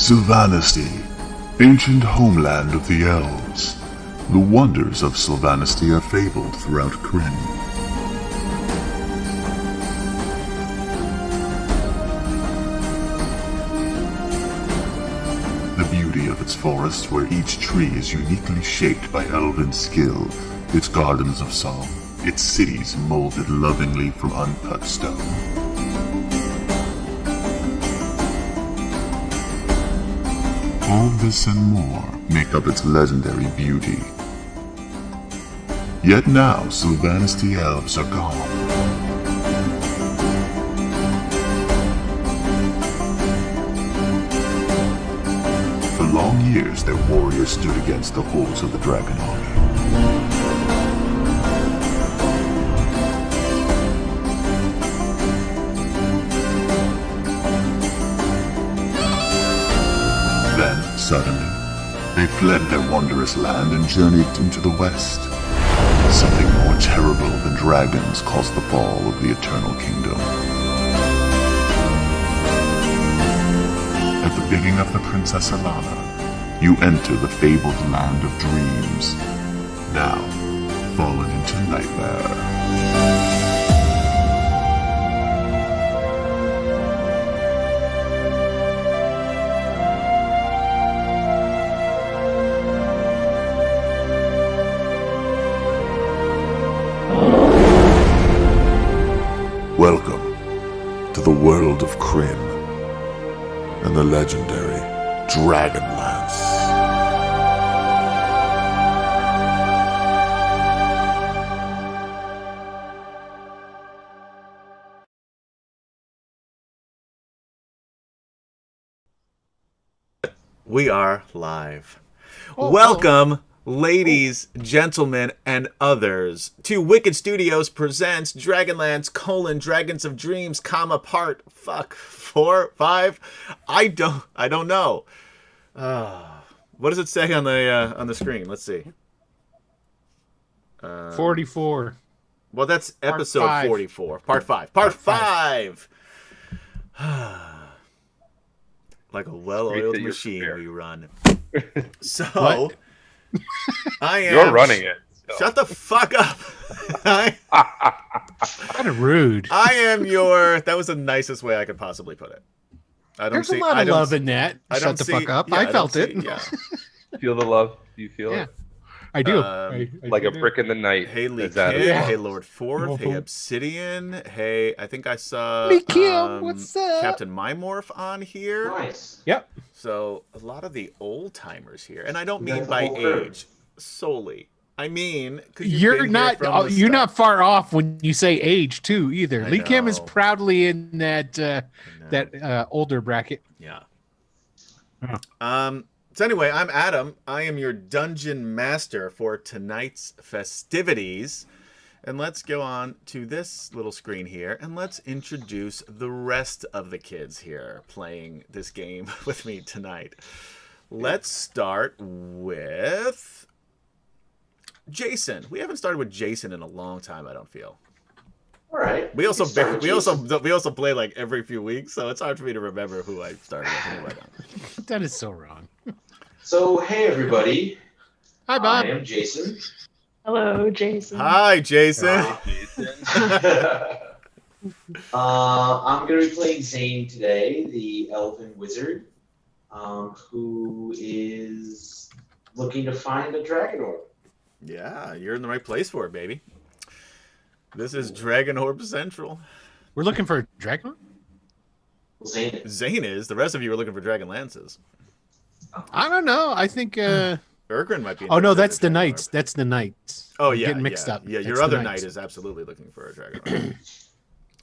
Sylvanisty, ancient homeland of the elves. The wonders of Sylvanisty are fabled throughout Krynn. The beauty of its forests, where each tree is uniquely shaped by elven skill, its gardens of song, its cities molded lovingly from uncut stone. All this and more make up its legendary beauty. Yet now, Sylvanisty elves are gone. For long years, their warriors stood against the hordes of the dragon army. Then, suddenly, they fled their wondrous land and journeyed into the west. Something more terrible than dragons caused the fall of the Eternal Kingdom. At the bidding of the Princess Alana, you enter the fabled land of dreams, now fallen into nightmare. Welcome to the world of Krynn and the legendary DragonLance. We are live. Welcome, ladies, gentlemen, and others, to Wicked Studios presents DragonLance : Dragons of Dreams, part 4, 5. I don't know. What does it say on the screen? Let's see. 44. Well, that's episode 44. Part 5. Part 5. Like a well-oiled machine we run. So, What? I am... You're running it. So. Shut the fuck up. Kind of rude. I am your... That was the nicest way I could possibly put it. There's a lot of love in that. Shut the fuck up. Yeah, I felt it. Yeah. Feel the love? Do you feel it? I do. Like a brick in the night. Hey, Lee Is that Kim. as well? Hey, Lord Forth. Hey, Obsidian. Hey, I think I saw Lee Kim, what's up? Captain Mymorph on here. Nice. Yep. So, a lot of the old-timers here. And I don't mean by age solely. I mean, You're not far off when you say age too either. I Lee Kim know. is proudly in that older bracket. Yeah. Oh. So anyway, I'm Adam. I am your dungeon master for tonight's festivities. And let's go on to this little screen here and let's introduce the rest of the kids here playing this game with me tonight. Let's start with Jason. We haven't started with Jason in a long time, I don't feel. All right. We also play like every few weeks, so it's hard for me to remember who I started with anyway. That is so wrong. So, hey everybody. Hi, Bob. I am Jason. Hello, Jason. Hi, Jason. I'm going to be playing Zane today, the elven wizard, who is looking to find a dragon orb. Yeah, you're in the right place for it, baby. This is Dragon Orb Central. We're looking for a dragon? Well, Zane is. Zane is. The rest of you are looking for Dragon Lances. I don't know. I think Urgrin might be. Oh no, interested that's in the Dragon knights. Orb. That's the knights. Oh I'm yeah, getting mixed up. Yeah, That's your the other knights. knight is absolutely looking for a Dragon Orb.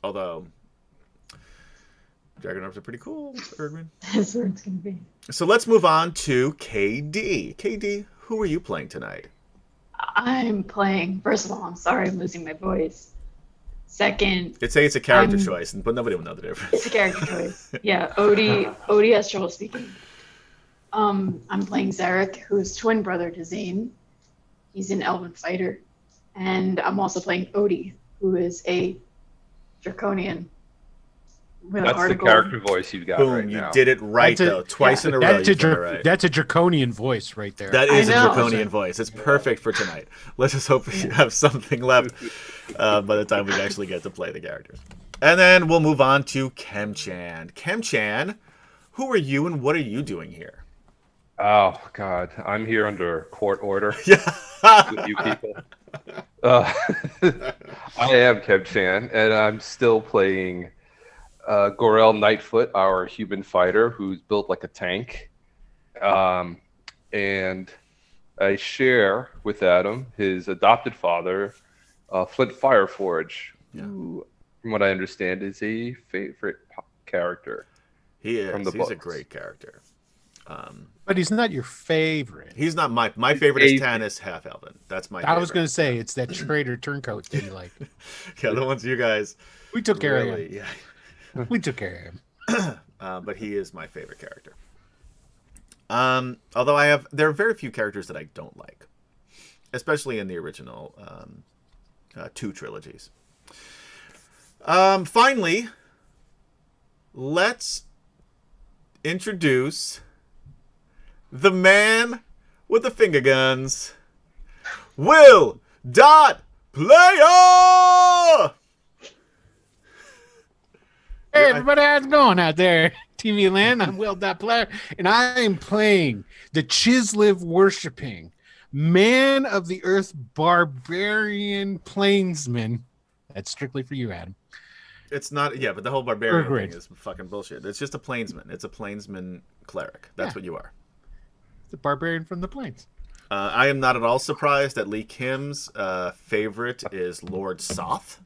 Although Dragon Orbs are pretty cool, Urgrin. That's where it's gonna be. So let's move on to KD. KD, who are you playing tonight? I'm playing. First of all, I'm sorry I'm losing my voice. Second, It's a character choice, but nobody will know the difference. it's a character choice. Yeah, Odie has trouble speaking. I'm playing Zarek, who's twin brother to Zane. He's an elven fighter. And I'm also playing Odie, who is a draconian with an That's the article. character voice you've got Boom, right you now. did it right, That's though. Twice in a row. That's You got it right. that's a draconian voice right there. That is a I know. draconian voice. It's perfect for tonight. Let's just hope you have something left by the time we actually get to play the characters. And then we'll move on to Kemchan. Kemchan, who are you and what are you doing here? Oh God, I'm here under court order Yeah. with you people. I am Kemchan, and I'm still playing Gorel Nightfoot, our human fighter, who's built like a tank. And I share with Adam his adopted father, Flint Fireforge, who, from what I understand, is a favorite character. He is. From the He's a books. great character. But he's not your favorite. He's not my favorite is Tanis Half Elven. That's my favorite. I was going to say it's that traitor turncoat that you like. Yeah, the ones you guys We took care of him. really, yeah. We took care of him. But he is my favorite character. Although there are very few characters that I don't like, especially in the original 2 trilogies. Finally, let's introduce the man with the finger guns, Will Dot Player. Hey, everybody, how's it going out there? TV land, I'm Will That Player, and I am playing the Chisliv worshipping man of the earth barbarian plainsman. That's strictly for you, Adam. It's not, yeah, but the whole barbarian Agreed. thing is fucking bullshit. It's just a plainsman. It's a plainsman cleric. That's Yeah. what you are. The barbarian from the plains. I am not at all surprised that Lee Kim's favorite is Lord Soth.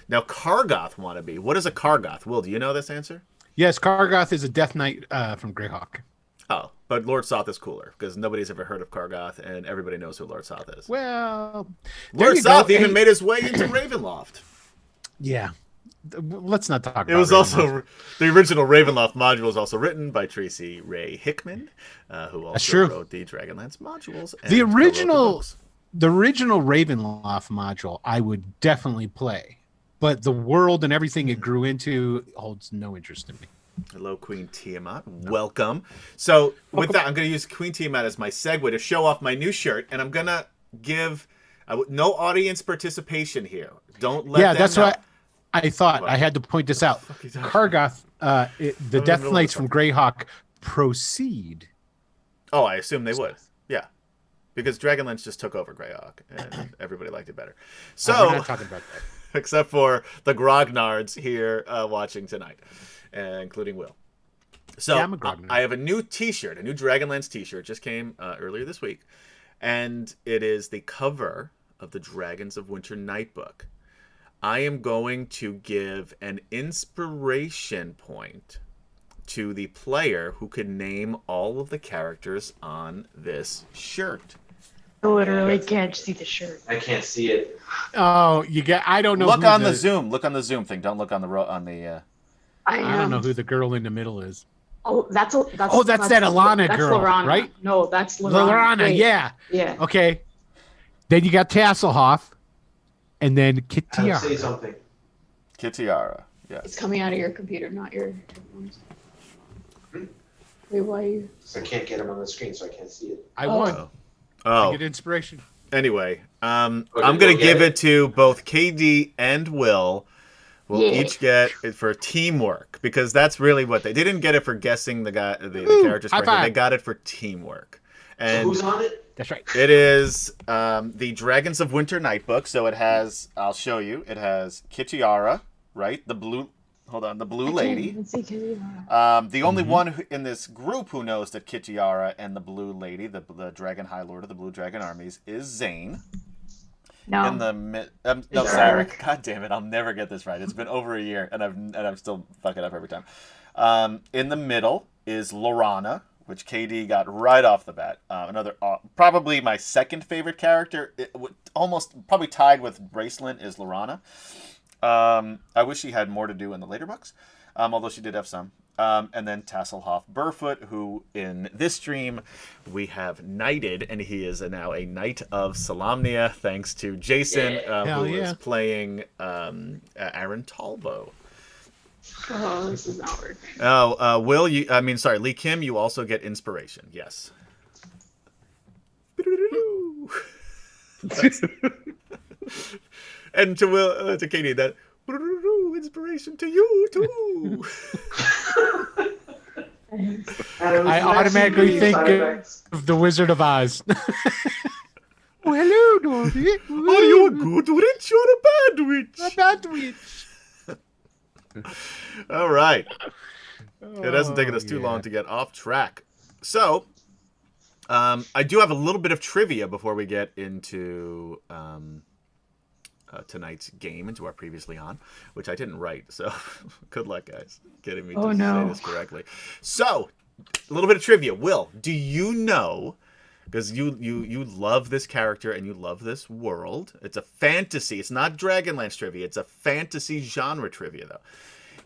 Now, Kargoth wannabe. What is a Kargoth? Will, do you know this answer? Yes, Kargoth is a death knight from Greyhawk. Oh, but Lord Soth is cooler because nobody's ever heard of Kargoth and everybody knows who Lord Soth is. Well, there Lord you Soth go. even Hey, made his way into Ravenloft. Yeah. Let's not talk about It was Ravenloft. also the original Ravenloft module was also written by Tracy Ray Hickman, who also true. wrote the Dragonlance modules. And The co-wrote original- books. The original Ravenloft module I would definitely play, but the world and everything it grew into holds no interest in me. Hello, Queen Tiamat. Welcome. So with that, I'm going to use Queen Tiamat as my segue to show off my new shirt, and I'm going to give no audience participation here. Don't let Yeah, them that's know. what I thought. What? I had to point this out. fuck is that? Kargoth, the Death know Knights this from Greyhawk proceed. Oh, I assume they would. Yeah. Because Dragonlance just took over Greyhawk, and everybody liked it better. So, We're not talking about that. except for the Grognards here watching tonight, including Will. So Yeah, I'm a Grognard. I have a new T-shirt, a new Dragonlance T-shirt, just came earlier this week, and it is the cover of the Dragons of Winter Nightbook. I am going to give an inspiration point to the player who can name all of the characters on this shirt. I literally can't see the shirt. I can't see it. Oh, you get. I don't know. Look who on the Zoom. Look on the Zoom thing. Don't look on the I don't know who the girl in the middle is. Oh, that's that Alana that's girl, Lorana. right? No, that's Lorana. Lorana, Wait, yeah. Yeah. Okay. Then you got Tasselhoff, and then Adam, say Kitiara. something. Kitiara. Yes. It's coming out of your computer, not your headphones. Wait, why are you? I can't get him on the screen, so I can't see it. I won. I Oh. get inspiration. Anyway, I'm Okay, going we'll to give get it to both KD and Will. We'll Yeah. each get it for teamwork because that's really what they didn't get it for guessing the characters. High correctly. five. They got it for teamwork. So And who's on it? That's right. it is the Dragons of Winter Nightbook. So it has, I'll show you, it has Kitiara, right? The blue, hold on, the blue I can't lady. even see Kitiara. The only one in this group who knows that Kitiara and the blue lady, the Dragon High Lord of the Blue Dragon armies, is Zane. No. In the no, Zarek. Zarek. God damn it! I'll never get this right. It's been over a year, and I'm still fucking up every time. In the middle is Lorana, which KD got right off the bat. Another probably my second favorite character. Almost probably tied with Bracelet is Lorana. I wish she had more to do in the later books, although she did have some. And then Tasselhoff Burfoot, who in this stream we have knighted, and he is now a Knight of Solamnia, thanks to Jason, Hell who is yeah. playing Aaron Talbo. Oh, this is not working. Oh, Lee Kim, you also get inspiration. Yes. And to Katie, that inspiration to you too. I automatically think of the Wizard of Oz. Oh, hello, Dorothy. Are you a good witch or a bad witch? A bad witch. All right. It hasn't taken us too long to get off track. So, I do have a little bit of trivia before we get into tonight's game, into our previously on, which I didn't write. So, good luck, guys, getting me to say this correctly. So, a little bit of trivia. Will, do you know? Because you love this character and you love this world. It's a fantasy. It's not Dragonlance trivia. It's a fantasy genre trivia, though.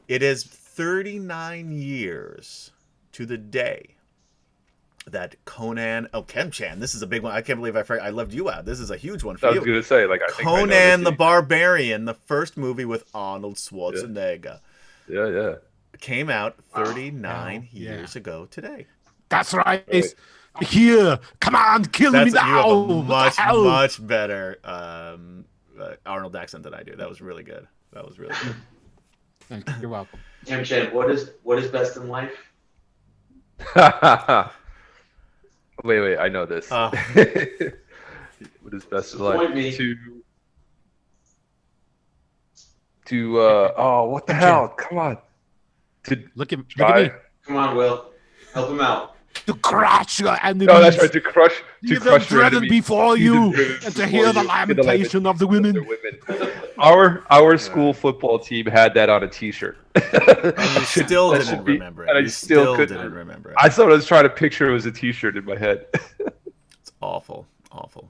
It is 39 years to the day that Conan... Oh, Kem-chan. This is a big one. I can't believe I left you out. This is a huge one for you. I was going to say, I think Conan the Barbarian, the first movie with Arnold Schwarzenegger. Yeah. Came out 39 years ago today. That's right. Here, come on, kill me now. You have a much better Arnold accent than I do. That was really good. Thank you. You're welcome. Kem-chan, what is best in life? Wait, I know this. What is best in life? Point me. What the hell? Come on. Look at me. Come on, Will. Help him out. To crush your enemies. No, that's right. To crush them your dreaded enemies. before you, and to hear the lamentation of the women. Our school football team had that on a T-shirt. And you still didn't remember it. And I still didn't remember it. I thought I was trying to picture it was a T-shirt in my head. It's awful.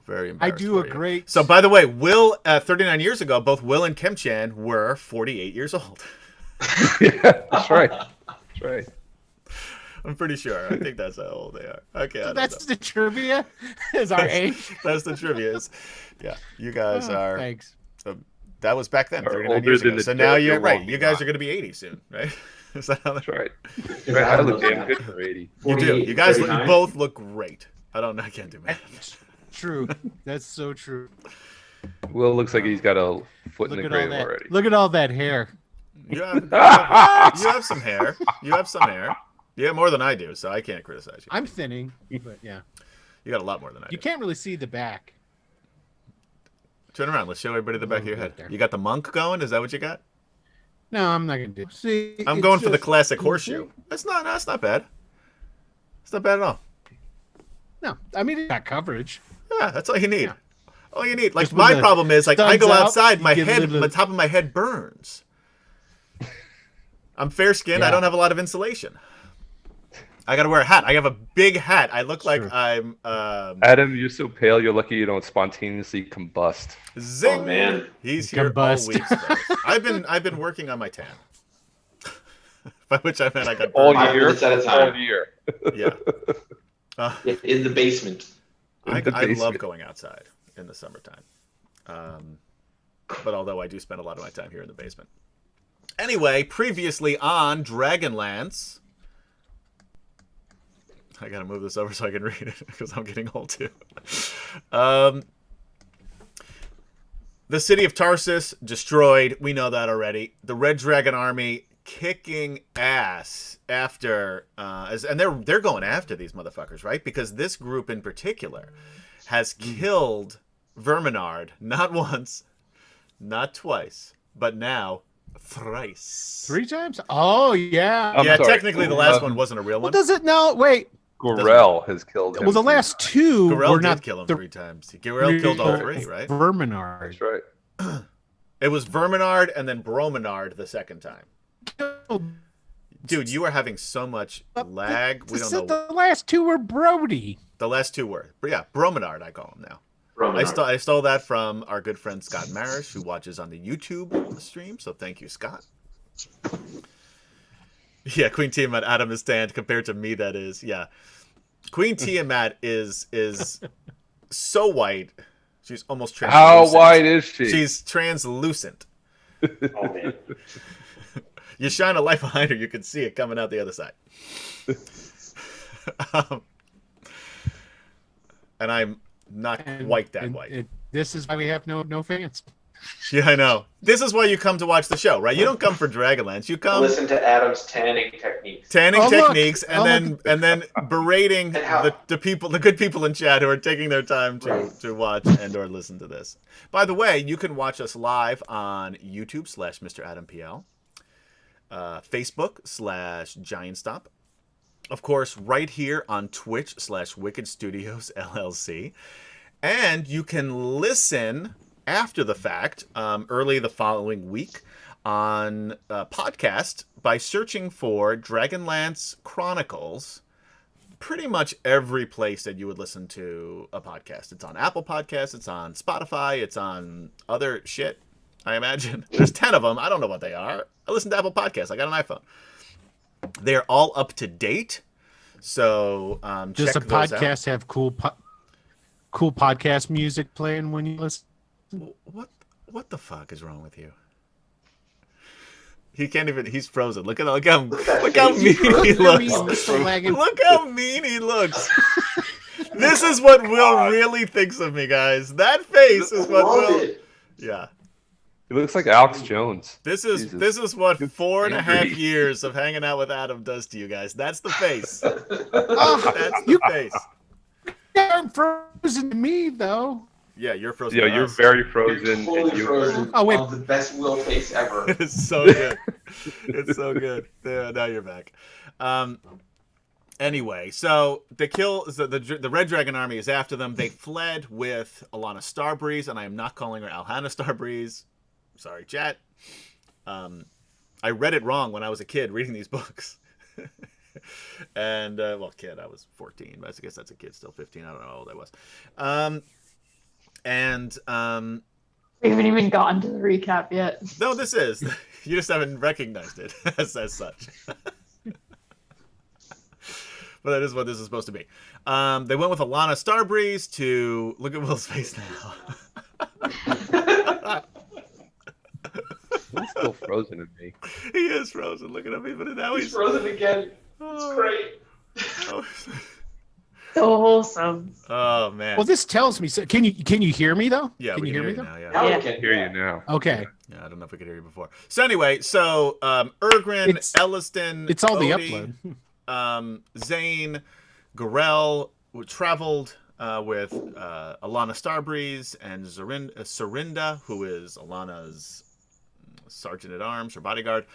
Very embarrassed. I do for a you. great. So, by the way, Will, 39 years ago, both Will and Kem-chan were 48 years old. Yeah, that's right. I'm pretty sure. I think that's how old they are. Okay, So that's the trivia. Is our age? That's the trivia. Yeah, you guys are. Thanks. That was back then, Are 39 older years than ago. the So now dead, you're you're right. walking You guys on. are going to be 80 soon, right? Is that how That's right. I look damn good for 80. You do. You guys 39. both look great. I can't do math. True. That's so true. Will looks like he's got a foot in Look the at all grave that. already. Look at all that hair. You have some hair. You have some hair. You have more than I do, so I can't criticize you. I'm thinning, but yeah. You got a lot more than I do. You can't really see the back. Turn around. Let's show everybody the back of your head. There. You got the monk going? Is that what you got? No, I'm not gonna do. See, I'm it's going for the just- classic horseshoe. That's not bad. It's not bad at all. No, I mean it's got coverage. Yeah, that's all you need. Yeah. All you need. Like, Just when my the problem is, like, I sun's go out, outside, you my get a head, little- the top of my head burns. I'm fair skinned. I Yeah. don't have a lot of insulation. I gotta wear a hat. I have a big hat. I look like True. I'm Adam, you're so pale. You're lucky you don't spontaneously combust. zing. Oh, man. He's here Combust. all week. folks. I've been working on my tan. By which I meant I got All burned. 5 year. minutes at a time. All year. Yeah. Yeah, in the basement. I the love basement. going outside in the summertime. But although I do spend a lot of my time here in the basement. Anyway, previously on Dragonlance. I gotta move this over so I can read it because I'm getting old too. The city of Tarsus destroyed. We know that already. The Red Dragon army kicking ass after, and they're going after these motherfuckers, right? Because this group in particular has killed Verminard not once, not twice, but now thrice. 3 times? Oh yeah. I'm Yeah, sorry. technically the last one wasn't a real Well, one. does it? No, wait. Gorell has killed him. Well, the last 2 Garel were did not kill him the 3 times. Garel killed all 3, right? Verminard. That's right. It was Verminard and then Brominard the second time. Dude, you are having so much lag. We don't know. The last 2 were Brody. The last 2 were. But yeah, Brominard, I call him now. Roman. I stole that from our good friend Scott Marish, who watches on the YouTube stream. So thank you, Scott. Yeah, Queen Tiamat, Adam is tanned compared to me. That is, yeah. Queen Tiamat is so white. She's almost translucent. How white is she? She's translucent. Oh, man. You shine a light behind her, you can see it coming out the other side. And I'm not quite that white. This is why we have no fans. Yeah, I know. This is why you come to watch the show, right? You don't come for Dragonlance. You come Listen to Adam's tanning techniques. techniques, and then berating And the people, the good people in chat who are taking their time to watch and or listen to this. By the way, you can watch us live on YouTube / Mr. Adam PL, Facebook / Giant Stop, of course, right here on Twitch / Wicked Studios LLC, and you can listen after the fact, early the following week, on a podcast by searching for Dragonlance Chronicles. Pretty much every place that you would listen to a podcast. It's on Apple Podcasts, it's on Spotify, it's on other shit, I imagine. There's 10 of them. I don't know what they are. I listen to Apple Podcasts. I got an iPhone. They're all up to date. So Does check the those out. podcast have cool podcast music playing when you listen? What the fuck is wrong with you? He can't even. He's frozen. Look how mean he looks. Look how mean he looks. This is what Will really thinks of me, guys. That face is what Will. Yeah. He looks like Alex Jones. This is what 4.5 years of hanging out with Adam does to you guys. That's the face. That's the face. You're frozen to me though. Yeah, you're frozen. Yeah, you're very frozen. Totally frozen. Oh, wait. Of the best Will face ever. It's so good. It's so good. Yeah, now you're back. Anyway, so they kill the Red Dragon Army is after them. They fled with Alana Starbreeze, and I am not calling her Alhana Starbreeze. Sorry, chat. I read it wrong when I was a kid reading these books. And kid, I was 14, but I guess that's a kid still, 15. I don't know how old I was. We haven't even gotten to the recap yet. No, this is. You just haven't recognized it as such. But that is what this is supposed to be. They went with Alana Starbreeze to... Look at Will's face now. He's still frozen in me. He is frozen. Look at him. Even now He's frozen again. It's great. So wholesome. Oh man. Well, this tells me. So, can you hear me though? Yeah, can you hear me though? now. Yeah. Now Yeah. we can Hear you now. Okay. Yeah, I don't know if we could hear you before. So anyway, Ergrin, Elliston, It's all the Odie, upload. Zane, Gorel traveled with Alana Starbreeze and Serinda, who is Alana's sergeant at arms, her bodyguard,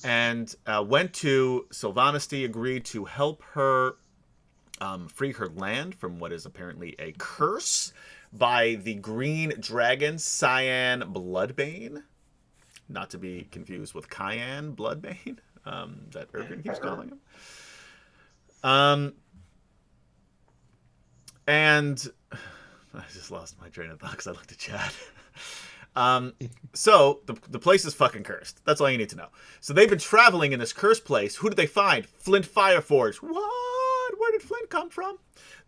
and went to Sylvanesty, agreed to help her free her land from what is apparently a curse by the green dragon Cyan Bloodbane, not to be confused with Cayenne Bloodbane, that Ergrin keeps calling him. And I just lost my train of thought because I looked at chat. So the place is fucking cursed. That's all you need to know. So they've been traveling in this cursed place. Who did they find? Flint Fireforge. What? Where did Flint come from?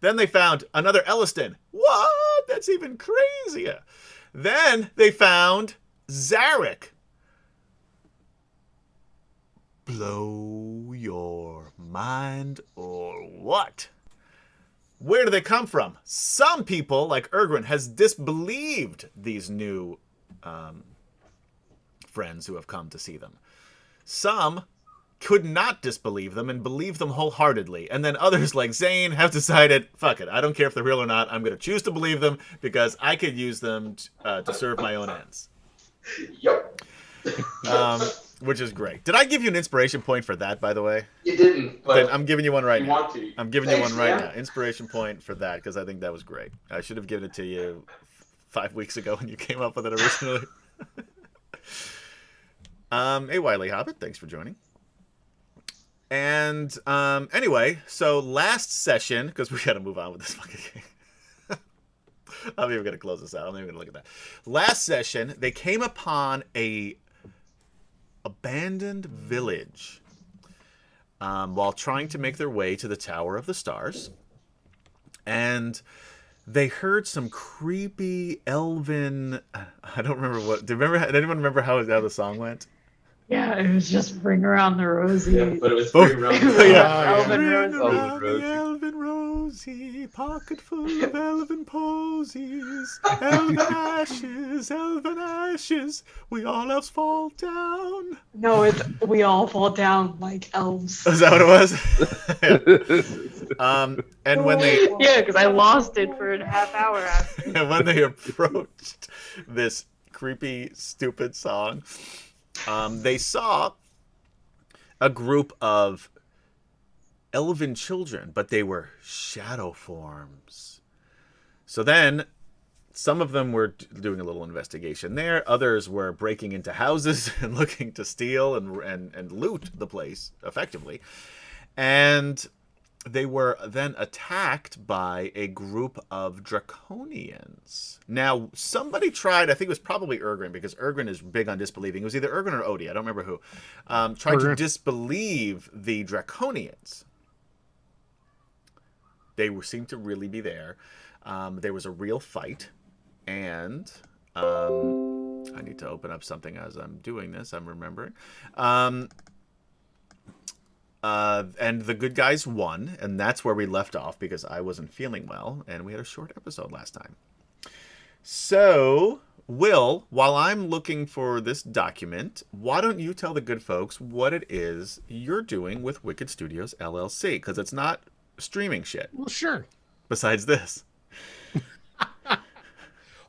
Then they found another Elliston. What? That's even crazier. Then they found Zarek. Blow your mind or what? Where do they come from? Some people, like Ergrin, has disbelieved these new friends who have come to see them. Some could not disbelieve them and believe them wholeheartedly. And then others, like Zane, have decided, fuck it, I don't care if they're real or not. I'm going to choose to believe them because I could use them to serve my own ends. Yep. Which is great. Did I give you an inspiration point for that, by the way? You didn't, but Then I'm giving you one right you now. want to. I'm giving Thanks, you one right man. now. Inspiration point for that, because I think that was great. I should have given it to you 5 weeks ago when you came up with it originally. Hey, Wiley Hobbit, thanks for joining. And anyway, so last session, because we got to move on with this fucking game. I'm even going to close this out. I'm not even going to look at that. Last session, they came upon a abandoned village while trying to make their way to the Tower of the Stars. And they heard some creepy elven... I don't remember what... Did anyone remember how the song went? Yeah, it was just Bring Around the Rosie. Yeah, but it was Oh, pretty rough. yeah. Elvin Ring Rosie. around Elvin the Elvin Rosie, pocket full of elven posies. Elven ashes, we all else fall down. No, it's we all fall down like elves. Is that what it was? Yeah. And when they Yeah, because I lost it for a half hour after. and when they approached this creepy, stupid song, they saw a group of elven children, but they were shadow forms. So then some of them were doing a little investigation there. Others were breaking into houses and looking to steal and loot the place effectively. And they were then attacked by a group of draconians. Now, somebody tried, I think it was probably Ergrin, because Ergrin is big on disbelieving. It was either Ergrin or Odie, I don't remember who, tried to disbelieve the draconians. They seemed to really be there. There was a real fight, and I need to open up something as I'm doing this, I'm remembering. And the good guys won, and that's where we left off because I wasn't feeling well, and we had a short episode last time. So, Will, while I'm looking for this document, why don't you tell the good folks what it is you're doing with Wicked Studios LLC? Because it's not streaming shit. Well, sure. Besides this.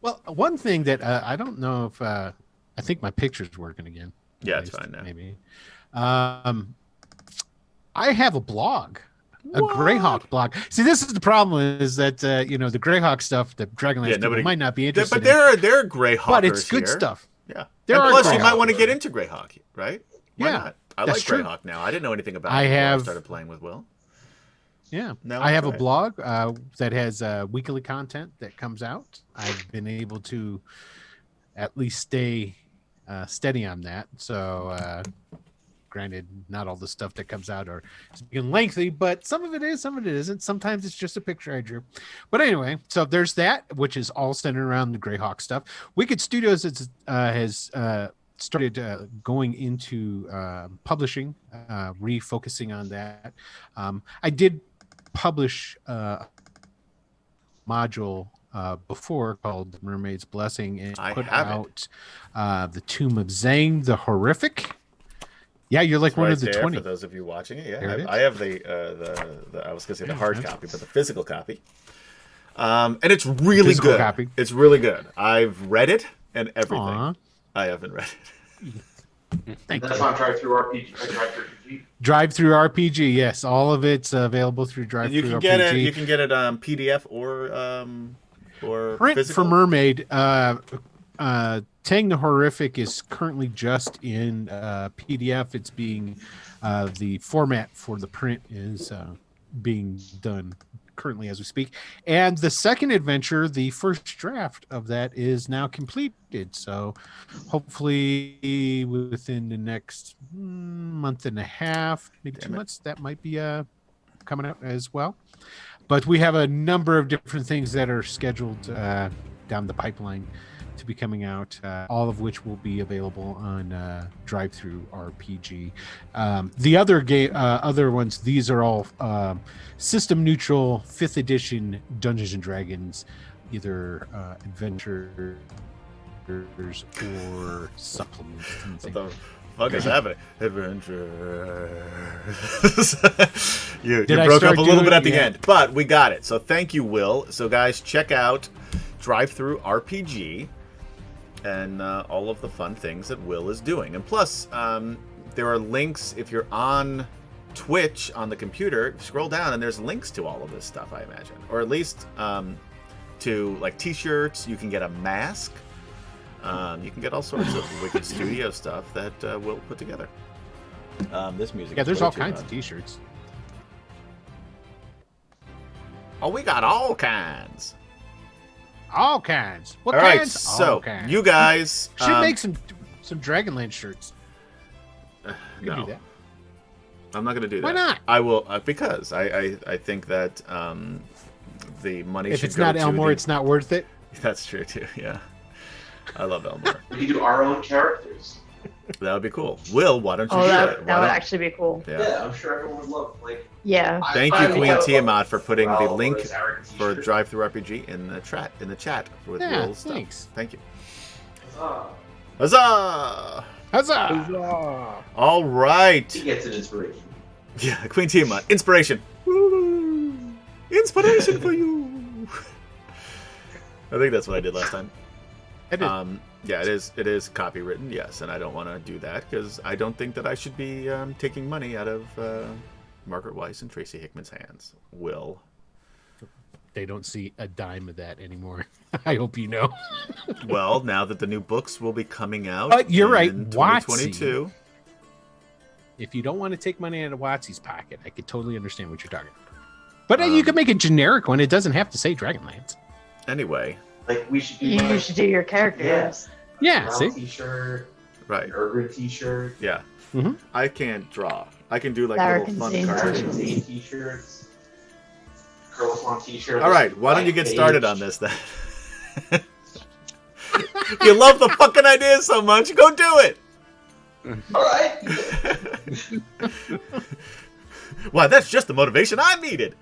Well, one thing that I don't know if I think my picture's working again. Yeah, At it's least, fine now. Maybe. I have a blog, a Greyhawk blog. See, this is the problem: is that the Greyhawk stuff that DragonLance people might not be interested but in. there are Greyhawkers But it's good here. stuff. Yeah. There and are plus, you might Greyhawkers. want to get into Greyhawk, right? Why Yeah, not? I that's like true. Greyhawk now. I didn't know anything about I it before I have- started playing with Will. Yeah, No, I have a right. blog that has weekly content that comes out. I've been able to at least stay steady on that. So, granted, not all the stuff that comes out are lengthy, but some of it is, some of it isn't. Sometimes it's just a picture I drew. But anyway, so there's that, which is all centered around the Greyhawk stuff. Wicked Studios has started going into publishing, refocusing on that. I did publish a module before called Mermaid's Blessing, and I put have it. out The Tomb of Zang the Horrific. Yeah, you're like It's one right of the there 20. for those of you watching it. There it Yeah, is. I have the I was gonna say the hard that's- copy, but the physical copy. And it's really Physical good. copy. It's really good. I've read it and everything. Aw. I haven't read it. Thank That's you. on Drive Through RPG. Drive-Thru RPG. Drive Through RPG, yes, all of it's available through Drive You Through can RPG. get it. You can get it PDF or Print physical. for Mermaid. Tang the Horrific is currently just in PDF. It's being the format for the print is being done currently as we speak, and the second adventure, the first draft of that, is now completed. So hopefully within the next month and a half, maybe 2 months, that might be coming out as well. But we have a number of different things that are scheduled down the pipeline to be coming out, all of which will be available on Drive Through RPG. The other other ones, these are all system neutral 5th edition Dungeons and Dragons, either adventures or supplements. And What things. the fuck is happening? Adventure. you Did I broke start up a little doing- bit at the yeah. end, but we got it. So thank you, Will. So guys, check out Drive Through RPG and all of the fun things that Will is doing. And plus, there are links if you're on Twitch on the computer. Scroll down and there's links to all of this stuff, I imagine, or at least to like T-shirts. You can get a mask. You can get all sorts of Wicked Studio stuff that Will put together. This music. Yeah, is there's way all too kinds loud. of T-shirts. Oh, we got all kinds. All kinds. What All right, kinds? so All kinds. you guys should make some Dragonlance shirts. You can no, do that. I'm not going to do that. Why not? I will because I think that the money If should it's go not to Elmore, the- it's not worth it. That's true too. Yeah, I love Elmore. We can do our own characters. That would be cool. Will, why don't you Oh, do that, it? that Why would don't- actually be cool. Yeah. Yeah, I'm sure everyone would love like. Yeah. Thank I you, would Queen love Tiamat, for putting the Corel link or Zarek for t-shirt. Drive Through RPG in the chat with Yeah, Will's stuff. thanks. Thank you. Ah, Huzzah! Huzzah! All right. he gets an inspiration. Yeah, Queen Tiamat, inspiration. Woo! Inspiration for you. I think that's what I did last time. I did. Yeah, it is copywritten, yes, and I don't want to do that because I don't think that I should be taking money out of Margaret Weiss and Tracy Hickman's hands. Will. They don't see a dime of that anymore. I hope you know. Well, now that the new books will be coming out, You're right, in WotC. 2022. If you don't want to take money out of WotC's pocket, I could totally understand what you're talking about. But you could make a generic one. It doesn't have to say Dragonlance. Anyway, Like we should do. You should do your character. Yes. Yeah, Brown see? T-shirt, right? an Urgrin T-shirt, Yeah. Mhm. I can't draw. I can do like Dark little fun and Zane cartoons. Dark Zane T-shirts, Curlifon T-shirt. All right, why don't you get White started page. on this then? You love the fucking idea so much, go do it. All right. Wow, that's just the motivation I needed.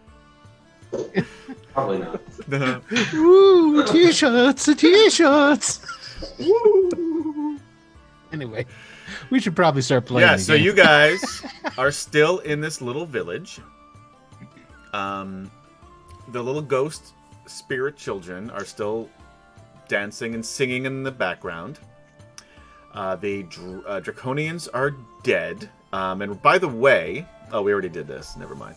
Probably not. Woo! T-shirts! T-shirts! Anyway, we should probably start playing. Yeah, so again. you guys are still in this little village. The little ghost spirit children are still dancing and singing in the background. The Draconians are dead. And by the way, oh, we already did this. Never mind.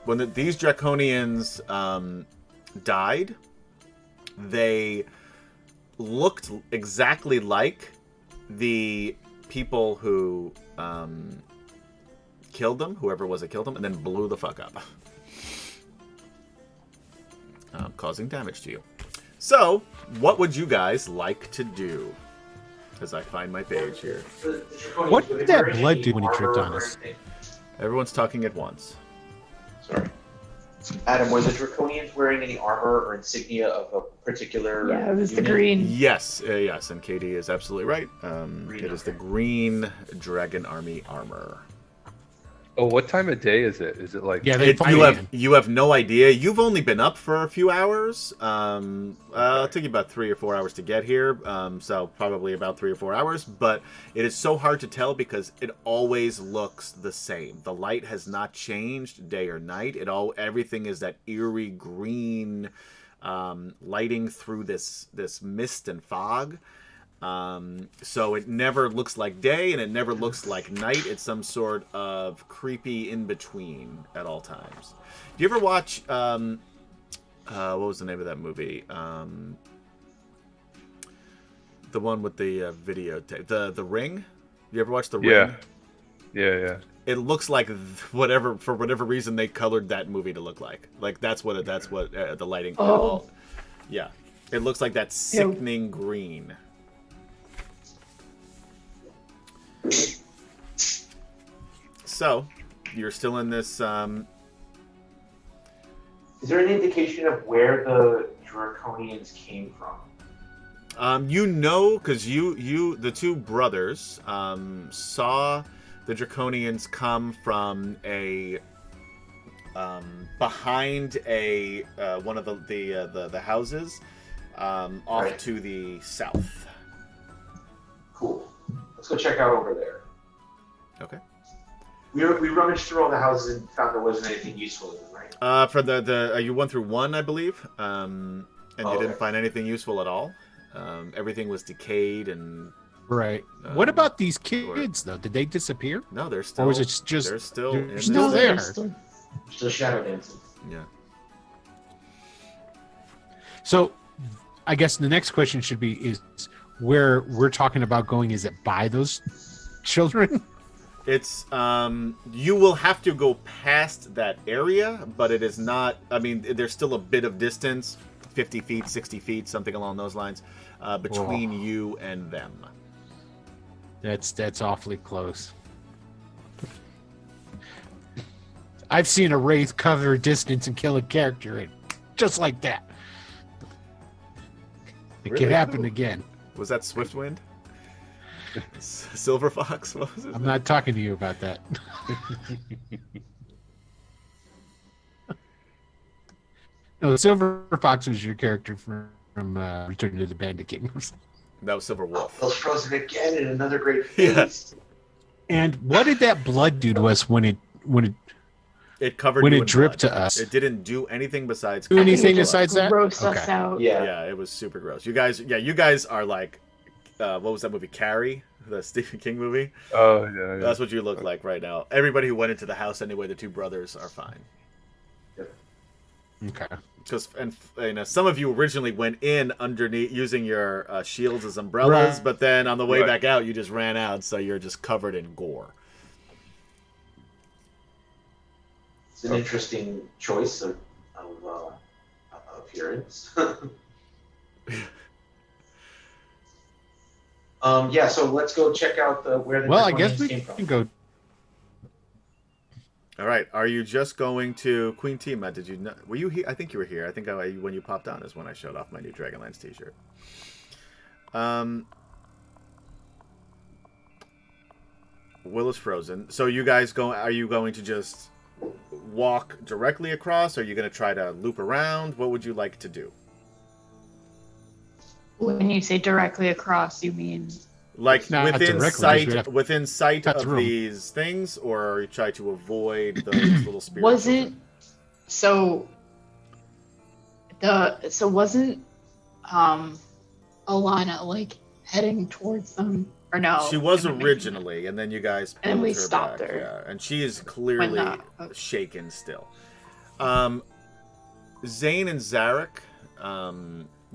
When these Draconians died, they looked exactly like the people who killed them, whoever it was that killed them, and then blew the fuck up, causing damage to you. So, what would you guys like to do? As I find my page here. The Draconians, What were did they that wearing blood any do when he tripped armor on or us? anything? Everyone's talking at once. Sorry. Adam, were the Draconians wearing any armor or insignia of a particular? Yeah, it was the unit? green. Yes, yes, and Katie is absolutely right. Green, It is the okay. green dragon army armor. Oh, what time of day is it? Is it like? Yeah, they find You have no idea. You've only been up for a few hours. It'll take you about 3 or 4 hours to get here. So probably about 3 or 4 hours. But it is so hard to tell because it always looks the same. The light has not changed day or night. Everything is that eerie green lighting through this mist and fog. So it never looks like day and it never looks like night. It's some sort of creepy in between at all times. Do you ever watch what was the name of that movie? The one with the videotape, the Ring. You ever watch the Ring? Yeah. It looks like for whatever reason they colored that movie to look like. Like that's what the lighting. Oh. Yeah, it looks like that sickening green. So, you're still in this. Is there any indication of where the Draconians came from? Because the two brothers saw the Draconians come from a behind a one of the houses off Right. to the south. Cool. Let's go check out over there. Okay. We rummaged through all the houses and found there wasn't anything useful in them, right? For you went through one, I believe, and you Okay. didn't find anything useful at all. Everything was decayed and Right. What about these kids, though? Did they disappear? no, they're still. Or was it just they're still they're in this- still No, there? they're still- Still shadow dancing. Yeah. So, I guess the next question should be: is where we're talking about going? Is it by those children? It's you will have to go past that area, but it is not. I mean, there's still a bit of distance, 50 feet, 60 feet, something along those lines, between you and them. That's awfully close. I've seen a wraith cover a distance and kill a character, and just like that. It Really? could happen again. Was that Swiftwind? Silver Fox. What was his I'm name? not talking to you about that. No, Silver Fox was your character from Return to the Bandit Kingdoms. That was Silver Wolf. Phil's frozen again in another great Yeah. phase. And what did that blood do to us when it It covered when you it in dripped blood. to us? It didn't do anything besides. Do cover anything you in besides that? Gross us Okay. out. Yeah. Yeah, it was super gross. You guys are like, what was that movie? Carrie, the Stephen King movie. Oh yeah. That's what you look like right now. Everybody who went into the house anyway, the two brothers are fine. Okay. Because some of you originally went in underneath using your shields as umbrellas, Right. but then on the way Right. back out, you just ran out, so you're just covered in gore. It's an interesting choice of appearance. Yeah, so let's go check out where the Well, I Draconians guess we came can from. go. All right, are you just going to Queen Tima? Did you not, were you here? I think you were here. I think when you popped on is when I showed off my new DragonLance t-shirt. Will is frozen. So you guys are you going to just walk directly across? Or are you going to try to loop around? What would you like to do? When you say directly across, you mean Like Not within directly, we'd have to within sight cut of through 'em. these things, or you try to avoid those little spirits? wasn't so wasn't Alana like heading towards them or no? She was Am I making originally, and then you guys pulled And we her stopped back. her. Yeah, and she is clearly okay. shaken still. Zane and Zarek,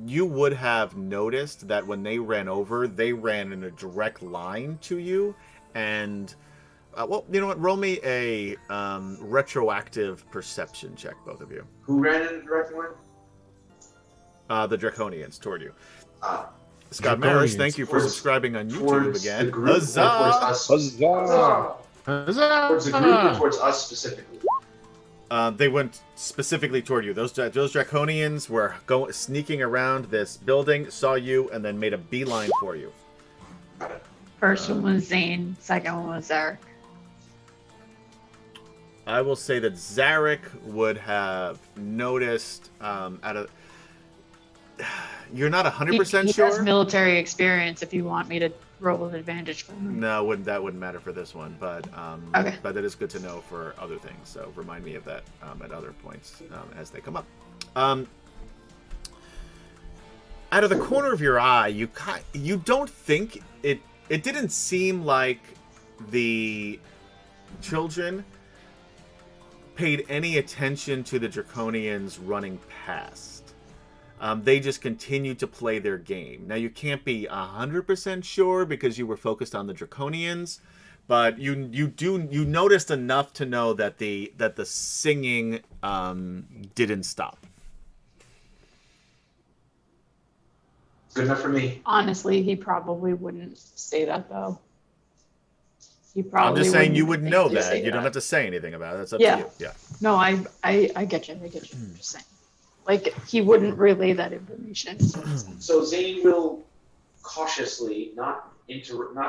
you would have noticed that when they ran over, they ran in a direct line to you, and well, you know what? Roll me a retroactive perception check, both of you. Who ran in the direct line? The Draconians toward you. Uh, Scott Draconians. Marish, thank you for Towards- subscribing on YouTube towards again. the group or towards Huzzah! us? Huzzah! Towards the group or towards us specifically? They went specifically toward you. Those Draconians were sneaking around this building, saw you, and then made a beeline for you. First one was Zane. Second one was Zarek. I will say that Zarek would have noticed you're not 100% He sure. has military experience. If you want me to roll an advantage for him. No, that wouldn't matter for this one, but Okay. but that is good to know for other things. So remind me of that at other points as they come up. Out of the corner of your eye, you don't think it. It didn't seem like the children paid any attention to the Draconians running past. They just continued to play their game. Now, you can't be 100% sure because you were focused on the Draconians, but you noticed enough to know that the singing didn't stop. Good enough for me. Honestly, he probably wouldn't say that though. He probably. I'm just saying you wouldn't would know think to that. say You don't have to say anything about it. That's up Yeah. to you. Yeah. No, I get you. I get you. I'm just saying. Like he wouldn't relay that information. So Zane will cautiously, not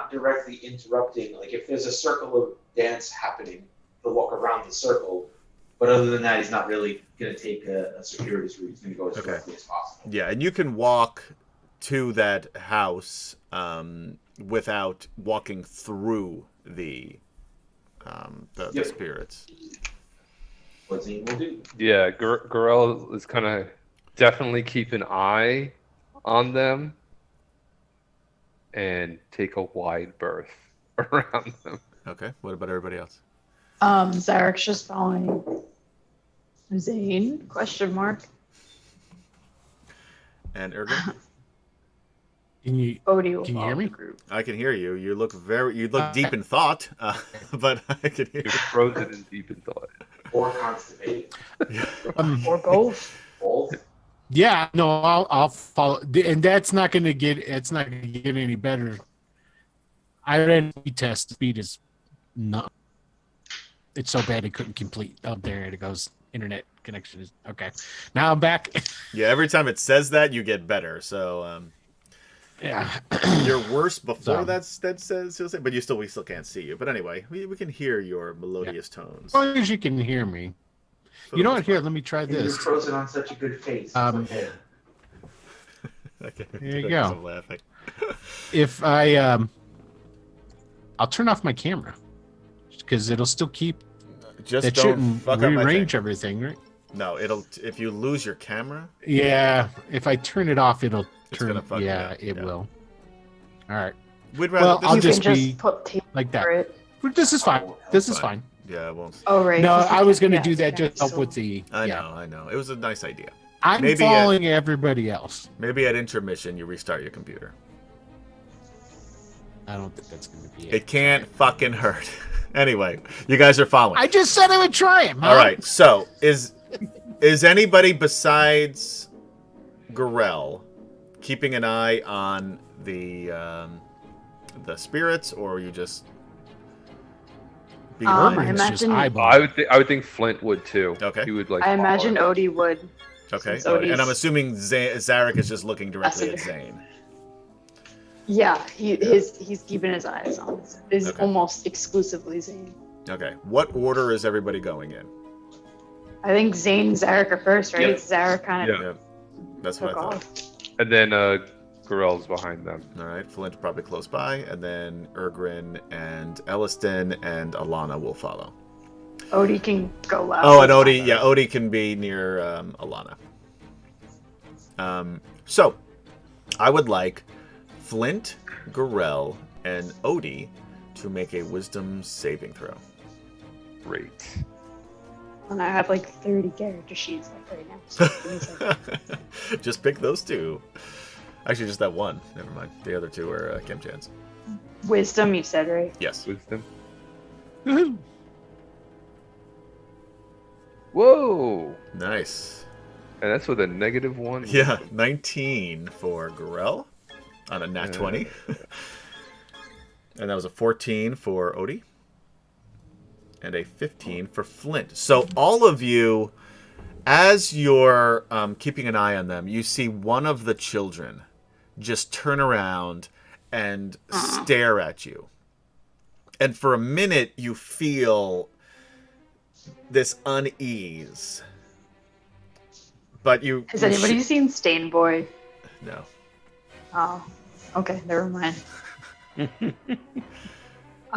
directly interrupting. Like if there's a circle of dance happening, he'll walk around the circle. But other than that, he's not really going to take a circuitous route. He's going to go as Okay. directly as possible. Yeah, and you can walk to that house without walking through the Yep. spirits. What Zane will do. Yeah, Gorell is kind of definitely keep an eye on them and take a wide berth around them. Okay. What about everybody else? Zarek's just following Zane? Question mark. And Ergen? Can you? Odie will Can you follow hear me? the group. I can hear you. You look deep in thought, but I can hear You're you. frozen in deep in thought. Or constipated. Or both. Both. Yeah, no, I'll follow, and that's not going to get. It's not going to get any better. I ran a test. The speed is not. It's so bad it couldn't complete. Oh, there it goes. Internet connection is okay. Now I'm back. Yeah, every time it says that, you get better. So, Yeah. You're worse before So- that says, but we still can't see you. But anyway, we can hear your melodious tones. As long as you can hear me. for You the know most what? Here, part. let me try And you're this. frozen on such a good face. It's Um, like, hey, Okay, There you because go. I'm laughing. If I'll turn off my camera because it'll still keep. Just That don't shouldn't fuck up my rearrange thing. everything, right? No, it'll. If you lose your camera, Yeah. If I turn it off, it'll It's turn. gonna fuck me Yeah, up. it Yeah. will. All right. we'd rather. Well, this I'll you is- just can be just put tape like that. over it. This is fine. This is Fine. fine. Yeah, it won't. Oh, right. No, 'cause you I was can't- going to do yeah, that you just can't help with still- the. I yeah. know, I know. It was a nice idea. I'm Maybe following everybody else. Maybe at intermission you restart your computer. I don't think that's going to be It can't fucking hurt. Anyway, you guys are following. I just said I would try it. All right. So is anybody besides Gorell keeping an eye on the spirits, or are you just being I Herman's just imagine- eyeball. I would think Flint would too. Okay. He would like. I follow imagine it. Odie would. Okay. Since Odie's- And I'm assuming Zarek is just looking directly at Messenger. Zane. Yeah, he's keeping his eyes on. Is Okay. almost exclusively Zane. Okay. What order is everybody going in? I think Zane and Zarek are first, right? Yep. Zarek kind of Yeah. That's what took I thought. off. And then Gorell's behind them. All right, Flint probably close by, and then Ergrin and Elliston and Alana will follow. Odie can go last. Oh, and Odie, yeah, Odie can be near Alana. So, I would like Flint, Gorell, and Odie to make a Wisdom saving throw. Great. And I have like 30 character sheets like right now. So give me a second. Just pick those two. Actually, just that one. Never mind. The other two are Kim Chan's. Wisdom, you said, right? Yes. Wisdom. Woohoo. Whoa. Nice. And that's with a -1. Yeah, 19 for Gorell on a nat 20. And that was a 14 for Odie. And a 15 for Flint. So all of you, as you're keeping an eye on them, you see one of the children just turn around and stare at you. And for a minute, you feel this unease. But you... Has anybody seen Stain Boy? No. Oh, okay, never mind. I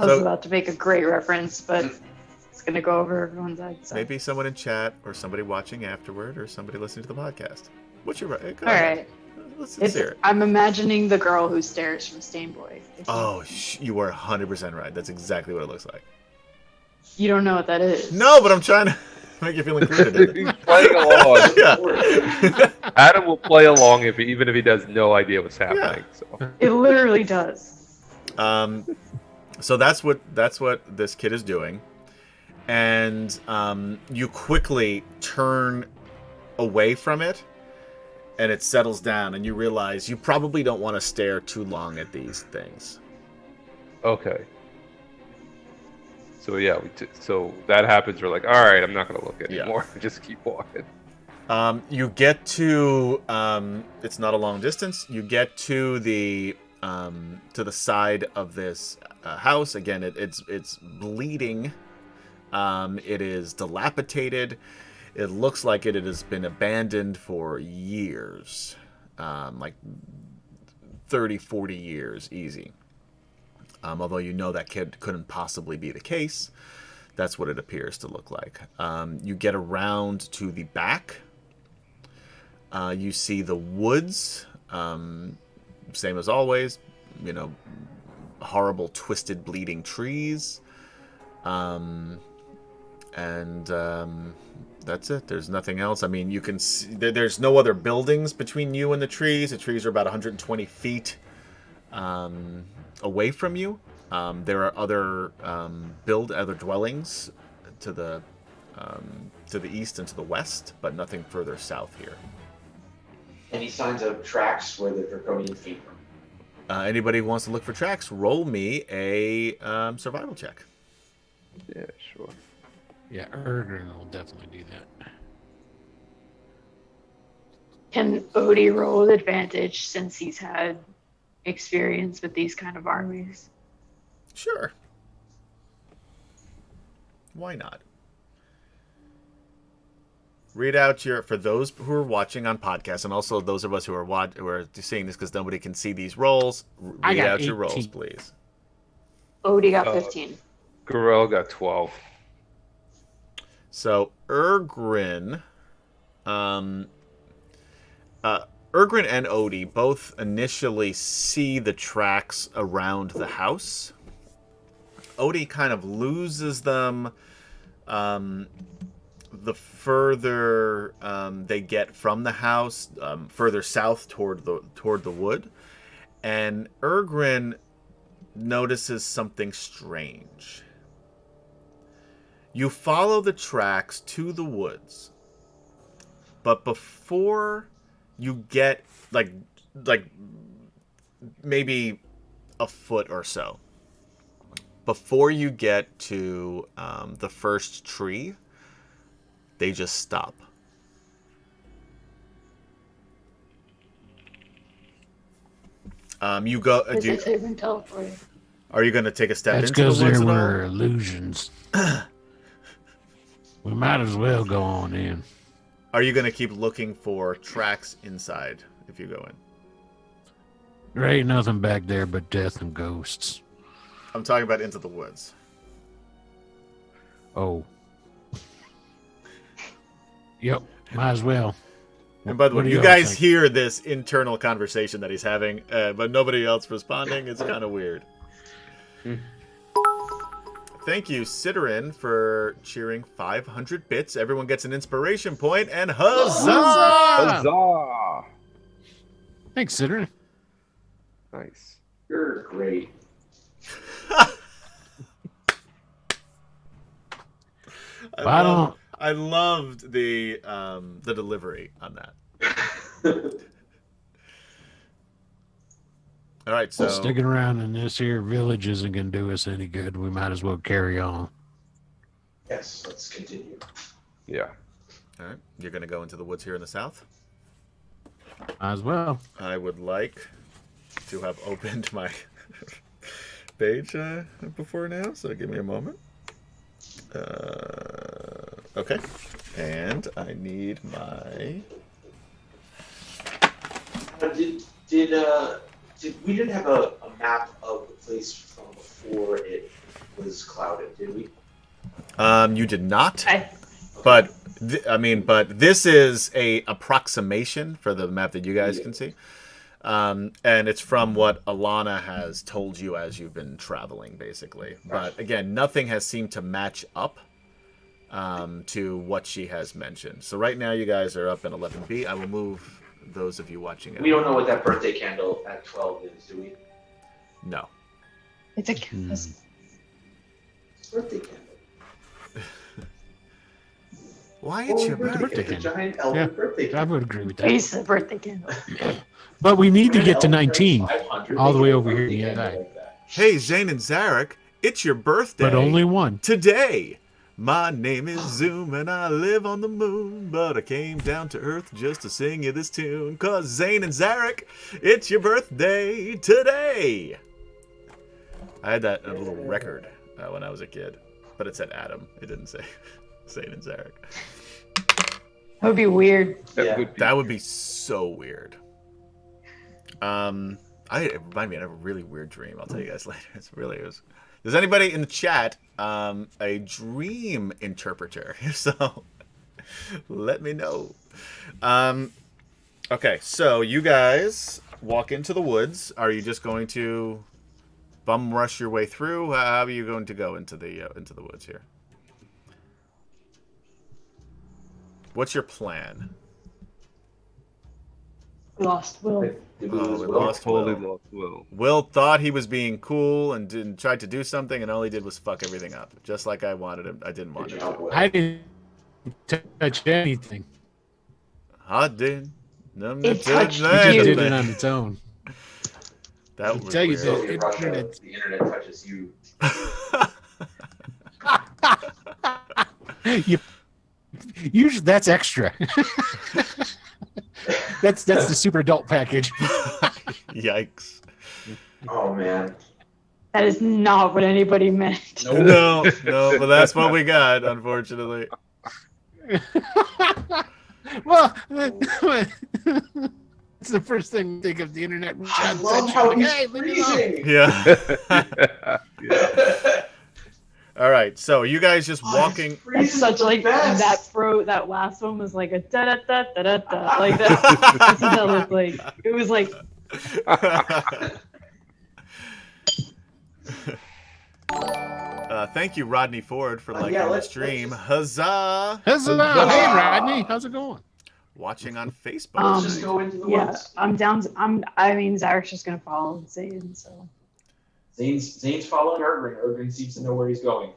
was So- about to make a great reference, but it's gonna go over everyone's head. So. Maybe someone in chat, or somebody watching afterward, or somebody listening to the podcast. What's your right? All right. Let's It's, hear it. I'm imagining the girl who stares from Stain Boy. If Oh, you are 100% right. That's exactly what it looks like. you don't know what that is. No, but I'm trying to make you feel included in it. He's playing along. Yeah. Adam will play along even if he has no idea what's happening. So It literally does. So that's what this kid is doing, and you quickly turn away from it, and it settles down, and you realize you probably don't want to stare too long at these things. okay. So yeah, so that happens. We're like, all right, I'm not gonna look Yeah. anymore. Just keep walking. You get to it's not a long distance. You get to the side of this house. Again, it's bleeding. It is dilapidated. It looks like it has been abandoned for years, like 30, 40 years, easy. Although you know that couldn't possibly be the case. That's what it appears to look like. You get around to the back. You see the woods, same as always, you know, horrible, twisted, bleeding trees. That's it. There's nothing else. I mean, you can see there's no other buildings between you and the trees. The trees are about 120 feet away from you. There are other other dwellings to the east and to the west, but nothing further south here. Any signs of tracks where the draconians came from? Anybody who wants to look for tracks, roll me a survival check. Yeah, sure. Yeah, Ergrin will definitely do that. Can Odie roll with advantage since he's had experience with these kind of armies. Sure. Why not? Read out your, for those who are watching on podcast, and also those of us who are seeing this because nobody can see these rolls. I Read got out your 18. rolls, please. Odie got 15. Gorel got 12. So Ergrin, Ergrin and Odie both initially see the tracks around the house. Odie kind of loses them the further they get from the house, further south toward the wood, and Ergrin notices something strange. You follow the tracks to the woods, but before you get like maybe a foot or so, before you get to the first tree, they just stop. You go. Because they could have been teleported. Are you going to take a step That's into the because woods there at all? were illusions. We might as well go on in. Are you going to keep looking for tracks inside if you go in? There ain't nothing back there but death and ghosts. I'm talking about into the woods. Oh. Yep, might as well. And by the What way, do you all guys think? hear this internal conversation that he's having, but nobody else responding. It's kind of weird. Thank you, Sidorin, for cheering 500 bits. Everyone gets an inspiration point, and huzzah! Huzzah! Thanks, Sitter. Nice. You're great. I loved the delivery on that. All right, so Sticking around in this here village isn't going to do us any good. We might as well carry on. Yes, let's continue. Yeah. all right, you're going to go into the woods here in the south. Might as well. I would like to have opened my page before now, so give me a moment. Okay, and I need my. Did we didn't have a map of the place from before it was clouded, did we? You did not, I, but but this is a approximation for the map that you guys can see, and it's from what Alana has told you as you've been traveling, basically. But again, nothing has seemed to match up to what she has mentioned. So right now, you guys are up in 11B. I will move those of you watching it. We don't know what that birthday candle at 12 is, do we? No. it's a It's a birthday candle. Why it's your birthday birthday? It's a candle. giant elven Yeah, birthday I candle. would agree with that. base of birthday candle. But we need to get to Elven 19, 500, all the way make a over here. birthday Yeah, candle like that. Hey, Zane and Zarek, it's your birthday. but only one. Today. My name is Zoom and I live on the moon, but I came down to Earth just to sing you this tune. 'Cause Zane and Zarek, it's your birthday today. I had that in a little record when I was a kid, but it said Adam. It didn't say Zane and Zarek. That would be weird. Yeah. That would be so weird. It reminded me of a really weird dream. I'll tell you guys later. It was. Does anybody in the chat a dream interpreter? If so, let me know. Okay, so you guys walk into the woods. Are you just going to bum rush your way through? How are you going to go into the woods here? What's your plan? Lost Will. Did we lose we Will? lost Totally Will. lost Will. Will thought he was being cool and tried to do something, and all he did was fuck everything up, just like I wanted him. I didn't want Good him job, to. Will. I didn't touch anything. I did. It touched It you. just did it on its own. That I was tell you weird. So in Russia, Internet. the internet touches you. Usually that's extra. that's the super adult package. Yikes. man. That is not what anybody meant. No, but that's what we got, unfortunately. Well, it's the first thing I think of the internet. I love how he's Hey, leave me alone. freezing. Yeah. All right, so you guys just walking. It's such like best. that last one was like a da da da da da da like that. That's what that looked like. It was like Thank you, Rodney Ford, for liking the let's stream. just- Huzzah! Huzzah. Hey, Rodney, how's it going? Watching on Facebook. Let's just go into the yeah, woods. I'm down. I mean, Zarek's just gonna follow Zane. So Zane's following Erdrin. Erdrin seems to know where he's going.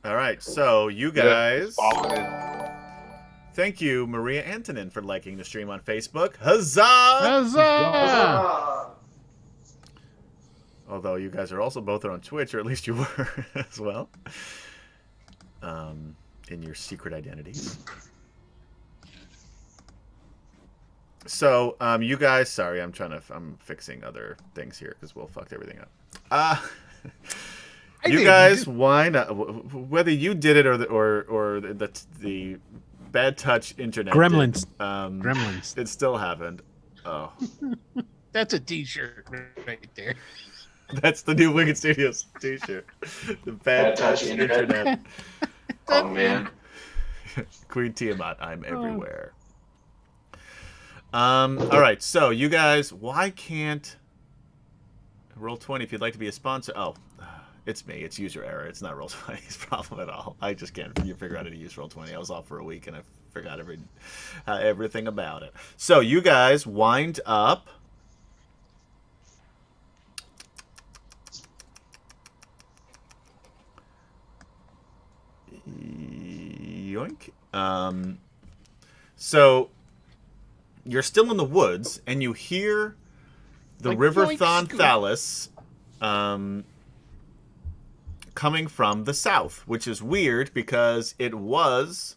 All right, so you guys. Thank you, Maria Antonin, for liking the stream on Facebook. Huzzah! Huzzah. Although you guys are also both on Twitch, or at least you were as well, in your secret identities. So, you guys, sorry, I'm fixing other things here because we'll fuck everything up. You guys, why not? Whether you did it or the bad touch internet, Gremlins. did, Gremlins. it still happened. Oh, That's a T-shirt right there. that's the new Wicked Studios t-shirt. The bad touch internet. Oh man. Queen Tiamat, I'm everywhere. All right, so you guys, why can't Roll20 if you'd like to be a sponsor? Oh, it's me. It's user error. It's not Roll20's problem at all. I just can't figure out how to use Roll20. I was off for a week and I forgot everything about it. So you guys wind up. Yoink. So you're still in the woods and you hear the Like, River yoink, Thon scoop. Thalys coming from the south, which is weird because it was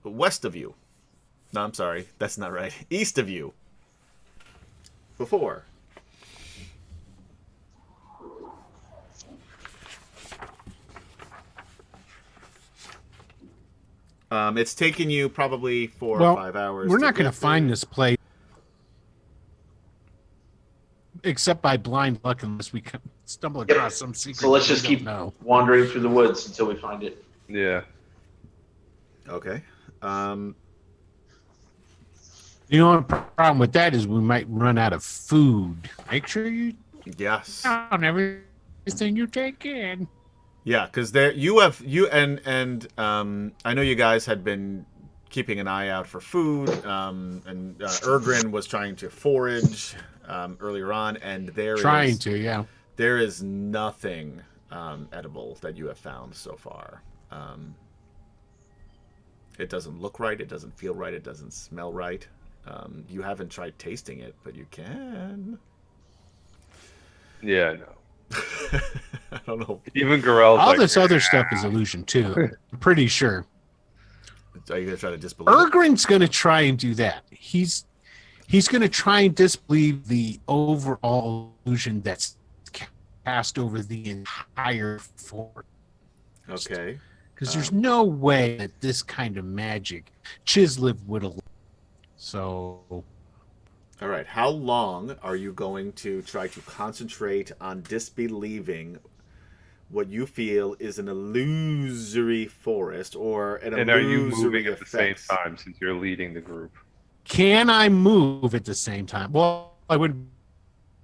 west of you. No, I'm sorry. That's not right. East of you. Before. It's taken you probably 4 or 5 hours. We're not going get to find there. this place except by blind luck unless we stumble Yep. across some secret. So let's that we just don't keep know. wandering through the woods until we find it. Yeah. Okay. The only problem with that is we might run out of food. Make sure you Yes. count everything you take in. Yeah, because there I know you guys had been keeping an eye out for food, and Erdrin was trying to forage earlier on, and there is nothing edible that you have found so far. It doesn't look right. It doesn't feel right. It doesn't smell right. You haven't tried tasting it, but you can. Yeah, no. I don't know. Even Gorell's All like, this other stuff is illusion too. I'm pretty sure. Are you gonna try to disbelieve it? Ergrin's going to try and do that. He's going to try and disbelieve the overall illusion that's cast over the entire forest. Okay. Because there's no way that this kind of magic Chislev would allow. So All right. How long are you going to try to concentrate on disbelieving what you feel is an illusory forest or an and are you illusory moving at the same effect? time since you're leading the group? can I move at the same time? Well, I wouldn't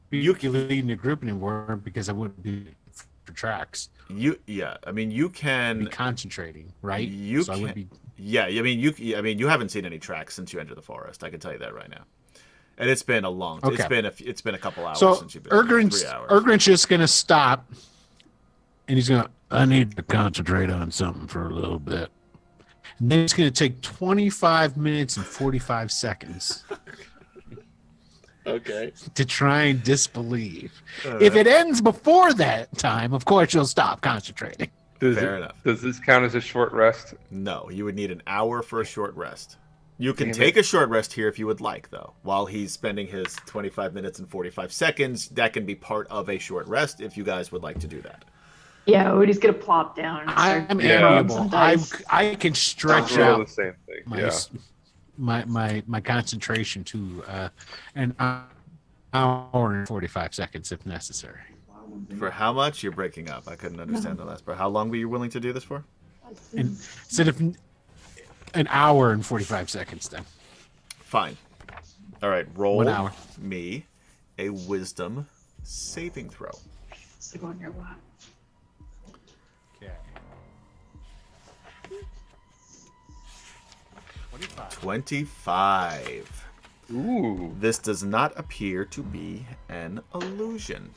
be You- leading the group anymore because I wouldn't be for tracks. You I mean you I'd can be concentrating, right? You so I would can- be yeah, I mean you haven't seen any tracks since you entered the forest. I can tell you that right now. And it's been a long Okay. it's been a couple hours so since you've been here. 3 hours. Ergrin's just gonna stop and he's gonna I need to concentrate on something for a little bit. And then it's gonna take 25 minutes and 45 seconds Okay. to try and disbelieve. If it ends before that time, of course you'll stop concentrating. Does Fair enough. Does this count as a short rest? No, you would need an hour for a short rest. You can Damn take a short rest here if you would like, though. While he's spending his 25 minutes and 45 seconds, that can be part of a short rest if you guys would like to do that. Yeah, Odie's gonna plop down. And start I'm Yeah. throwing amiable. some dice. I can stretch We're all the out same thing. my, Yeah. my concentration to an hour and 45 seconds if necessary. For how much? You're breaking up. I couldn't understand the last part. How long were you willing to do this for? Instead of an hour and 45 seconds, then. Fine. All right, roll 1 hour. me a wisdom saving throw. So go on your lap. Okay. 25. Ooh. This does not appear to be an illusion.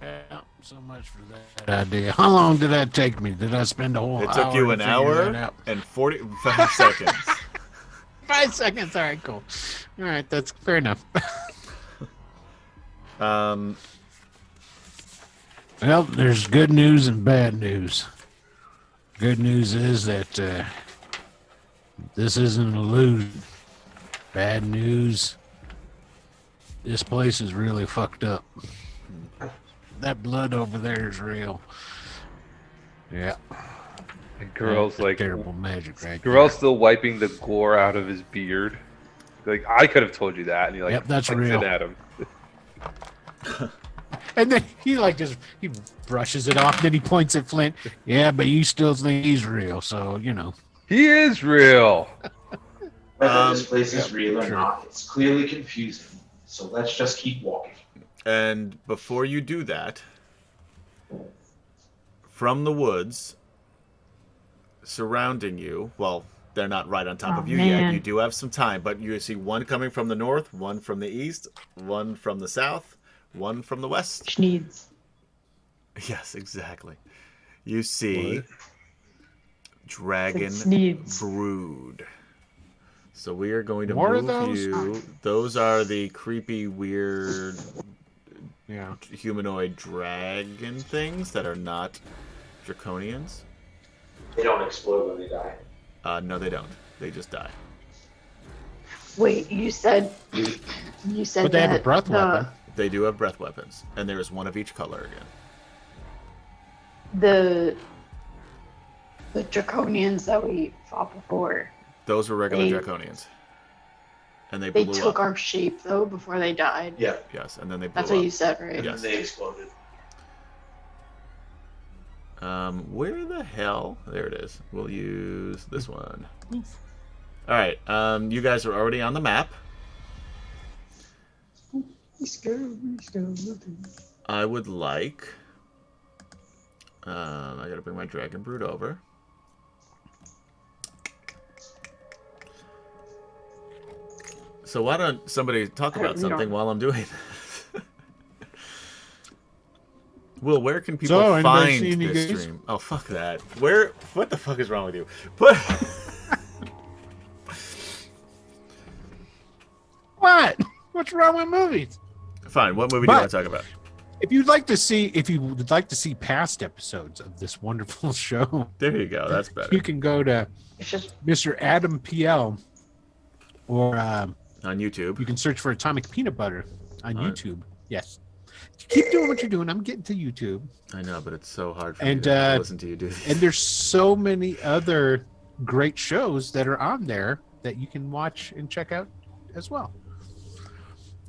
Yeah, so much for that idea. How long did that take me? Did I spend a whole It hour? took you to an figure hour that out? and 45 seconds. 5 seconds. All right, cool. All right, that's fair enough. Well, there's good news and bad news. Good news is that this isn't an illusion. Bad news, this place is really fucked up. That blood over there is real. Yeah. The girl's That's like, terrible magic, right? Gorell's still wiping the gore out of his beard. Like, I could have told you that, and he like, Yep, that's flicks real. it at him. And then he he brushes it off. Then he points at Flint. Yeah, but you still think he's real, so you know. He is real. Whether this place is real or sure. not, it's clearly confusing. So let's just keep walking. And before you do that, from the woods surrounding you, well, they're not right on top Oh, of you yet. man. You do have some time, but you see one coming from the north, one from the east, one from the south, one from the west. Schneeds. Yes, exactly. You see Dragon Sneeds. Brood. So we are going to What are move those? you. Those are the creepy, weird Yeah. humanoid dragon things that are not draconians. They don't explode when they die. No, they don't. They just die. Wait, you said But they have a that breath weapon. They do have breath weapons, and there is one of each color again. The draconians that we fought before. Those were regular They- draconians, and they They blew took up. our shape though before they died. Yeah. Yes, and then they blew That's up. what you said, right? And Yes. then they exploded. Where the hell? There it is. We'll use this one. All right. You guys are already on the map. I would like. I gotta bring my dragon brood over. So why don't somebody talk about We don't- something while I'm doing this? Will, where can people So, anybody find see any this gays? stream? Oh, fuck that. Where? What the fuck is wrong with you? Put. What? What's wrong with movies? Fine. What movie do you But- want to talk about? If you would like to see past episodes of this wonderful show, There you go. That's better. you can go to It's just Mr. Adam PL, or On YouTube. you can search for Atomic Peanut Butter on All right. YouTube. Yes. Keep doing what you're doing. I'm getting to YouTube. I know, but it's so hard for And, me to listen to you do these. And there's so many other great shows that are on there that you can watch and check out as well.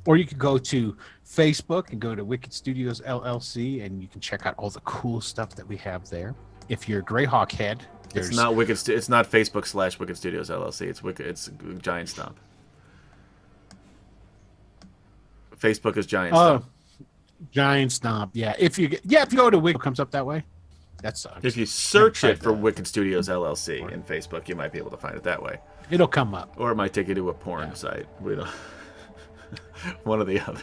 Or you can go to Facebook and go to Wicked Studios LLC, and you can check out all the cool stuff that we have there. If you're a Greyhawk head, there's It's not Wicked. It's not Facebook/Wicked Studios LLC. It's Wicked. It's Giant Stomp. Facebook is Giant Stomp. Giant Stomp. Yeah, if you go to Wicked, it comes up that way. That sucks. If you search tried it for that. Wicked Studios LLC in Facebook, you might be able to find it that way. It'll come up. Or it might take you to a porn site. We don't. One or the other.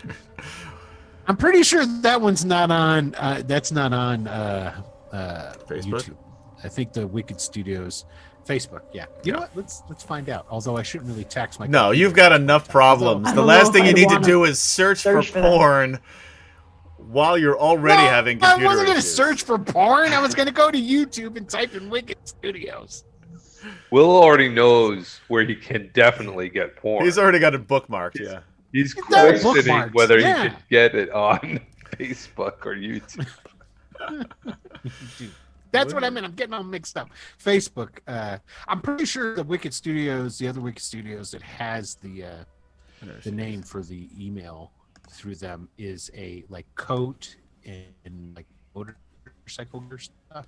I'm pretty sure that one's not on. That's not on Facebook? YouTube. I think the Wicked Studios Facebook. Yeah. You know what? Let's find out. Although I shouldn't really tax my. No, you've got enough problems. I The don't last know thing if you I'd need to wanna do is search for search for that. porn while you're already having computer I wasn't going to issues. search for porn. I was going to go to YouTube and type in Wicked Studios. Will already knows where he can definitely get porn. He's already got it bookmarked. Yeah. He's got it questioning bookmarked, whether yeah. he could get it on Facebook or YouTube. Dude, that's what I meant. I'm getting all mixed up. Facebook. I'm pretty sure the Wicked Studios, the other Wicked Studios that has the name for the email through them is a like coat and like motorcycle gear stuff.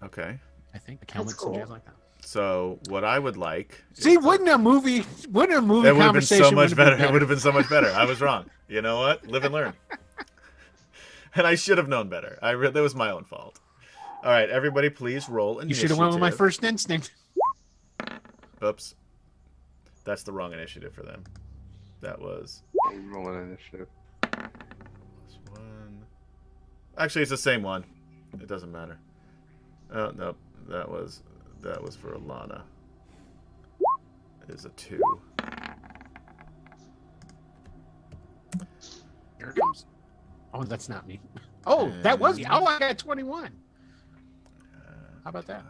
Okay. I think the helmets and jazz like that. So what I would like. See, wouldn't a movie It would have been conversation so much would've better. been It would have been so much better. I was wrong. You know what? Live and learn. And I should have known better. That was my own fault. All right, everybody, please roll initiative. You should have went with my first instinct. Oops. That's the wrong initiative for them. That was Rolling initiative. +1. Actually, it's the same one. It doesn't matter. Oh no, that was for Alana. It is a 2. Here it comes. Oh, that's not me. Oh, that was you. Oh, I got 21. How about that?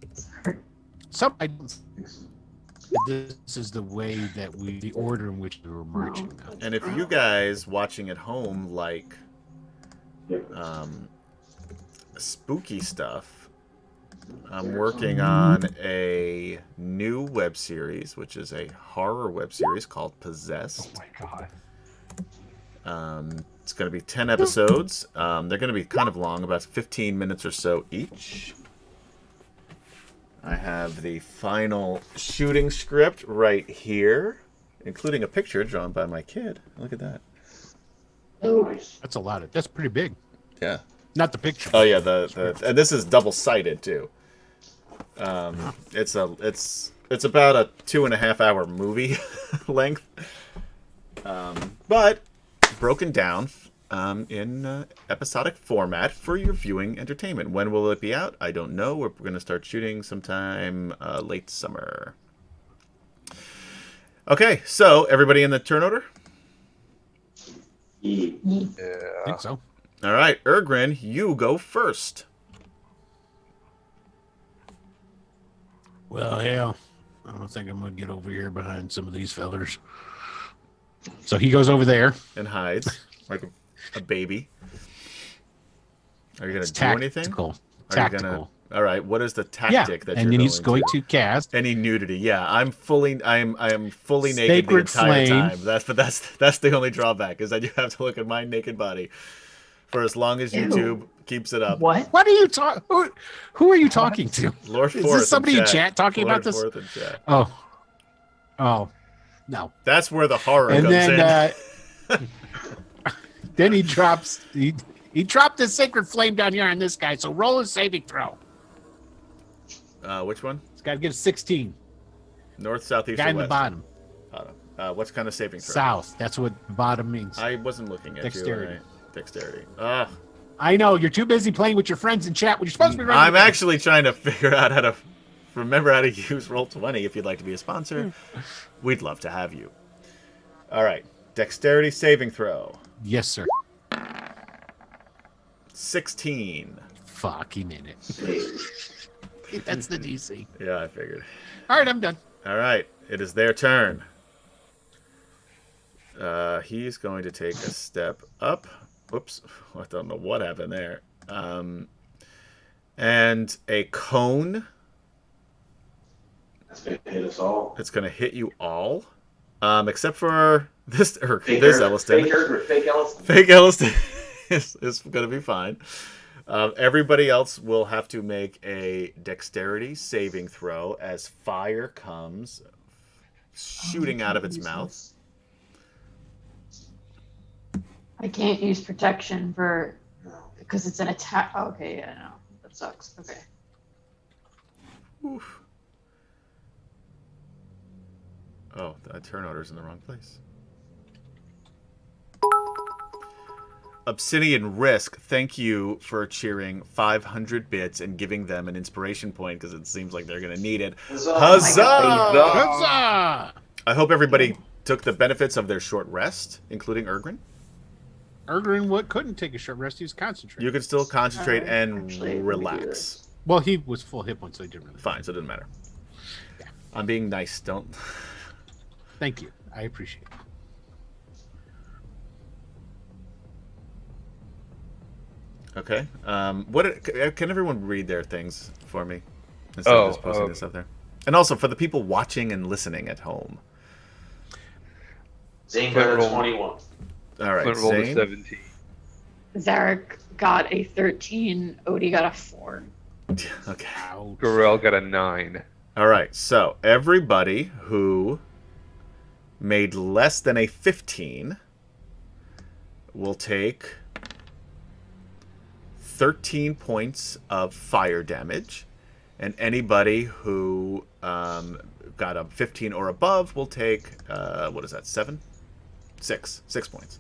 22. Some this is the way that the order in which we were marching. Now. And if you guys watching at home like spooky stuff, I'm working on a new web series, which is a horror web series called Possessed. Oh my god. It's going to be 10 episodes. They're going to be kind of long, about 15 minutes or so each. I have the final shooting script right here, including a picture drawn by my kid. Look at that. That's a lot. That's pretty big. Yeah. Not the picture. Oh yeah, and this is double-sided too. It's about a 2.5-hour movie length, but broken down in episodic format for your viewing entertainment. When will it be out? I don't know. We're going to start shooting sometime late summer. Okay, so everybody in the turn order? Yeah. I think so. All right, Ergrin, you go first. Well, hell, I don't think I'm going to get over here behind some of these fellers. So he goes over there. And hides like a baby. Are you going to do anything? Tactical. Are you gonna... All right. What is the tactic that and you're then he's going to cast any nudity? Yeah, I am fully naked Sacred the entire Flame. time. That's the only drawback is that you have to look at my naked body for as long as YouTube keeps it up. What? What are you talking? Who are you talking to? Lord Is Forth this somebody in chat talking Lord about this? Forth in chat. Oh, no. That's where the horror And comes then in. then he drops he dropped his sacred flame down here on this guy. So roll a saving throw. Which one? He's got to get a 16. North, south, east, Guy or in the west? bottom. Bottom. What kind of saving throw? South. That's what bottom means. I wasn't looking at Dexterity. you. Dexterity. Ugh. I know you're too busy playing with your friends in chat when you're supposed to be running. I'm the game. actually trying to figure out how to remember how to use Roll20. If you'd like to be a sponsor, we'd love to have you. All right. Dexterity saving throw. Yes, sir. 16. Fuck, he made it. That's the DC. Yeah, I figured. All right, I'm done. All right. It is their turn. He's going to take a step up. Whoops. I don't know what happened there. And a cone. That's going to hit us all. It's going to hit you all. Except for this Fake Elliston. Fake Elliston. Fake Elliston is going to be fine. Everybody else will have to make a dexterity saving throw as fire comes shooting out of its mouth. I can't use protection because it's an attack. Oh, okay, yeah, no, that sucks. Okay. Oof. Oh, the turn order's in the wrong place. Obsidian Risk, thank you for cheering 500 bits and giving them an inspiration point because it seems like they're going to need it. Huzzah! Huzzah! Huzzah! I hope everybody took the benefits of their short rest, including Ergrin. Ergrin, what couldn't take a short rest? He was concentrating. You could still concentrate and Actually, let me do relax. this. Well, he was full hit points, so he didn't really. Fine, so it doesn't matter. Yeah. I'm being nice. Don't. Thank you. I appreciate it. Okay. Can everyone read their things for me instead of just posting this up there? And also for the people watching and listening at home. Zane got a Roll. 21. All right, Flint rolled a Zane. 17. Zarek got a 13. Odie got a 4. Okay. Ouch. Gorell got a 9. All right. So everybody who made less than a 15 will take 13 points of fire damage, and anybody who got a 15 or above will take what is that? 6 points.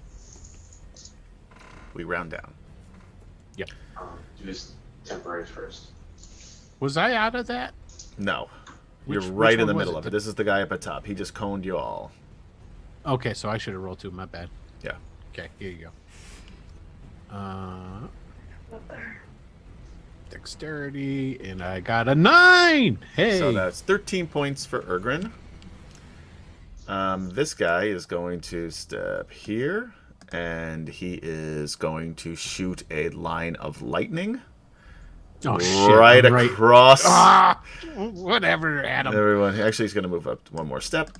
We round down. Do his temporary first. Was I out of that? No, Which- you're right which in the one was middle it? of it. This is the guy up at top. He just coned you all. Okay, so I should have rolled 2. My bad. Yeah. Okay, here you go. Dexterity, and I got a 9. Hey. So that's 13 points for Ergrin. This guy is going to step here, and he is going to shoot a line of lightning oh shit! right I'm right. across Ah, whatever, Adam. everyone. Actually, he's going to move up one more step.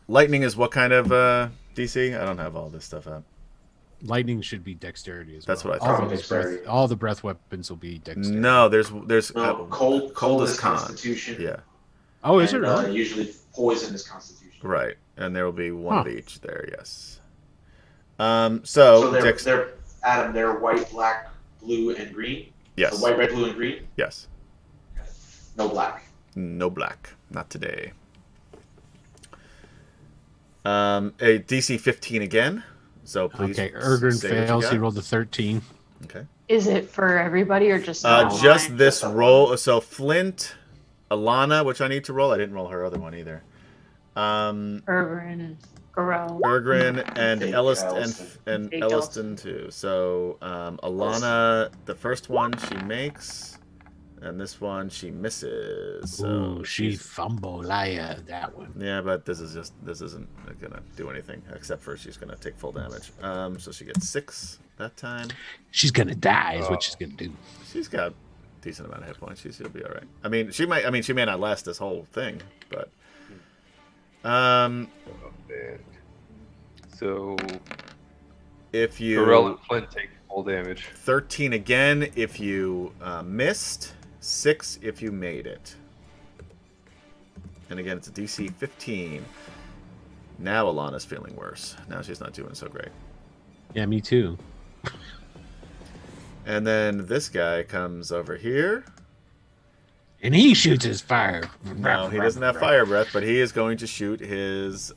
Lightning is what kind of DC? I don't have all this stuff up. Lightning should be dexterity as That's well. what I thought. All of his Dexterity. breath, all the breath weapons will be dexterity. No, there's No, cold is is con. Constitution. Yeah, Oh, is it and, really? usually poison is Constitution. right. And there will be one Huh. of each there. Yes. So So they're Adam. They're white, black, blue, and green. yes, So white, red, blue, and green. yes. No black. No black, not today. A DC 15 again. So please. Okay, Ergrin say what you fails. got. He rolled a 13. Okay. Is it for everybody or just Just mine? this Just that roll. So Flint, Alana, which I need to roll. I didn't roll her other one either. Ergrin, Gorel. Ergrin and Fake Elliston Elliston. and Fake Elliston too. So Alana, the first one she makes, and this one she misses. So Ooh, she she's- fumbolaya that one. Yeah, but this isn't gonna do anything except for she's gonna take full damage. So she gets 6 that time. She's gonna die. Is what she's gonna do. She's got a decent amount of hit points. She'll be all right. I mean, she may not last this whole thing, but Oh, man. So if you Gorell and Flint take full damage. 13 again if you missed, 6 if you made it. And again, it's a DC 15. Now Alana's feeling worse. Now she's not doing so great. Yeah, me too. And then this guy comes over here. And he shoots his fire. No, he doesn't have fire breath, but he is going to shoot his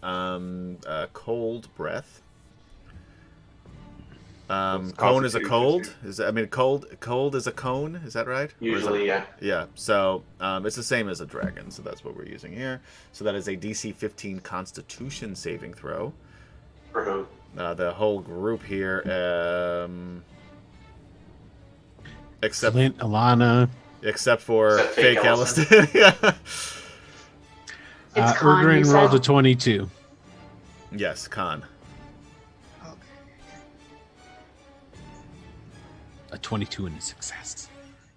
cold breath. Cone is a cold. Cold is a cone. Is that right? Or is Usually, yeah. Yeah. So it's the same as a dragon. So that's what we're using here. So that is a DC 15 Constitution saving throw. For who? The whole group here, except Flint, Alana, for Except fake fake Elliston. Yeah. It's Khan, you Ergrin said? rolled a 22. Yes, Khan. A 22 and a success.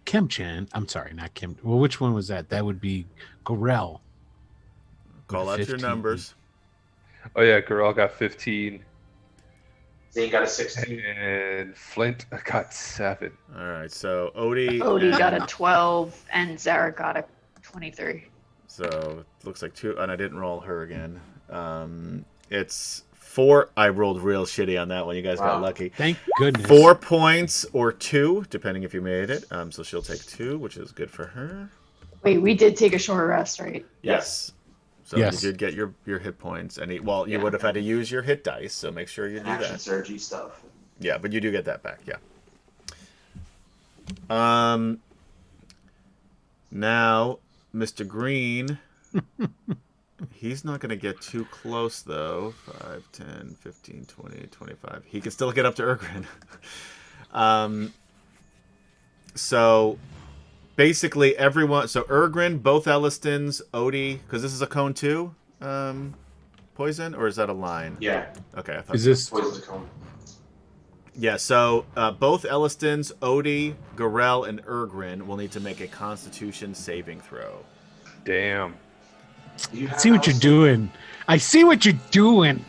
Kim-chan, I'm sorry, not Kim. Well, which one was that? That would be Gorel. Call out your 15. numbers. Oh yeah, Gorell got 15, Zane got a 16. and Flint got 7. All right. So Odie. Odie got a and- 12 and Zarek got a 23. So it looks like 2, and I didn't roll her again. It's 4. I rolled real shitty on that one. You guys got Wow. lucky. Thank goodness. 4 points or 2, depending if you made it. So she'll take 2, which is good for her. Wait, we did take a short rest, right? Yes. So Yes. you did get your hit points, and you Yeah. would have had to use your hit dice. So make sure you And do action that. surgery stuff. Yeah, but you do get that back. Yeah. Now, Mr. Green He's not going to get too close, though. 5, 10, 15, 20, 25. He can still get up to Urgrin. So, basically, everyone... So, Urgrin, both Ellistons, Odie... Because this is a cone, too? Poison? Or is that a line? Yeah. Okay, I thought... Is this... Poison's a cone. Yeah, so both Ellistons, Odie, Gorel, and Urgrin will need to make a Constitution saving throw. Damn. I see what you're doing. I see what you're doing.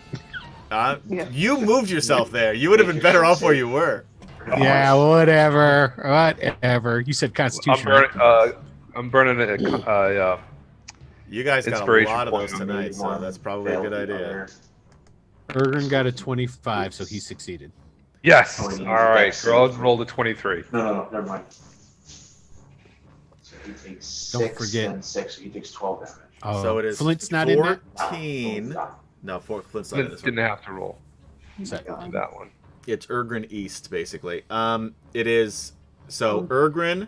Yeah. You moved yourself there. You would have been better off where you were. Yeah, whatever. Whatever. You said Constitution. right? I'm burning a You guys got a Inspiration lot of point. those tonight, so that's probably a good idea. Ergrin got a 25, so he succeeded. Yes. Oh, All he right. needs Girls rolled a 23. No, never mind. So he takes Don't 6 forget. and 6, so he takes 12 damage. Oh, So it is Flint's not in there? 14. No, Flint's not in this one. Didn't have to roll God. that one. It's Urgrin East, basically. It is... So, Urgrin,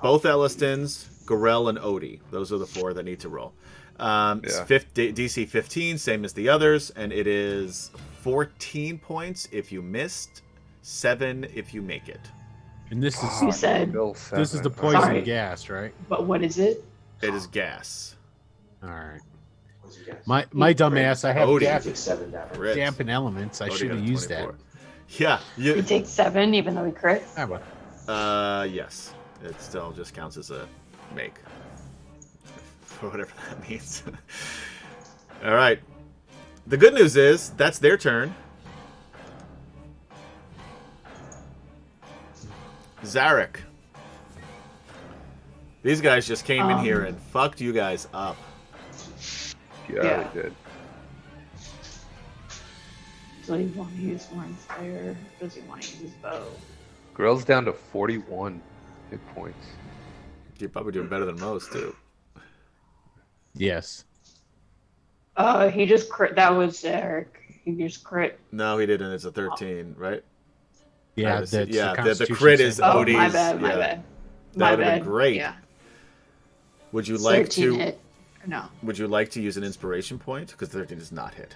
both Ellistons, Gorel, and Odie. Those are the 4 that need to roll. It's DC 15, same as the others, and it is 14 points if you missed, 7 if you make it. And this is You said, Bill this is the seven. poison Sorry. gas, right? but what is it? It is gas. All right. What's your guess? My dumb ass, I have Odie. He damp, takes 7 damage. Crit. dampen elements. I Odie should got have a used that. 24. Yeah. He You, takes 7, even though he crit. Ah, well. yes. It still just counts as a make. For whatever that means. All right. The good news is, that's their turn. Zarek. These guys just came in here and fucked you guys up. Yeah, Yeah. they did. Does he want to use more Inspire? Does he want to use bow? Girls down to 41 hit points. You're probably doing better than most, too. Yes. He just crit. That was Eric. He just crit. No, he didn't. It's a 13, right? Yeah, That's- that's yeah, the, the crit is Constitution Odie's. Oh, my bad. My yeah. bad. That My would've been bad. great. Yeah. Would you like 13 to? hit. No. Would you like to use an inspiration point? Because 13 does not hit.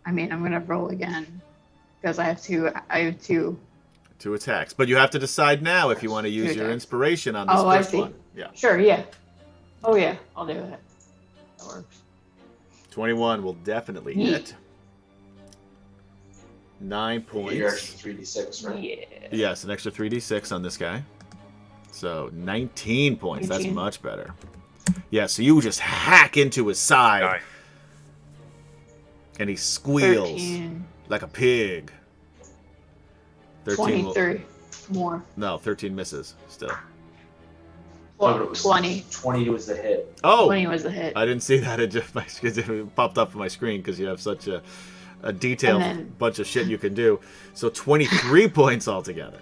I mean, I'm gonna roll again because I have two. 2 attacks, but you have to decide now if you want to use your attacks. inspiration on this Oh, I first see. one. Yeah, Sure. Yeah. Oh yeah. I'll do that. That works. 21 will definitely Yeet. hit. 9 points. Your extra 3d6, right? Yeah. Yes, an extra 3d6 on this guy. So 19 points. That's 19. much better. Yeah, so you just hack into his side, Nice. and he squeals 13, like a pig. 13 will, 23 more. no, 13 misses still. Oh, but Well, it was 20. 20 was the hit. Oh, 20 was the hit. I didn't see that. It just it popped up on my screen because you have such a detailed And then- bunch of shit you can do. So 23 points altogether.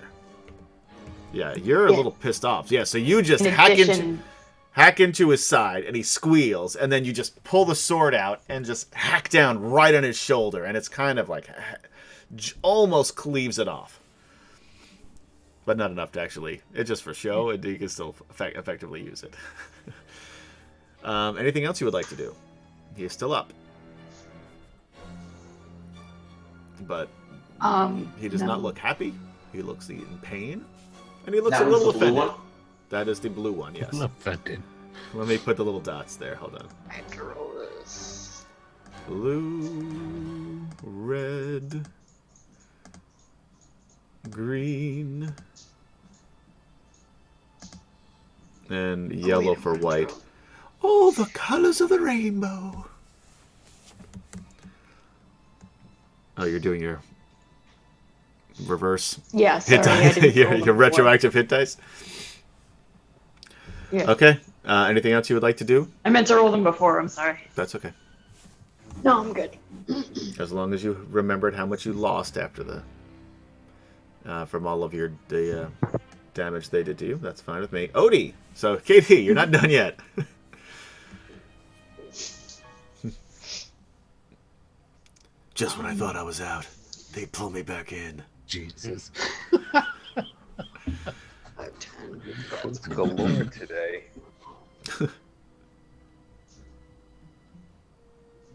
Yeah, you're a Yeah. little pissed off. Yeah, so you just In hack addition, into his side, and he squeals, and then you just pull the sword out and just hack down right on his shoulder, and it's kind of like almost cleaves it off. But not enough to actually. It's just for show, and you can still effectively use it. Anything else you would like to do? He is still up. But he does not no. look happy. He looks in pain. And he looks That a was little the blue offended. one? That is the blue one, yes. Offended. Let me put the little dots there. Hold on. I have to roll this. Blue, red, green, and yellow for white. All the colors of the rainbow. Oh, you're doing your reverse Yeah, sorry. hit I dice, didn't roll your them before. retroactive hit dice. Yeah. Okay. Anything else you would like to do? I meant to roll them before. I'm sorry. That's okay. No, I'm good. As long as you remembered how much you lost after the from all of the damage they did to you, that's fine with me. Odie! So, KT, you're not done yet. Just when I thought I was out, they pull me back in. Jesus. 5, 10. Let's galore today.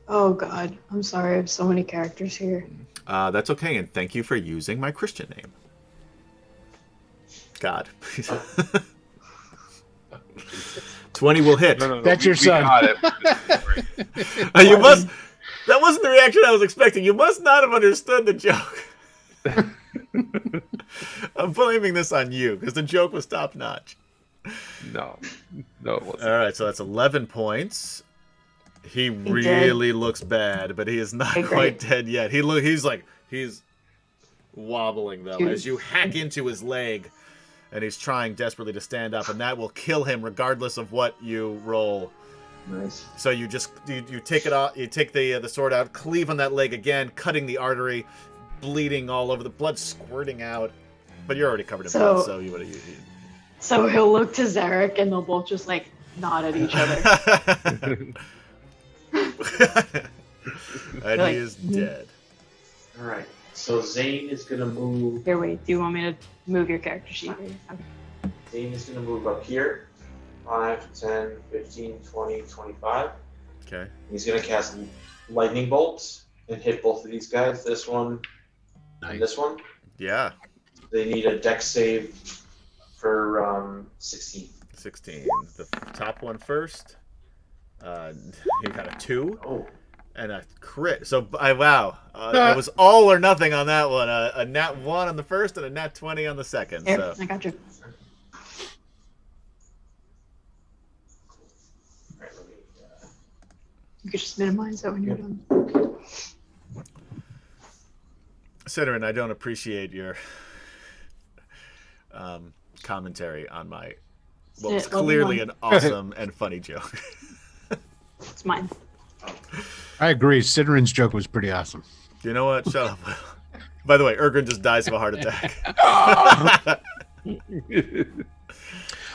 Oh God, I'm sorry. I have so many characters here. That's okay, and thank you for using my Christian name. God. 20 will hit. No. That's your son. Got it. You must. That wasn't the reaction I was expecting. You must not have understood the joke. I'm blaming this on you because the joke was top notch. No, it wasn't. All right, so that's 11 points. He really looks bad, but he is not quite dead yet. He's wobbling though as you hack into his leg, and he's trying desperately to stand up, and that will kill him regardless of what you roll. Nice. So you take it off. You take the sword out, cleave on that leg again, cutting the artery, bleeding all over, the blood squirting out. But you're already covered in blood, so you would have. So he'll look to Zarek, and they'll both just like nod at each other. And he is dead. All right. So Zane is gonna move. Here, wait. Do you want me to move your character sheet? Okay. Zane is gonna move up here. 5, 10, 15, 20, 25. Okay. He's gonna cast lightning bolts and hit both of these guys. This one and this one. Yeah. They need a dex save for 16. 16. The top one first. He got a 2. Oh. And a crit. So, wow. It was all or nothing on that one. A nat 1 on the first and a nat 20 on the second. Here, So. I got you. Alright, let me, You could just minimize that when you're done. Ciderin, I don't appreciate your commentary on my what was clearly an awesome and funny joke. It's mine. I agree. Siderin's joke was pretty awesome. You know what? Shut up. By the way, Ergrin just dies of a heart attack.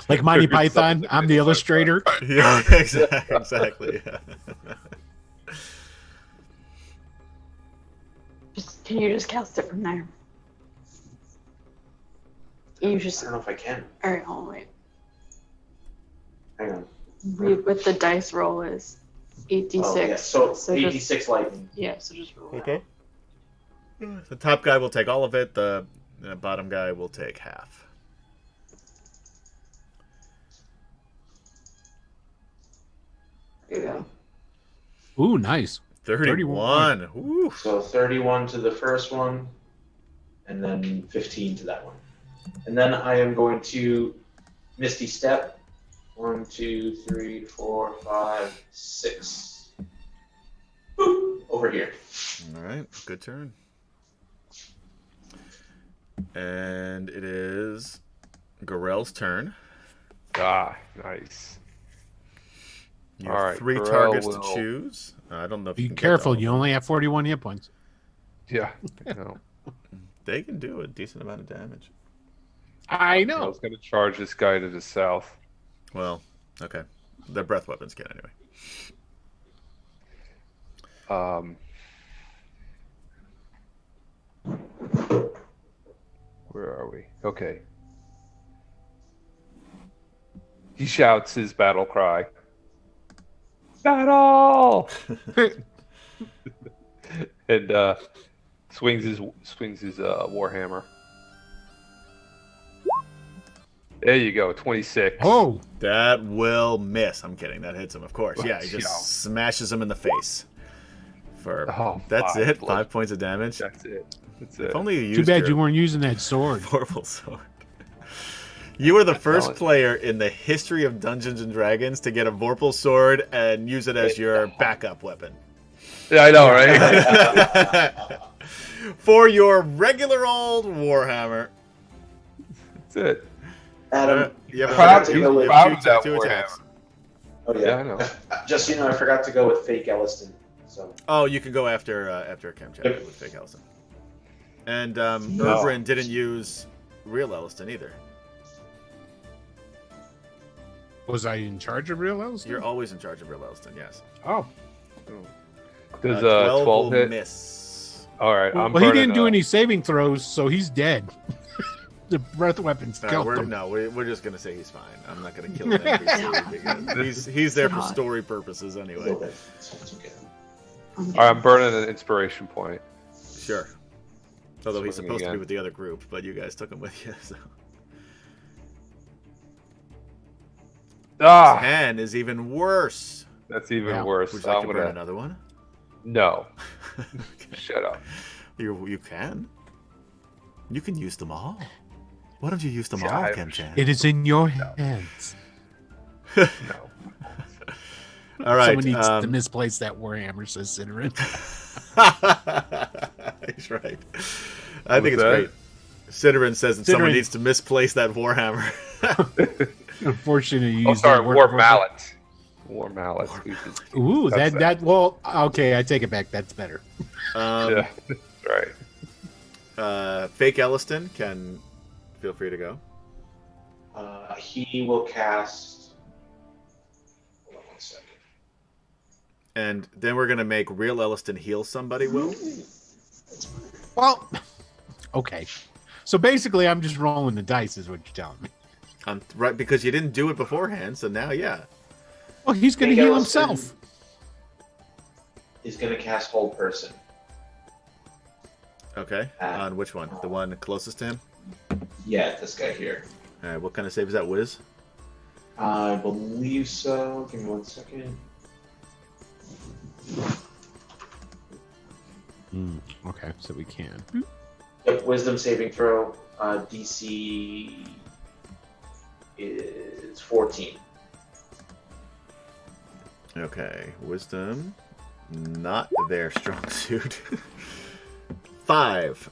Like Monty Python, I'm the illustrator. Yeah, exactly. Can you just cast it from there? You I just. don't know if I can. All right, hold on, wait. Hang on. Read what the dice roll is. 8d6. Oh, yeah. So, So 86 lightning. Yeah, so just roll. Okay. The top guy will take all of it. The bottom guy will take half. There you go. Ooh, nice. 31. Ooh. So 31 to the first one, and then 15 to that one. And then I am going to Misty Step. 1, 2, 3, 4, 5, 6. Boop, over here. All right. Good turn. And it is Gorell's turn. Ah, nice. You All have right, 3 Gorell targets will- to choose. I don't know if you Be can get careful. all of You them. only have 41 hit points. Yeah. No. They can do a decent amount of damage. I I know. was going to charge this guy to the south. Well, okay. Their breath weapons can anyway. Where are we? Okay. He shouts his battle cry. Battle! And swings his warhammer. There you go, 26. Oh, That will miss. I'm kidding. That hits him, of course. Yeah, he Yeah. just smashes him in the face. That's 5 it. blood. 5 points of damage. That's it. That's If it. only you used too bad your you weren't using that sword. Vorpal sword. You were the first telling you. player in the history of Dungeons and Dragons to get a Vorpal sword and use it as your backup weapon. Yeah, I know, right? For your regular old Warhammer. That's it. Adam, You have I a- forgot to you- go you with. have Proud of two that attacks. Oh Yeah, yeah. I know. Just so you know, I forgot to go with fake Elliston. So Oh, you can go after a camp chapter with fake Elliston. And Ergrin didn't use real Elliston either. Was I in charge of real Ellis? You're always in charge of real Elliston, yes. Oh, Does 12 will 12 hit? miss. All right, I'm well, he burning didn't do up. any saving throws, so he's dead. The breath weapons killed him. We're just gonna say he's fine. I'm not gonna kill an NPC because he's there for story purposes a anyway. little bit. So it's okay. I'm burning an inspiration point. Sure. Although he's Swing supposed to be again. with the other group, but you guys took him with you. So. Ah, 10 is even worse. that's even Yeah. worse. Would you like I'm to burn gonna. another one? No, Okay. shut up. You can. You can use them all. Why don't you use them Yeah, all, I- Ken-chan? It is in your hands. No. All right. Someone needs to misplace that Warhammer, says Ciderin. He's right. I think it's that? great. Ciderin says that someone Ciderin- needs to misplace that Warhammer. Unfortunately, you Oh, used sorry, that word War for- Mallet. War Mallet. Ooh, That's well, okay, I take it back. That's better. Um, Yeah, that's right. Fake Elliston can feel free to go. He will cast. Hold on 1 second. And then we're going to make real Elliston heal somebody, Will. Well, okay. So basically, I'm just rolling the dice, is what you're telling me. Right, because you didn't do it beforehand, so now, yeah. Well, he's going to Fake heal Elliston himself. Is going to cast Hold Person. Okay. Ah. On which one? The one closest to him? Yeah, this guy here. All right, what kind of save is that, Wiz? I believe so. Give me 1 second. Okay, so we can. Yep, Wisdom saving throw. DC is 14. Okay, Wisdom. Not their strong suit. 5.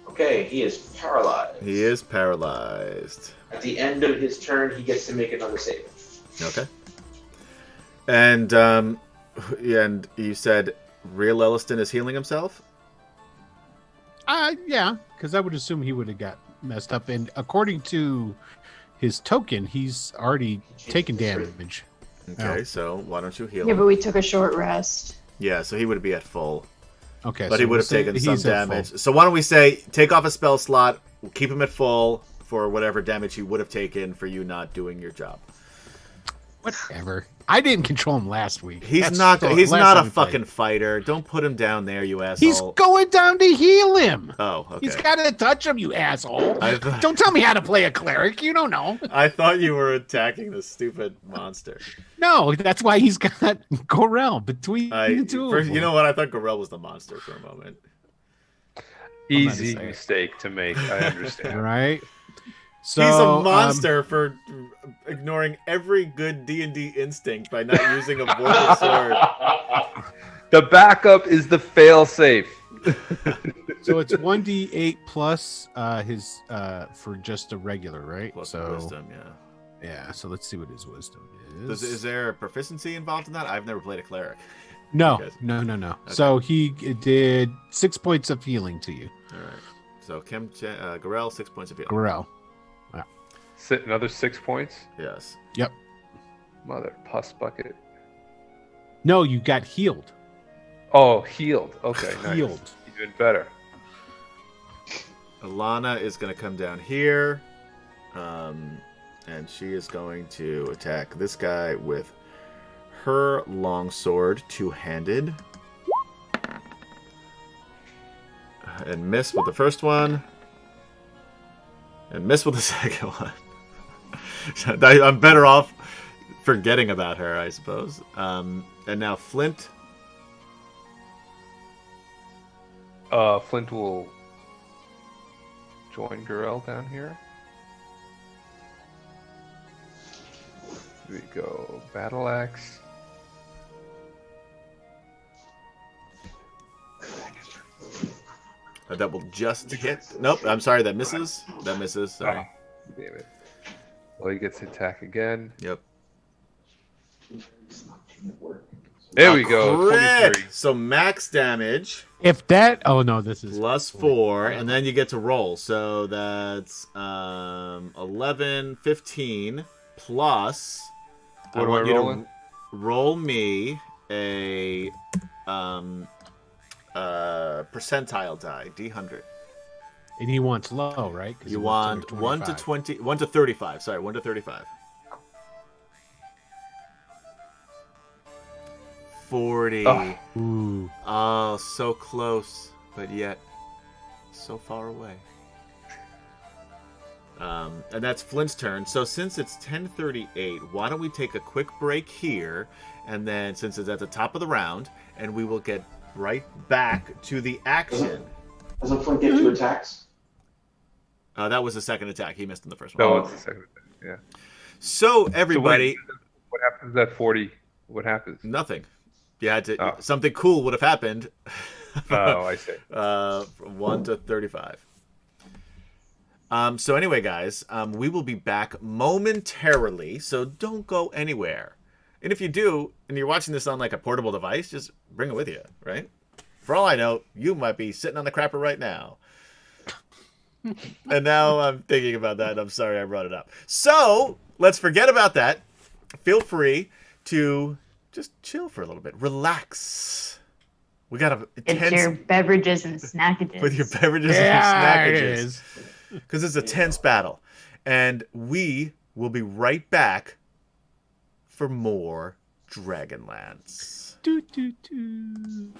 Okay, he is paralyzed. He is paralyzed. At the end of his turn, he gets to make another save. Okay. And you said real Elliston is healing himself? Yeah, because I would assume he would have got messed up. And according to his token, he's already taken damage. Okay, Oh. so why don't you heal Yeah, him? but we took a short rest. Yeah, so he would be at full. Okay, But so he would we'll have say taken some he's at full. damage. So why don't we say take off a spell slot, keep him at full for whatever damage he would have taken for you not doing your job. Whatever. I didn't control him last week. He's That's not the he's last not time a we played. fucking fighter. Don't put him down there, you asshole. He's going down to heal him. Oh, okay. He's got to touch him, you asshole. I thought- Don't tell me how to play a cleric. You don't know. I thought you were attacking the stupid monster. No, that's why he's got Gorel between the two of them. You know what? I thought Gorel was the monster for a moment. Easy say it. mistake to make. I understand. Right? So, He's a monster for ignoring every good D&D instinct by not using a vorpal sword. The backup is the fail safe. So it's 1d8 plus his for just a regular, right? Plus so wisdom, yeah. yeah. So let's see what his wisdom is. Is there a proficiency involved in that? I've never played a cleric. No, Okay. no. Okay. So he did 6 points of healing to you, All right. So Gorel, 6 points of healing. Gorel. Another 6 points. Yes. Yep. Mother pus bucket. No, you got healed. Oh, healed. Okay, nice. Healed. Even better. Alana is going to come down here. And she is going to attack this guy with her longsword, two-handed. And miss with the first one. And miss with the second one. I'm better off forgetting about her, I suppose. And now Flint. Flint will join Gurel down here. Here we go. Battle axe. That will just hit. Nope, I'm sorry, that misses. That misses, sorry. Oh, damn it. Well, he gets to attack again. Yep. There A we go. crit! 23. So max damage If that, oh no, this is plus 4, and then you get to roll. So that's 11, 15 plus. What am I want you rolling? to roll me a percentile die, D100. and he wants low, right? 'Cause You he wants want under 1 to 25. 1 to 35. Sorry, 1 to 35. 40. Oh. Ooh. Oh, so close, but yet so far away. And that's Flint's turn. So since it's 10:38, why don't we take a quick break here, and then since it's at the top of the round, and we will get right back to the action. Doesn't Flint get 2 attacks? That was the second attack. He missed in the first No, one. it's the second attack. Yeah. So everybody, So what happens at 40? What happens? nothing. You had to. Oh. Something cool would have happened. Oh, I see. From 1 to 35. So anyway, guys, we will be back momentarily, so don't go anywhere. And if you do, and you're watching this on like a portable device, just bring it with you, right? For all I know, you might be sitting on the crapper right now. And now I'm thinking about that, and I'm sorry I brought it up. So let's forget about that. Feel free to just chill for a little bit. Relax. We got a It's your beverages and snackages. with your beverages Yeah, and it snackages. is. Because it's a tense battle. And we will be right back for more DragonLance. Doo, doo, doo.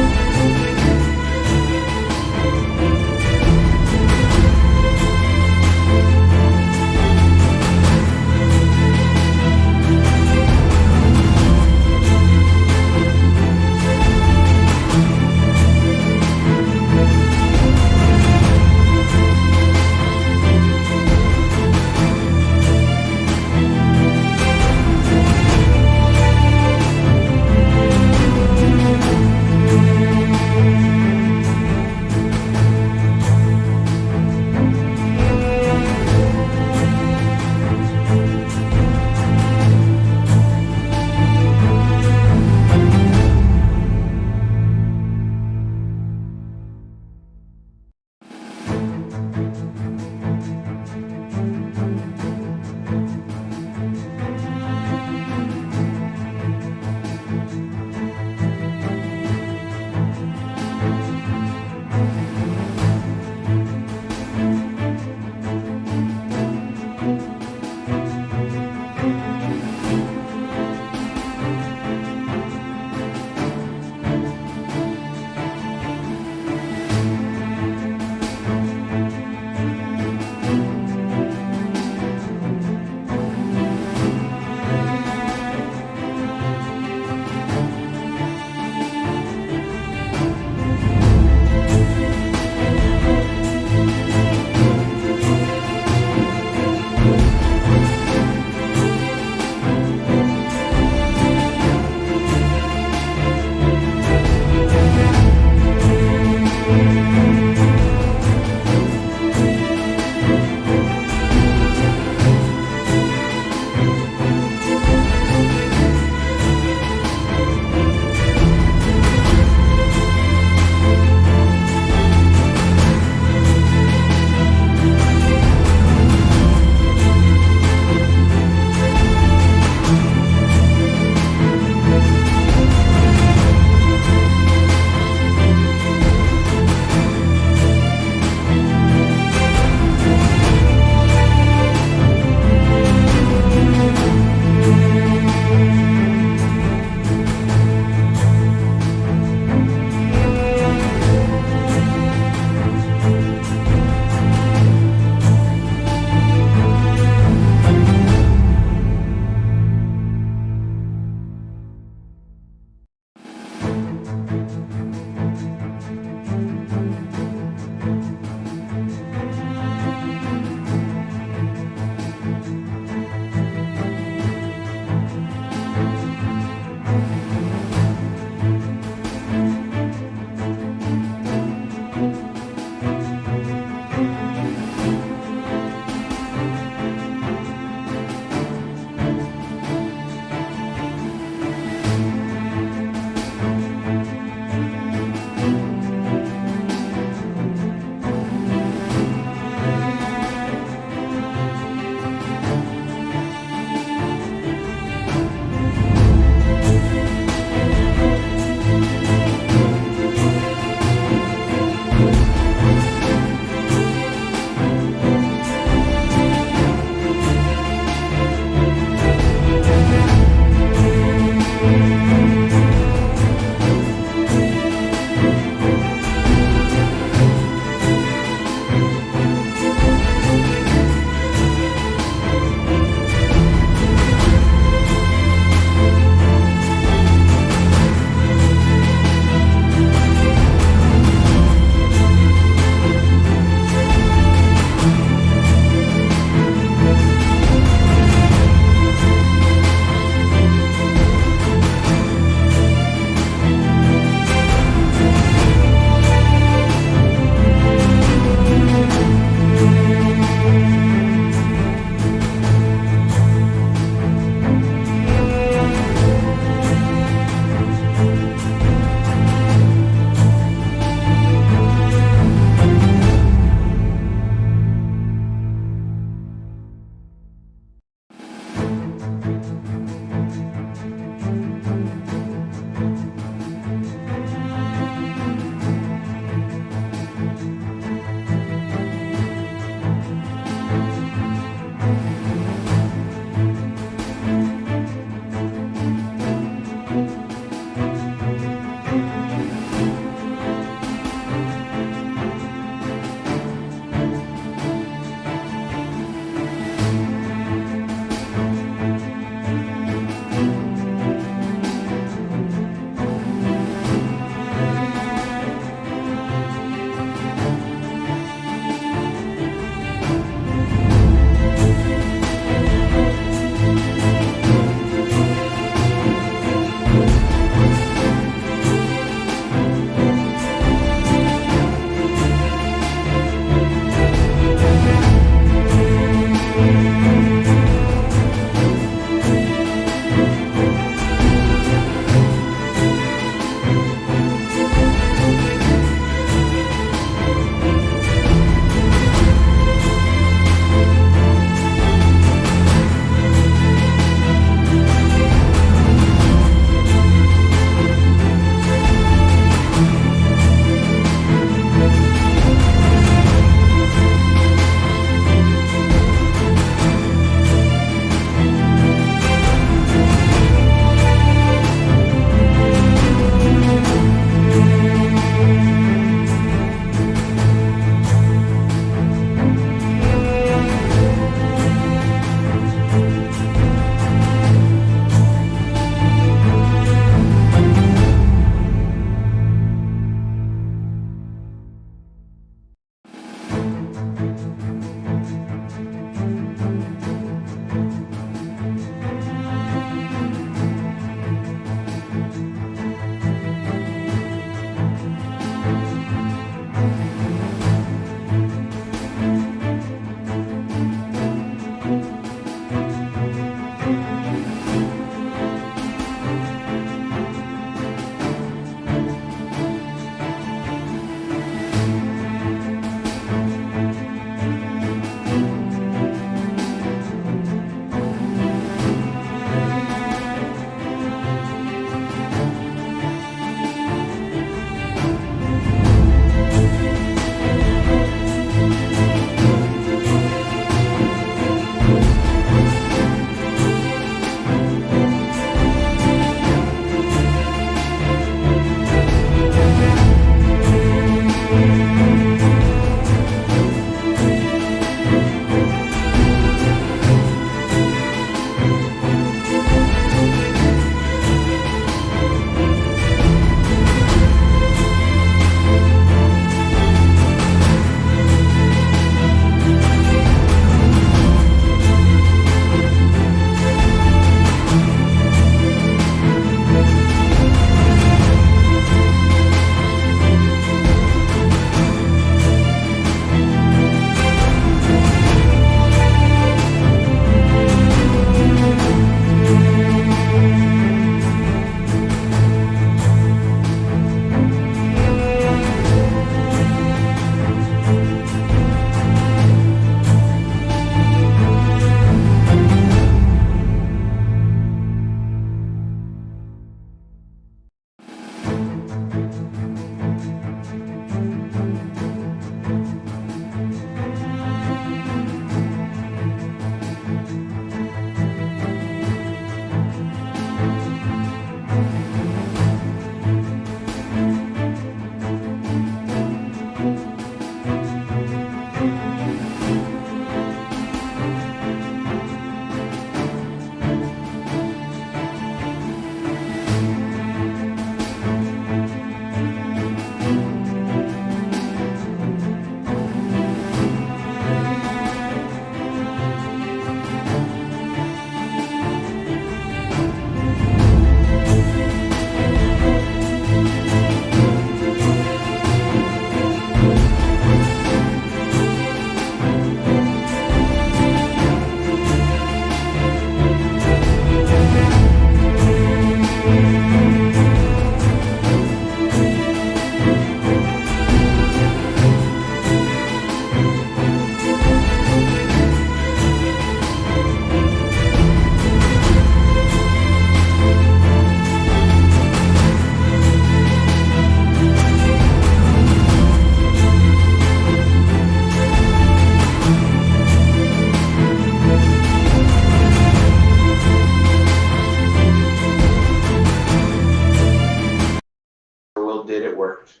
signal did, it worked.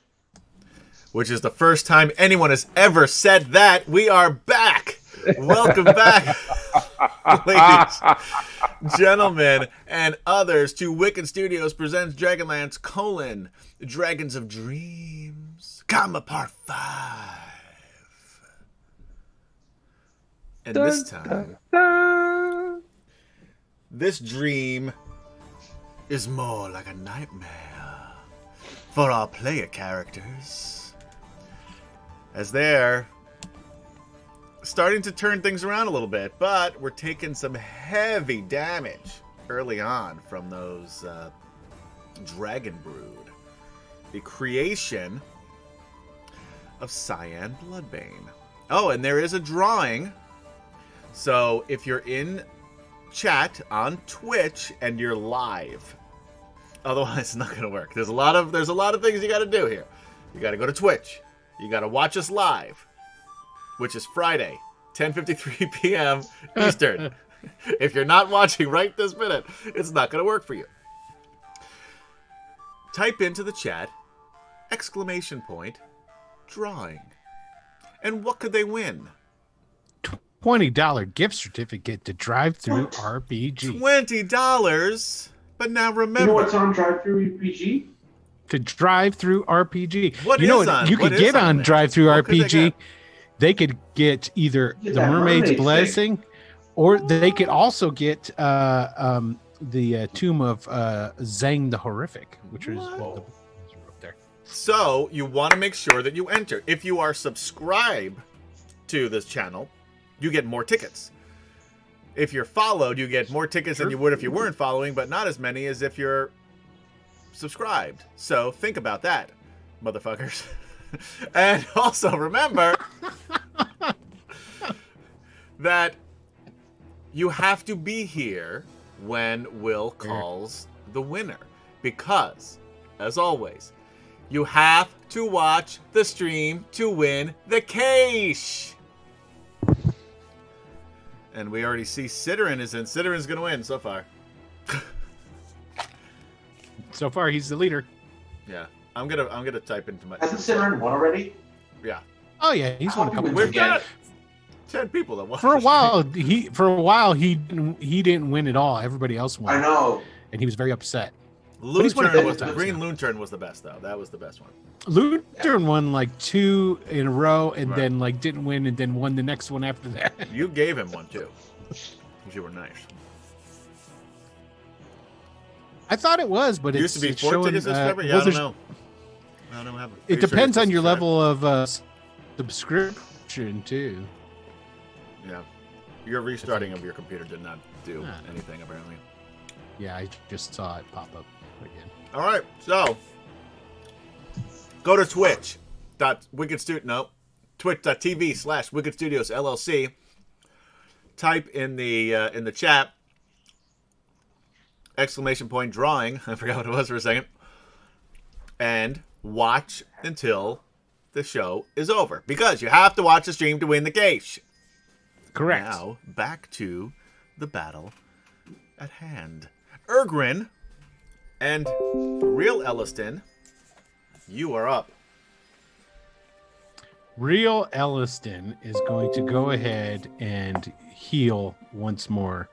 Which is the first time anyone has ever said that. We are back. Welcome back, ladies, gentlemen, and others, to Wicked Studios presents DragonLance: Dragons of Dreams, Part 5. And this time, this dream is more like a nightmare for our player characters, as they're starting to turn things around a little bit, but we're taking some heavy damage early on from those Dragon Brood, the creation of Cyan Bloodbane. Oh, and there is a drawing. So if you're in chat on Twitch and you're live, otherwise it's not going to work. There's a lot of things you got to do here. You got to go to Twitch. You got to watch us live, which is Friday, 10:53 p.m. Eastern. If you're not watching right this minute, it's not going to work for you. Type into the chat, !drawing. And what could they win? $20 gift certificate to Drive Through RPG. $20? But now remember... You know what's on Drive Through RPG? To Drive Through RPG. What you know is what on? you What could is get on on there? Drive Through What could they RPG. get? They could get either Get the that Mermaid's mermaid Blessing, or they could also get the Tomb of Zang the Horrific, which is well, the up there. So you want to make sure that you enter. If you are subscribed to this channel, you get more tickets. If you're followed, you get more tickets than you would if you weren't following, but not as many as if you're subscribed. So think about that, motherfuckers. And also remember that you have to be here when Will calls the winner. Because, as always, you have to watch the stream to win the cash. And we already see Sidorin is in. Sidorin's going to win so far. So far, he's the leader. Yeah. I'm gonna type into my... Hasn't Cimarron won already? Yeah. Oh yeah, he's won a couple. We've got 10 people that won. For a while, he didn't win at all. Everybody else won. I know. And he was very upset. Green won a couple times Green now. Loon was the best, though. That was the best one. Lutheran won like 2 in a row, and Right. then like didn't win, and then won the next one after that. You gave him one, too. Because you were nice. I thought it was, but It it's used to be it's 4 showing, tickets this February? Yeah, I don't know. I don't know. I'm It pretty sure depends it's on your subscribed. level of subscription too. Yeah. Your restarting of your computer did not do Ah. anything, apparently. Yeah, I just saw it pop up again. All right, so go to twitch.tv/Wicked Studios LLC. Type in the chat !drawing. I forgot what it was for a second. And watch until the show is over, because you have to watch the stream to win the cash. Correct. Now back to the battle at hand. Ergrin and Real Elliston, you are up. Real Elliston is going to go ahead and heal once more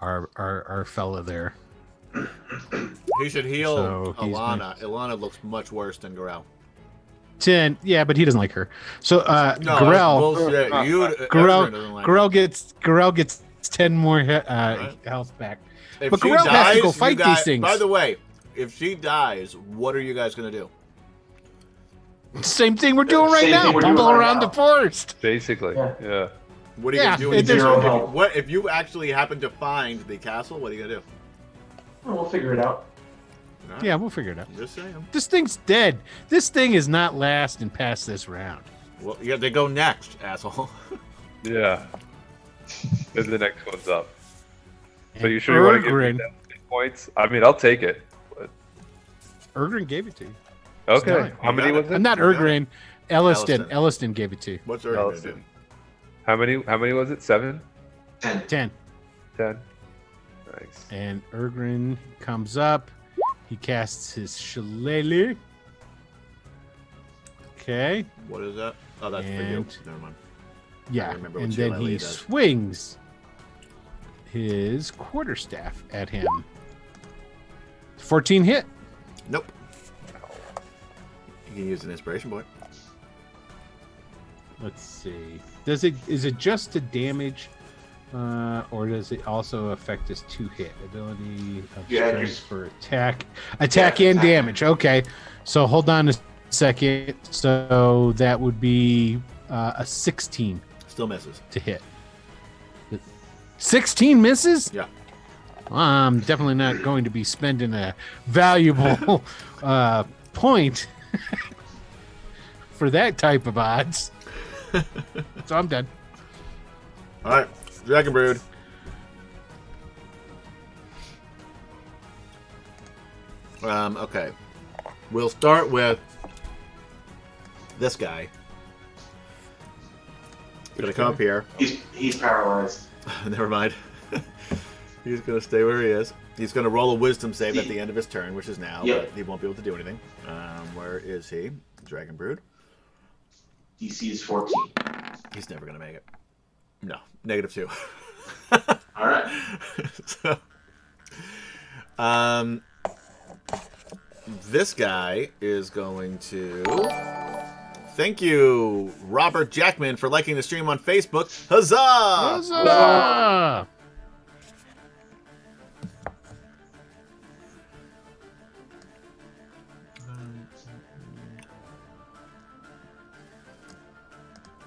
our fella there. He should heal So he's Ilana. Ilana looks much worse than Gorel. 10, yeah, but he doesn't like her. So No, that's Gorel bullshit. Ergrin doesn't like Gorel gets 10 more health back. If But she Gorel has to go you fight guys- these things. By the way, if she dies, what are you guys going to do? Same thing we're doing right Same now. thing we're doing Bumble right around now. the forest. Basically, Yeah. yeah. What are you Yeah, going to do? it- there's- Zero help. What if you actually happen to find the castle? What are you going to do? We'll figure it out. All right, Yeah, we'll figure it out. just saying. This thing's dead. This thing is not lasting past this round. Well, yeah, they go next, asshole. Yeah. Then the next one's up. So you sure you want to give me Ergrin, that 6 points? I mean, I'll take it. But... Ergrin gave it to you. Okay. fine. How many You got was it. it? I'm not You got Ergrin. Elliston. Elliston. Elliston gave it to you. What's Ergrin going to do? Elliston. How many was it? 7? 10. 10. 10? Nice. And Ergrin comes up. He casts his shillelagh. Okay. What is that? Oh, that's for you. And- Never mind. Yeah. remember what And then Shillelagh he does. swings his quarterstaff at him. 14 hit. Nope. You can use an inspiration point. Let's see. Is it just to damage, or does it also affect his 2-hit ability of Yeah, strength just- for attack and damage? Okay, so hold on a second. So that would be a 16 Still misses. to hit. 16 misses? Yeah. I'm definitely not going to be spending a valuable point for that type of odds. So I'm done. All right, Dragon Brood. Okay. We'll start with this guy. He's gonna come up here. He's paralyzed. Never mind. He's gonna stay where he is. He's gonna roll a wisdom save at the end of his turn, which is now, Yep. but he won't be able to do anything. Where is he? Dragon Brood. DC is 14. He's never gonna make it. No, -2. All right. So, this guy is going to. Thank you, Robert Jackman, for liking the stream on Facebook. Huzzah! Huzzah!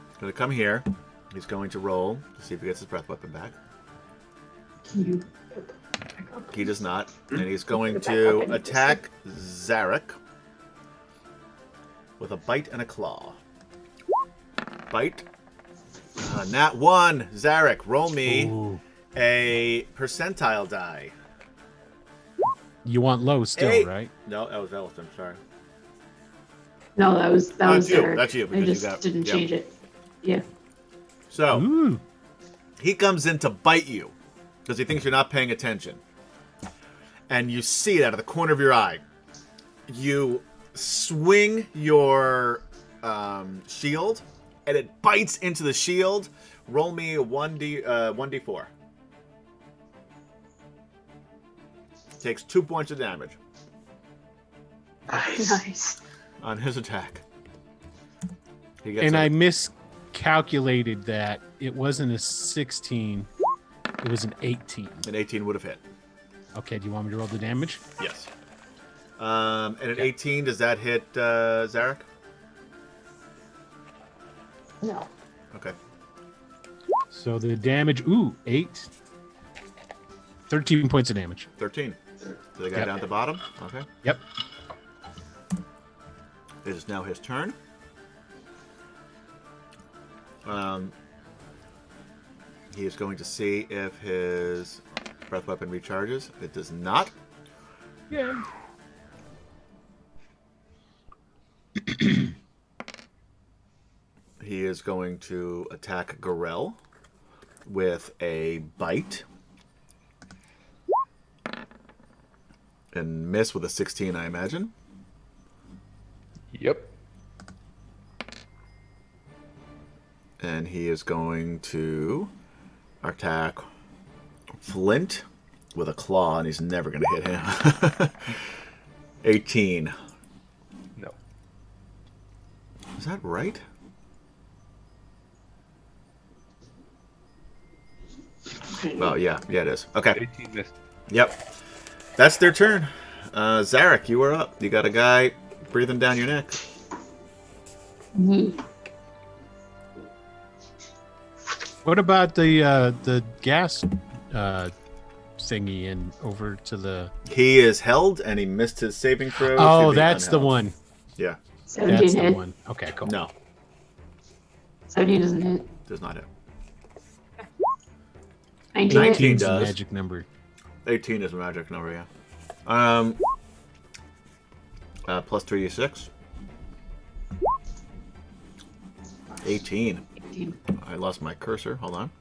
He's going to come here. He's going to roll to see if he gets his breath weapon back. Can you? He does not. And he's going to attack Zarek with a bite and a claw. Bite. Nat 1. Zarek, roll me Ooh. a percentile die. You want low still, 8. right? No, that was Elliston. Sorry. No, that was That's you. Derek. That's you, I because you just got- didn't yeah. change it. Yeah. So Ooh. he comes in to bite you because he thinks you're not paying attention. And you see it out of the corner of your eye. You swing your shield, and it bites into the shield. Roll me a 1d4. Takes 2 points of damage Nice. Nice. on his attack. He gets And a- I miscalculated that it wasn't a 16, it was an 18. an 18 would have hit. Okay, do you want me to roll the damage? Yes. And an 18, does that hit Zarek? No. Okay. So the damage, 8. 13 points of damage. 13. So the guy Yep. down at the bottom? Okay. Yep. It is now his turn. He is going to see if his breath weapon recharges. It does not. Yeah. He is going to attack Gorell with a bite. And miss with a 16, I imagine. Yep. And he is going to attack Flint with a claw, and he's never going to hit him. 18. No. Is that right? Oh, yeah. Yeah, it is. Okay. 18 missed. Yep. That's their turn. Zarek, you are up. You got a guy breathing down your neck. What about the gas thingy and over to the? He is held, and he missed his saving throw. Oh, Should be that's the unheld. one. Yeah. 17 That's the hit. one. Okay, cool. No, 17 doesn't hit. does not hit. 19 hit. 19 19's the does. magic number. 18 is a magic number, yeah. Plus 3d6. 18. 18. I lost my cursor. Hold on.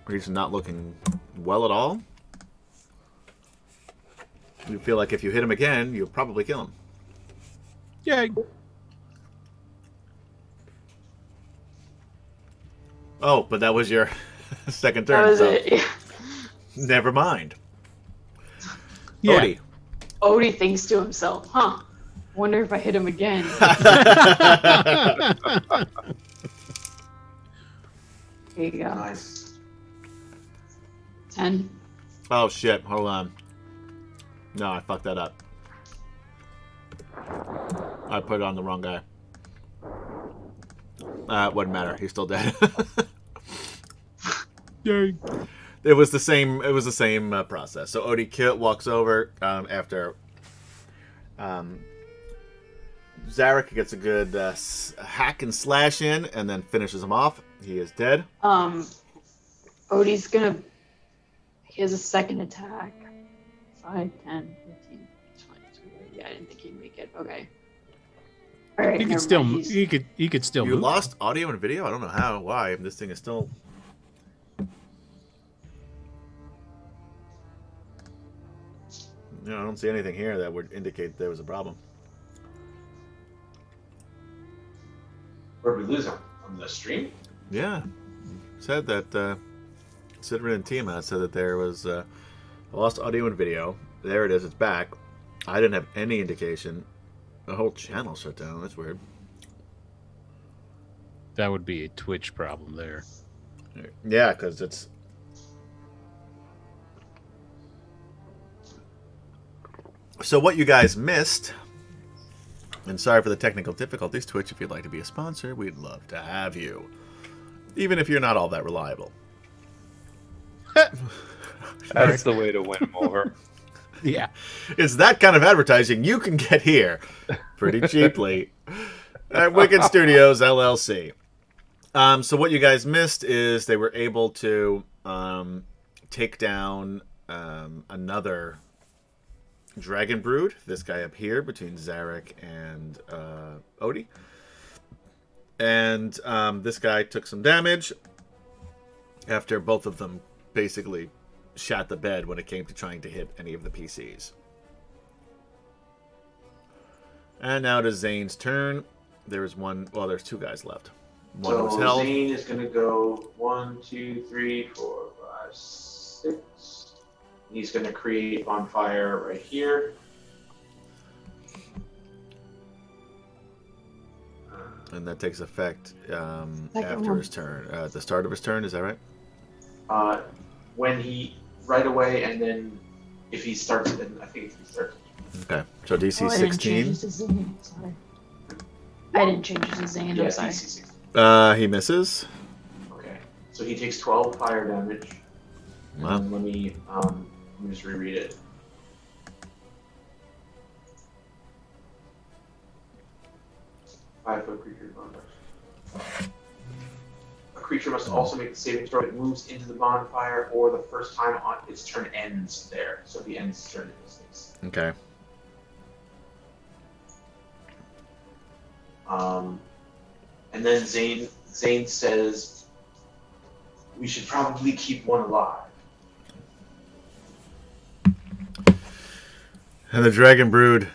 He's not looking well at all. You feel like if you hit him again, you'll probably kill him. Yay. Oh, but that was your second That turn. was So it. never mind. Yeah. Odie. Odie thinks to himself, huh? Wonder if I hit him again. Here you go. Nice. 10. Oh shit! Hold on. No, I fucked that up. I put it on the wrong guy. It wouldn't matter. He's still dead. Yay. It was the same. It was the same process. So Odie walks over after. Zarek gets a good hack and slash in, and then finishes him off. He is dead. Odie's gonna. He has a second attack. 5, 10, 15, 20. Yeah, I didn't think he'd make it. Okay. All right. He could never still. mind. He's- He could still. You move. lost audio and video. I don't know how. Why? This thing is still. No, I don't see anything here that would indicate there was a problem. Where did we lose him? On the stream? Yeah, said that. Sidran and Tiamat said that there was lost audio and video. There it is. It's back. I didn't have any indication. The whole channel shut down. That's weird. That would be a Twitch problem there. Yeah, because it's. So what you guys missed, and sorry for the technical difficulties, Twitch, if you'd like to be a sponsor, we'd love to have you. Even if you're not all that reliable. That's the way to win them over. Yeah. It's that kind of advertising you can get here pretty cheaply at Wicked Studios, LLC. So what you guys missed is they were able to take down another Dragon Brood, this guy up here between Zarek and Odie. And this guy took some damage after both of them basically shat the bed when it came to trying to hit any of the PCs. And now to Zane's turn. There is one, well, there's two guys left. One So was held. Zane is going to go 1, 2, 3, 4, 5, 6. He's going to create bonfire right here. And that takes effect Second after one. his turn. At the start of his turn, is that right? When he right away, and then if he starts, then I think if he starts. Okay. So DC Oh, I didn't 16. change it to Zane. Sorry. I didn't change it to Zane. Yeah, I'm sorry. DC 16. He misses. Okay. So he takes 12 fire damage. And Wow. then let me just reread it. Five-foot creature bonfire. A creature must also make the saving throw. It moves into the bonfire, or the first time on its turn ends there. So the ends its turn in this case. Okay. And then Zane says, "We should probably keep one alive." And the Dragon Brood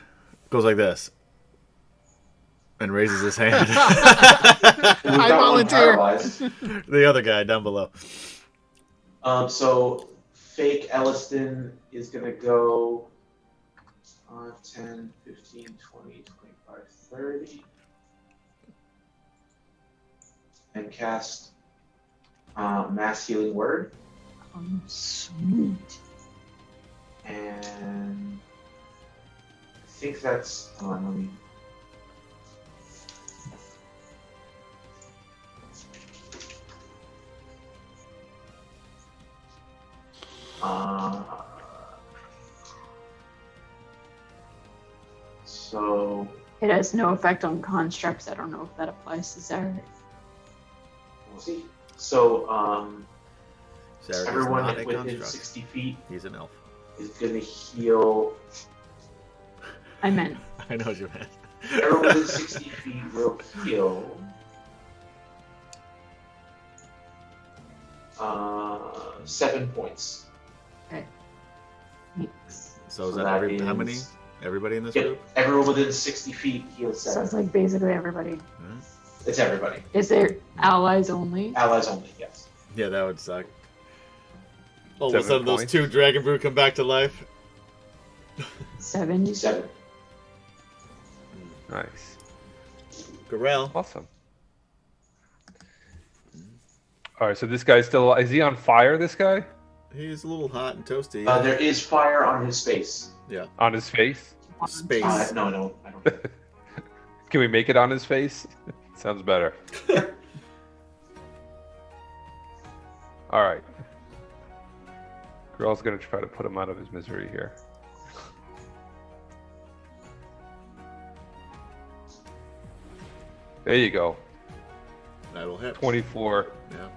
goes like this. And raises his hand. We've I got one volunteer. paralyzed. The other guy down below. So fake Elliston is going to go 10, 15, 20, 25, 30. And cast Mass Healing Word. Sweet. And I think that's. Hold on, let me. So It has no effect on constructs. I don't know if that applies to Zarek. we'll see. So Zarek is everyone not a within construct. 60 feet He's an elf. is going to heal. I meant I know what you meant. Everyone within 60 feet will heal. 7 points. thanks. So is So that that every how many? is- Everybody in this Yep. group? Everyone within 60 feet heals So 7. it's like basically everybody. It's everybody. Is there allies only? Allies only, yes. Yeah, that would suck. All of a 7 sudden, those points. 2 Dragon Brew come back to life. 7, you said? 7. Nice. Gorell. Awesome. All right, so this guy's still. Is he on fire? This guy He's a little hot and toasty. There is fire on his face. Yeah. on his face? Space. No, I don't. Can we make it on his face? Sounds better. All right. Girl's gonna try to put him out of his misery here. There you go. That'll hit. 24 Yeah.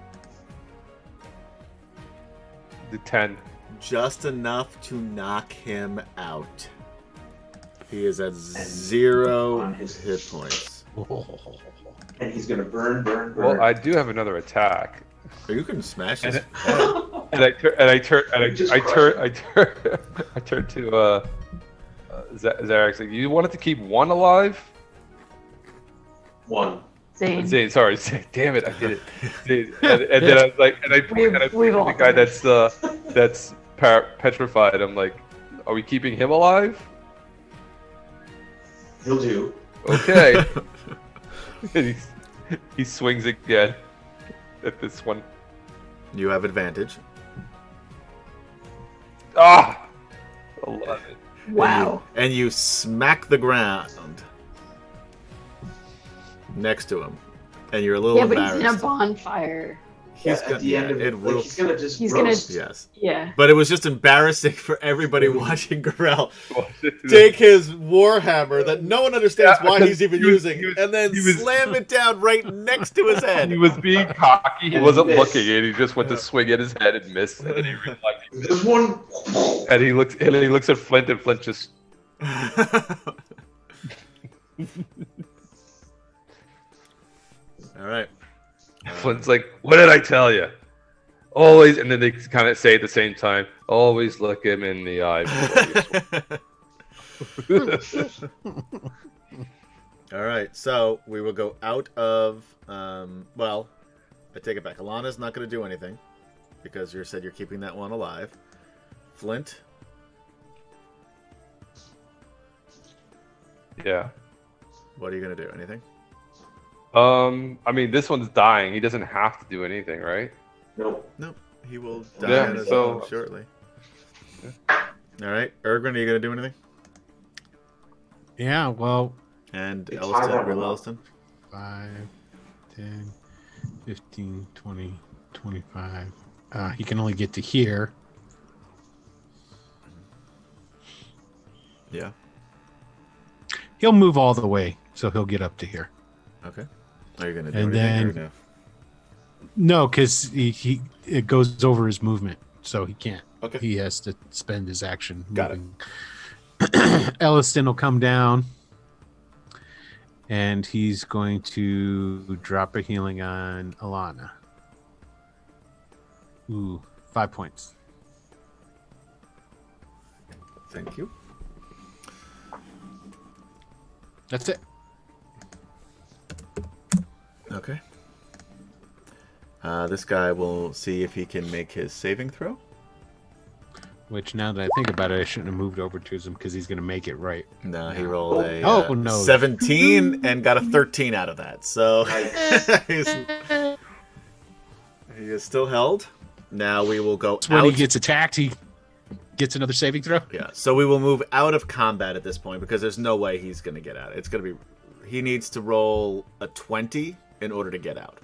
to 10. Just enough to knock him out. He is at 0 on his- hit points. And he's gonna burn. Well, I do have another attack. Oh, you can smash And his it- head. And I turn to Zarek. Like, you wanted to keep one alive? 1. Zane. Zane, sorry, Zane, damn it, I did it. Zane, and then I was like, and I point at the guy that's petrified. I'm like, are we keeping him alive? He'll do. Okay. And he swings again at this one. You have advantage. Ah, 11. Wow. And you smack the ground next to him. And you're a little Yeah, but he's embarrassed. in a bonfire. He's At gonna, the end of it like, will. he's gonna just He's gonna- roast. Yes. Yeah. But it was just embarrassing for everybody watching Gorell take his warhammer that no one understands Yeah, why because he's even he was- using he was- and then he was- slam it down right next to his head. He was being cocky. He And wasn't missed. looking, and he just went to swing at his head and missed. And then he realized he missed. This one. And he looks at Flint, and Flint just All right. Flint's like, "What did I tell you?" Always, and then they kind of say at the same time, "Always look him in the eye." before you swing." All right, so we will go out of. Well, I take it back. Alana's not going to do anything because you said you're keeping that one alive. Flint. Yeah. What are you going to do? Anything? I mean, this one's dying. He doesn't have to do anything, right? Nope. Nope. He will die Yeah, on his so- own shortly. All right, Ergrin, are you going to do anything? Yeah, well, And It's Elliston, hard real on Elliston. 5, 10, 15, 20, 25. He can only get to here. Yeah. He'll move all the way, so he'll get up to here. Okay. Are you going to do And anything? then- or No, because he it goes over his movement, so he can't. no? Okay. He has to spend his action Got it. moving. Elliston will come down, and he's going to drop a healing on Alana. Ooh, 5 points. Thank you. That's it. Okay. This guy will see if he can make his saving throw. Which, now that I think about it, I shouldn't have moved over to him because he's going to make it right. No, he rolled a Oh, no. 17 and got a 13 out of that. So he is still held. Now we will go When out. he gets attacked, he gets another saving throw. Yeah, so we will move out of combat at this point because there's no way he's going to get out. It's going to be. He needs to roll a 20 in order to get out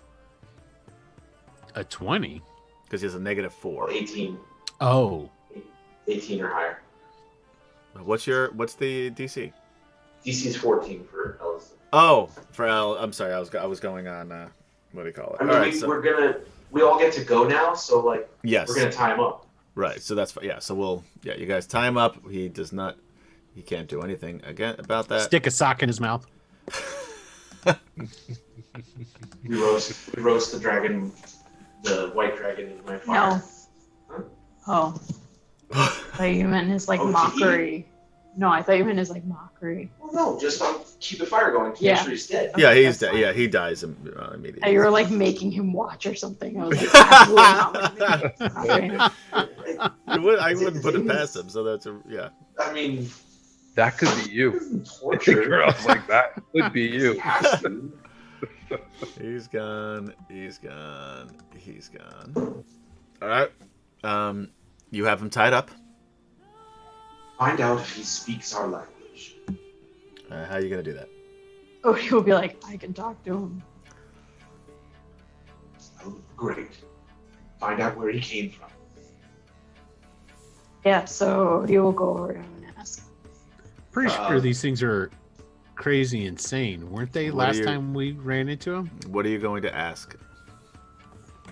A 20? because he has a -4. 18. Oh. 18 or higher. What's the DC? DC is 14 for Elliston. Oh, for L. I'm sorry, I was going on. What do you call it? I mean, All right, we all get to go now, so like yes, we're gonna tie him up. right. So that's yeah. So you guys tie him up. He can't do anything again about that. Stick a sock in his mouth. We roast the dragon, the white dragon in my fire. No. Oh. Like you meant his like Oh, to mockery. No, I thought you meant as like mockery. Well, no, just keep the fire going. Yeah. Make sure he's dead. Yeah, he's that's dead. fine. Yeah, he dies immediately. You were like making him watch or something. I was like, absolutely not. I wouldn't put it past him. So that's yeah. I mean, That could be you. torture. Girls like that could be He you. has to. He's gone. He's gone. He's gone. All right. You have him tied up. Find out if he speaks our language. How are you gonna do that? Odie will be like, I can talk to him. Oh, great. Find out where he came from. Yeah, so Odie will go over to him and ask. Pretty sure these things are crazy insane, weren't they? What Last do you- time we ran into them. What are you going to ask?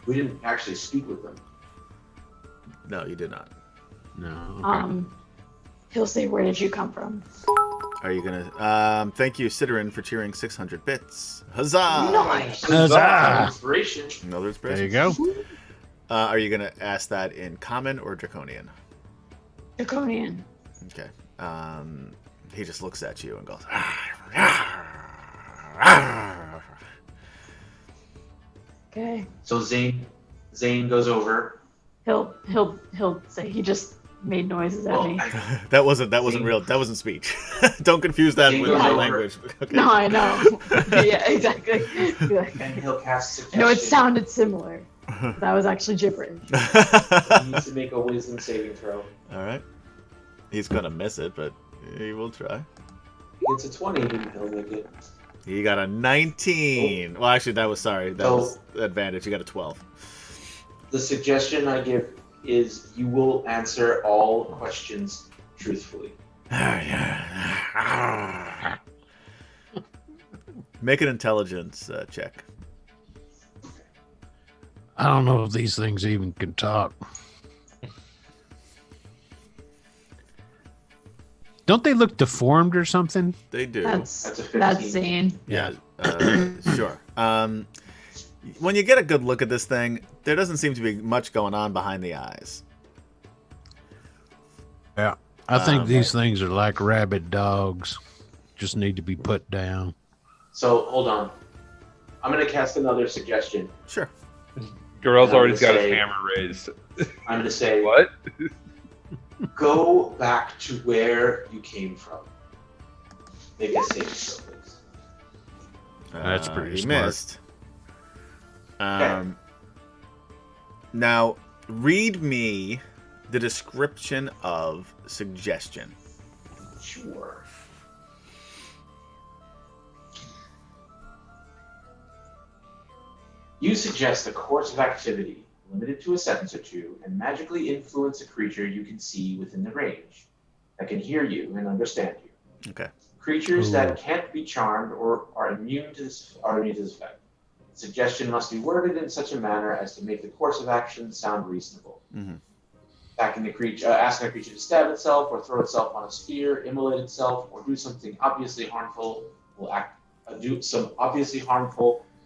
We didn't actually speak with them. No, you did not. No. Okay. He'll say, where did you come from? Are you gonna? Thank you, Ciderin, for cheering 600 bits. Huzzah! Nice. Huzzah! Inspiration. Another inspiration. There you go. Are you gonna ask that in Common or Draconian? Draconian. Okay. He just looks at you and goes. Okay. So Zane goes over. He'll say he just made noises at Well, me. That wasn't real. That wasn't speech. Don't confuse that with Yeah. real language. Okay. No, I know. Yeah, exactly. Be like, and he'll cast I suggestion. know it sounded similar. That was actually gibberish. He needs to make a wisdom saving throw. All right. He's gonna miss it, but he will try. He gets a 20, then he'll make it. He got a 19. Well, actually, that was advantage. He got a 12. The suggestion I give is you will answer all questions truthfully. Make an intelligence check. I don't know if these things even can talk. Don't they look deformed or something? They do. That's That's a 15. that's Zane. Yeah. Sure. When you get a good look at this thing, there doesn't seem to be much going on behind the eyes. Yeah. I think these things are like rabid dogs. Just need to be put down. So hold on. I'm going to cast another suggestion. Sure. Gorell's I'm already gonna got his say- hammer raised. I'm going to say, What? go back to where you came from. Make a saving throw, please. That's pretty he smart. missed. Now, read me the description of suggestion. Sure. You suggest a course of activity limited to a sentence or two and magically influence a creature you can see within the range that can hear you and understand you. Okay. Creatures Ooh. that can't be charmed or are immune to this effect. The suggestion must be worded in such a manner as to make the course of action sound reasonable. Mhm. Asking a creature to stab itself or throw itself on a spear, immolate itself, or do something obviously harmful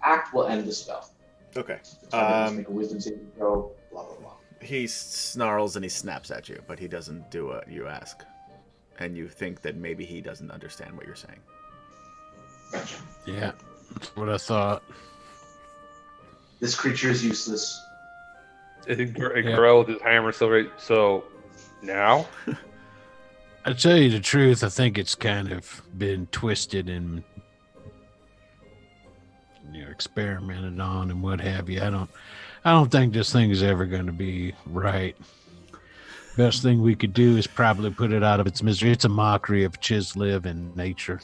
act will end the spell. Okay. Target must make a wisdom saving throw. Blah blah blah. He snarls and he snaps at you, but he doesn't do what you ask. And you think that maybe he doesn't understand what you're saying. Gotcha. Yeah. That's what I thought. This creature is useless. Gorell with his hammer still right. So now? I tell you the truth, I think it's kind of been twisted and experimented on and what have you. I don't think this thing is ever going to be right. Best thing we could do is probably put it out of its misery. It's a mockery of Chisliv and nature.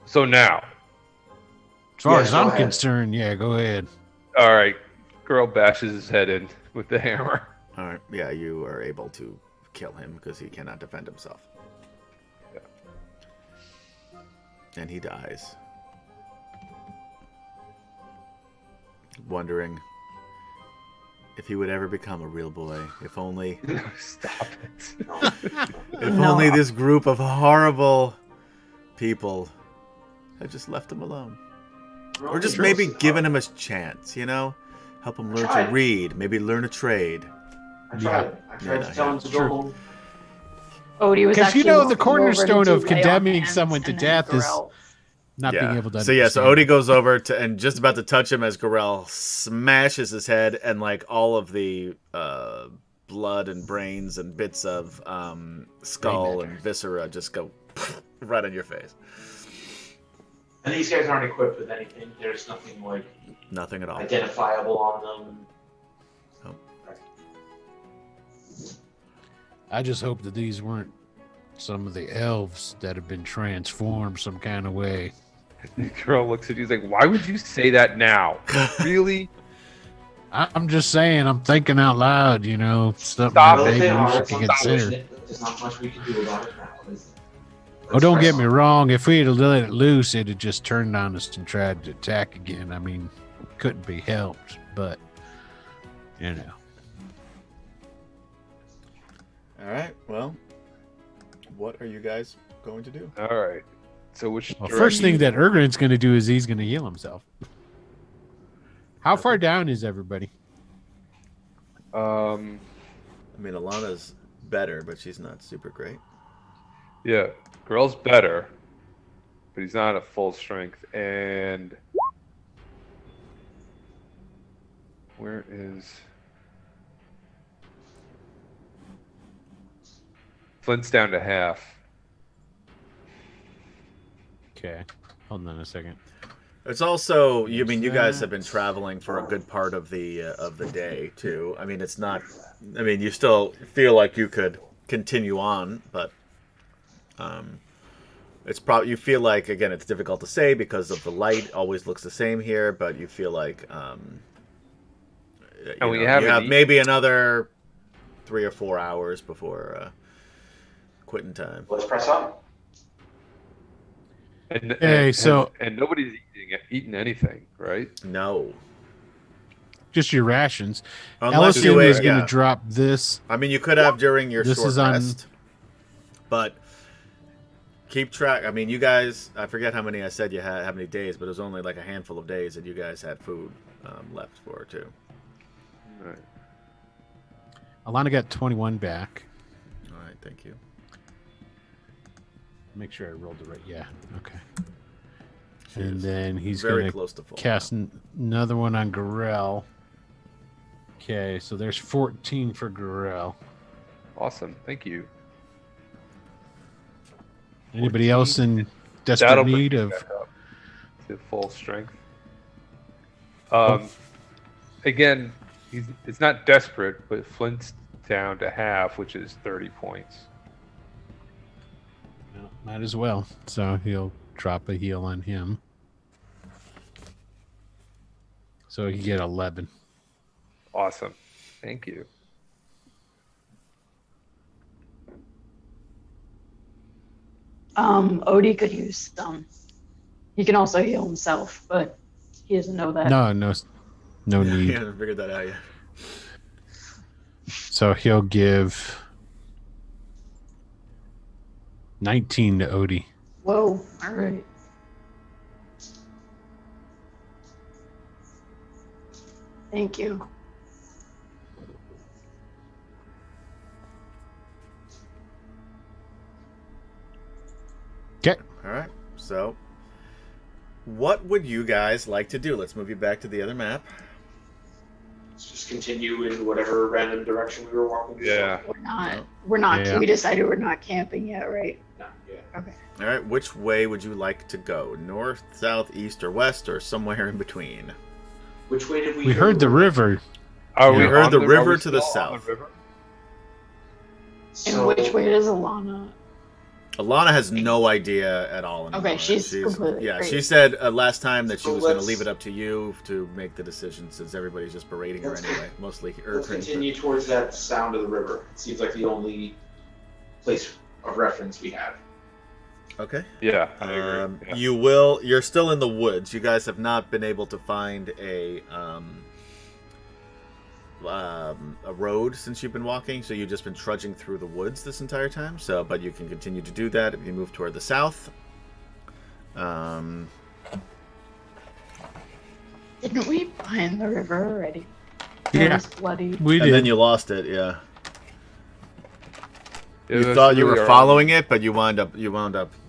So now. As far Yeah, as go I'm ahead. concerned, yeah, go ahead. All right. Girl bashes his head in with the hammer. All right. Yeah, you are able to kill him because he cannot defend himself. Yeah. And he dies. Wondering if he would ever become a real boy. If only... Stop it. If only this group of horrible people had just left him alone. Or just maybe given him a chance, you know? Help him learn to tried. read, maybe learn a trade. I tried. I tried Yeah, to tell him to sure. go home. Odie was Because actually you know the walking over to cornerstone do of lay on condemning hands, someone to and then death is Gorell. not being able to. So understand. Odie goes over to and just about to touch him as Gorell smashes his head, and like all of the blood and brains and bits of skull and viscera just go right on your face. And these guys aren't equipped with anything. There's nothing like Nothing at all. identifiable on them. I just hope that these weren't some of the elves that have been transformed some kind of way. Gorell looks at you. He's like, "Why would you say that now? Really?" I'm just saying, I'm thinking out loud, you know, something Stop that it. maybe They are. we It's should unfortunate, consider. but there's not much we can do about it now. Oh, don't get me wrong. If we had let it loose, it'd have just turned on us and tried to attack again. I mean, couldn't be helped, but, you know. All right. Well, what are you guys going to do? All right. So which Well, first thing that Ergrin's going to do is he's going to heal himself. How far down is everybody? I mean, Alana's better, but she's not super great. Yeah, Gorell's better, but he's not at full strength. And where is Flint's down to half. Okay. Hold on a second. It's also, you mean, you guys have been traveling for a good part of the day too. I mean, it's not. I mean, you still feel like you could continue on, but it's probably you feel like again it's difficult to say because of the light always looks the same here, but you feel like you have maybe another 3 or 4 hours before quitting time. Let's press on. And nobody's eating anything, right? No. Just your rations. Unless Ellison you is ate, going to yeah. drop this. I mean, you could have during your This short is on- rest, but keep track. I mean, you guys, I forget how many I said you had, how many days, but it was only like a handful of days that you guys had food left for, too. All right. Alana got 21 back. All right, thank you. Make sure I rolled it right. Yeah. Okay. She And is then he's very going close to full. to cast another one on Gorell. Okay, so there's 14 for Gorell. Awesome. Thank you. Anybody else in desperate That'll bring need you of? back up to full strength. Again, it's not desperate, but Flint's down to half, which is 30 points. Well, might as well. So he'll drop a heal on him. So he get 11. Awesome. Thank you. Odie could use some. He can also heal himself, but he doesn't know that. No You need. haven't figured that out yet. So he'll give 19 to Odie. Whoa! All right. Thank you. Okay. All right, so what would you guys like to do? Let's move you back to the other map. Let's just continue in whatever random direction we were walking. Yeah. We're not. Yeah. We decided we're not camping yet, right? No, yeah. Okay. All right, which way would you like to go? North, south, east, or west, or somewhere in between? Which way did we? We go? heard the river. Are We we heard on the are river we to the still on south. river? And which way does Alana? Alana has no idea at all. Okay, anymore. she's completely yeah. She crazy. said last time that she So was going to let's- leave it up to you to make the decision, since everybody's just berating her Let's- anyway. Mostly Let's continue towards that sound of the river. It seems like the only place of reference we have. Okay. Yeah, I agree. Yeah. You will. You're still in the woods. You guys have not been able to find a road since you've been walking, so you've just been trudging through the woods this entire time. So, but you can continue to do that if you move toward the south. Didn't we find the river already? Yeah. It was bloody. We And did. then you lost it. Yeah. It You was thought you really were early. following it, but you wound up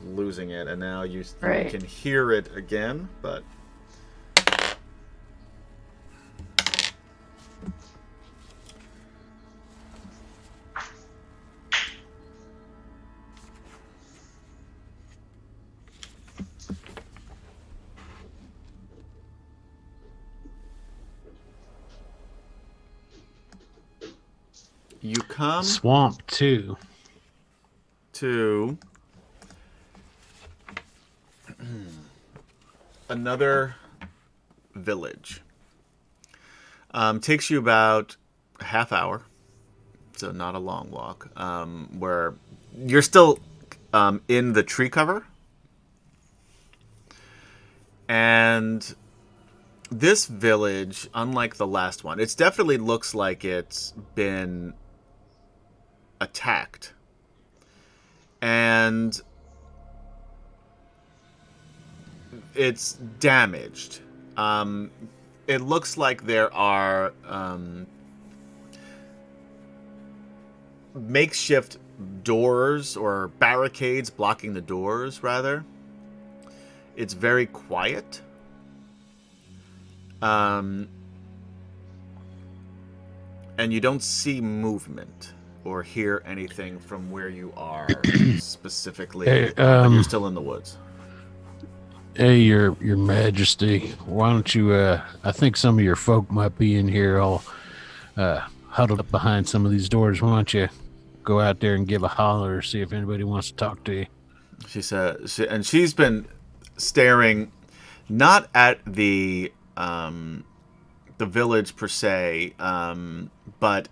losing it, and now you Right. can hear it again. But you come Swamp too. to another village. Takes you about a half hour, so not a long walk. Where you're still in the tree cover, and this village, unlike the last one, it definitely looks like it's been attacked. And it's damaged. It looks like there are makeshift doors or barricades blocking the doors, rather. It's very quiet. And you don't see movement or hear anything from where you are specifically. Hey, but you're still in the woods. Hey, your Majesty, why don't you? I think some of your folk might be in here, all huddled up behind some of these doors. Why don't you go out there and give a holler, see if anybody wants to talk to you? She said, and she's been staring not at the village per se, but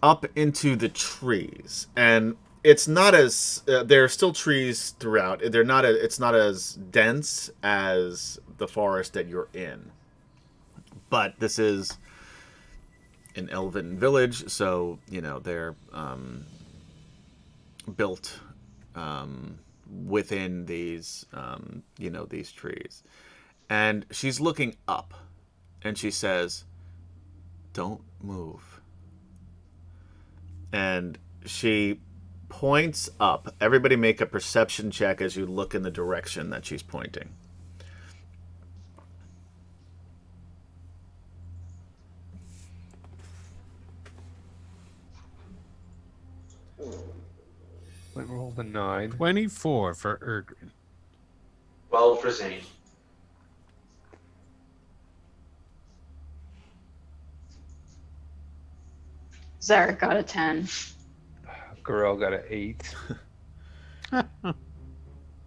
up into the trees. And it's not as there are still trees throughout. They're not. It's not as dense as the forest that you're in. But this is an elven village, so they're built within these these trees. And she's looking up, and she says, "Don't move." And she points up. Everybody make a perception check as you look in the direction that she's pointing. I rolled a 9. 24 for Erdgren. 12 for Zane. Zarek got a 10. Gorell got an 8.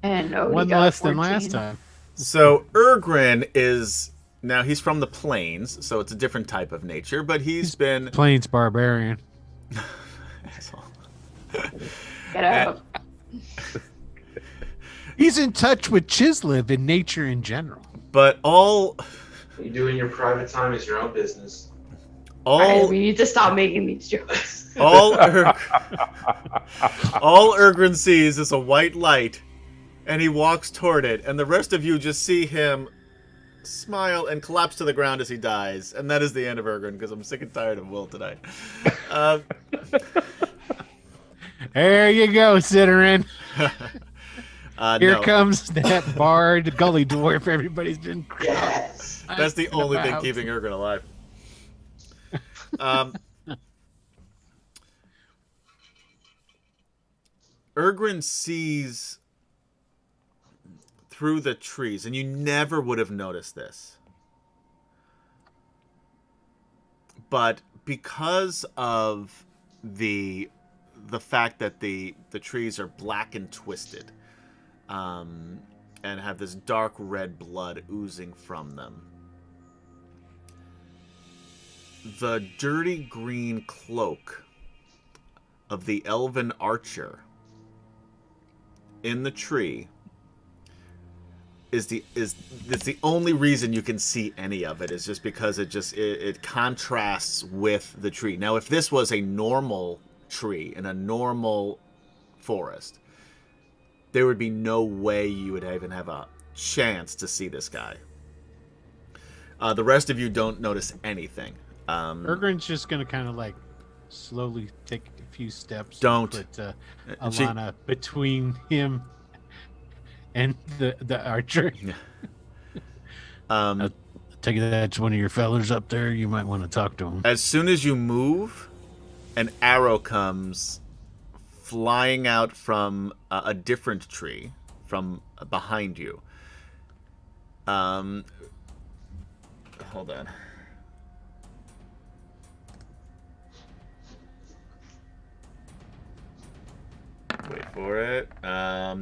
And Odie One got less 14. than last time. So Erdgren is now he's from the plains, so it's a different type of nature. But he's been Plains barbarian. Asshole. Get out. He's in touch with Chislev and nature in general. But all What you do in your private time is your own business. Alright, we need to stop making these jokes. all Erdgren sees is a white light, and he walks toward it, and the rest of you just see him smile and collapse to the ground as he dies, and that is the end of Erdgren, because I'm sick and tired of Will tonight. There you go, Citterin. Here no, comes that bard gully dwarf everybody's been Yes. that's the only thing about. keeping Erdgren alive. Erdgren sees through the trees, and you never would have noticed this. But because of the fact that the trees are black and twisted, and have this dark red blood oozing from them, the dirty green cloak of the elven archer in the tree is the only reason you can see any of it, is just because it contrasts with the tree. Now, if this was a normal tree in a normal forest, there would be no way you would even have a chance to see this guy. The rest of you don't notice anything. Erdgren's just gonna kind of like slowly take a few steps. Don't. Put She- Alana between him and the archer. Take it that's one of your fellas up there. You might want to talk to him. As soon as you move, an arrow comes flying out from a different tree from behind you. Hold on. Wait for it.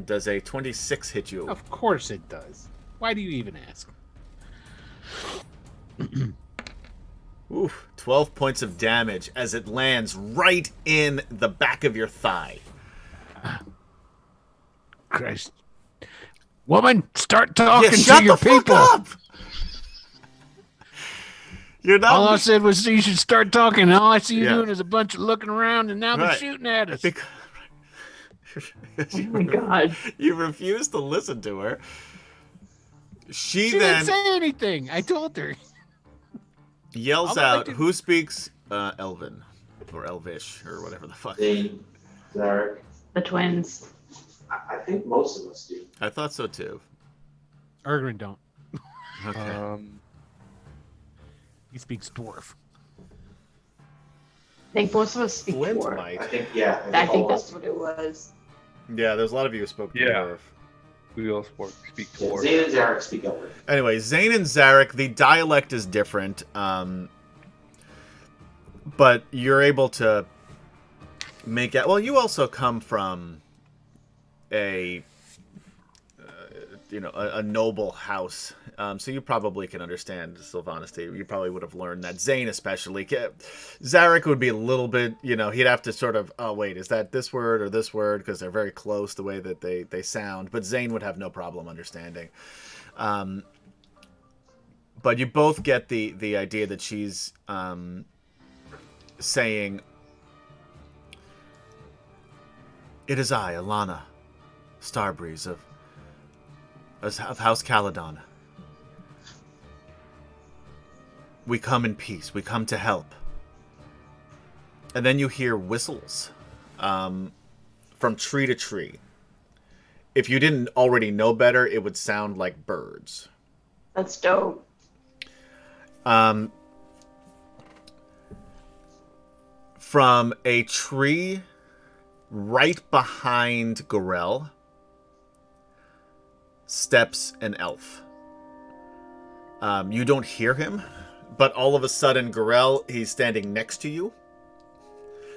Does a 26 hit you? Of course it does. Why do you even ask? Oof, 12 points of damage as it lands right in the back of your thigh. Christ. Woman, start talking shut to your the fuck people. up! You're not. All I said was you should start talking. All I see you Yeah. doing is a bunch of looking around, and now they're Right. shooting at us. Because- Oh my god. You refuse to listen to her. She She then didn't say anything. I told her. yells All I out, did- "Who speaks Elven or Elvish or whatever the fuck?" Zane, Zarek. The twins. I think most of us do. I thought so too. Ergrin don't. Okay. He speaks dwarf. I think most of us speak Flint dwarf. might. I think, yeah. I think all that's of us. what it was. Yeah, there's a lot of you who spoke Yeah. dwarf. We all speak Yeah, dwarf. Zane and Zarek speak Elven. Anyway, Zane and Zarek, the dialect is different, but you're able to make it. Well, you also come from a noble house, so you probably can understand Sylvanas. You probably would have learned that. Zane especially. Zarek would be a little bit, he'd have to sort of, oh wait, is that this word or this word, because they're very close the way that they sound, but Zane would have no problem understanding. But you both get the idea that she's saying, "It is I, Alana, Starbreeze of House Caledon. We come in peace. We come to help." And then you hear whistles from tree to tree. If you didn't already know better, it would sound like birds. That's dope. From a tree right behind Gorel steps an elf. You don't hear him, but all of a sudden, Gorel, he's standing next to you.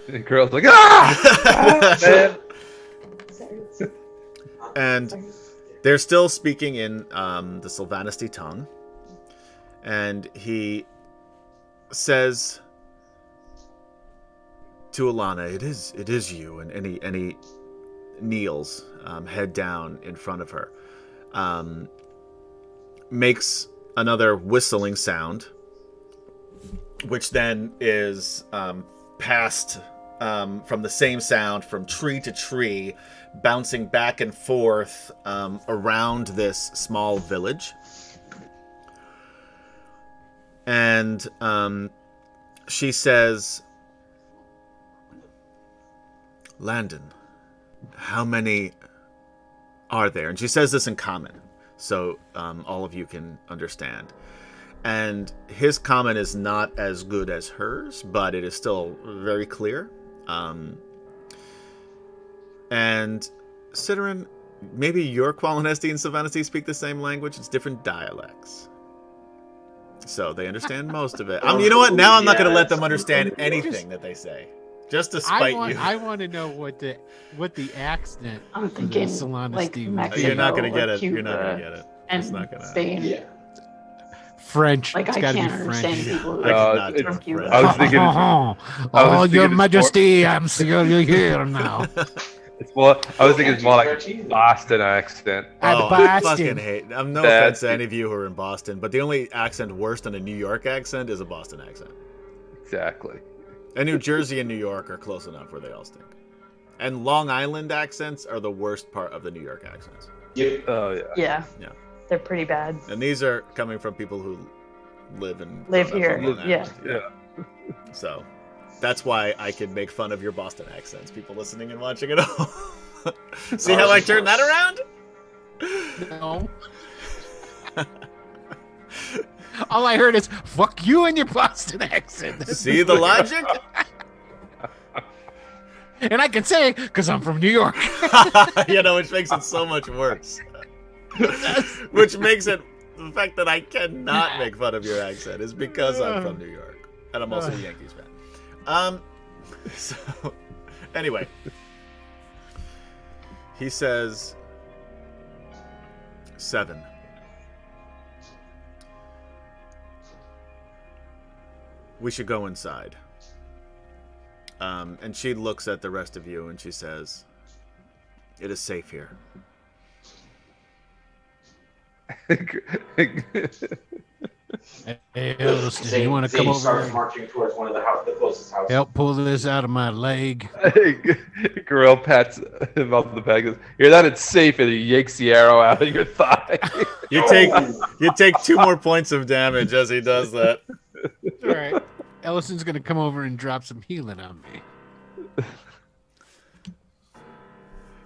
The girl's like, ah! Man. Sorry. And Sorry. they're still speaking in the Sylvanas tongue. And he says to Alana, it is you. And he kneels, head down in front of her. Makes another whistling sound, which then is passed from the same sound from tree to tree, bouncing back and forth around this small village. And she says, "Landon, how many are there?" And she says this in common, so all of you can understand. And his comment is not as good as hers, but it is still very clear. And Ciderin, maybe your Qualinesti and Sylvanesti speak the same language. It's different dialects. So they understand most of it. You know what? Now I'm not going to let them understand anything that they say. Just to spite you. I want to know what the accent. I'm for the thinking Solana like Steve- Mexico. You're not going to get or it. You're not going to Cuba get it. And It's not gonna- Spain. Yeah. French. Like It's I gotta can't be understand French. people who I are cannot do from it. Cuba. I was thinking- Oh, thinking Your it's more- Majesty, I'm still here now. It's more. I was thinking it's more like Stretchy. Boston accent. At Oh, I Boston. fucking hate. No That's offense to it. any of you who are in Boston, but the only accent worse than a New York accent is a Boston accent. Exactly. And New Jersey and New York are close enough where they all stink. And Long Island accents are the worst part of the New York accents. Yep. Oh yeah. Yeah. Yeah. They're pretty bad. And these are coming from people who live Live on here, Long yeah. Island. So That's why I can make fun of your Boston accents, people listening and watching at home. See how I turned that around? No. All I heard is "fuck you" and your Boston accent. See the logic? And I can say because I'm from New York. Which makes it so much worse. Which makes it the fact that I cannot make fun of your accent is because I'm from New York and I'm also a Yankees fan. So anyway, he says 7. We should go inside. And she looks at the rest of you and she says, "It is safe here." Hey, Elliston, you want to come over starts and marching towards one of the closest houses. help pull this out of my leg? Gorell pats him on the back. Goes, "Hear that? It's safe," and he yanks the arrow out of your thigh. You take 2 more points of damage as he does that. All right. Ellison's going to come over and drop some healing on me.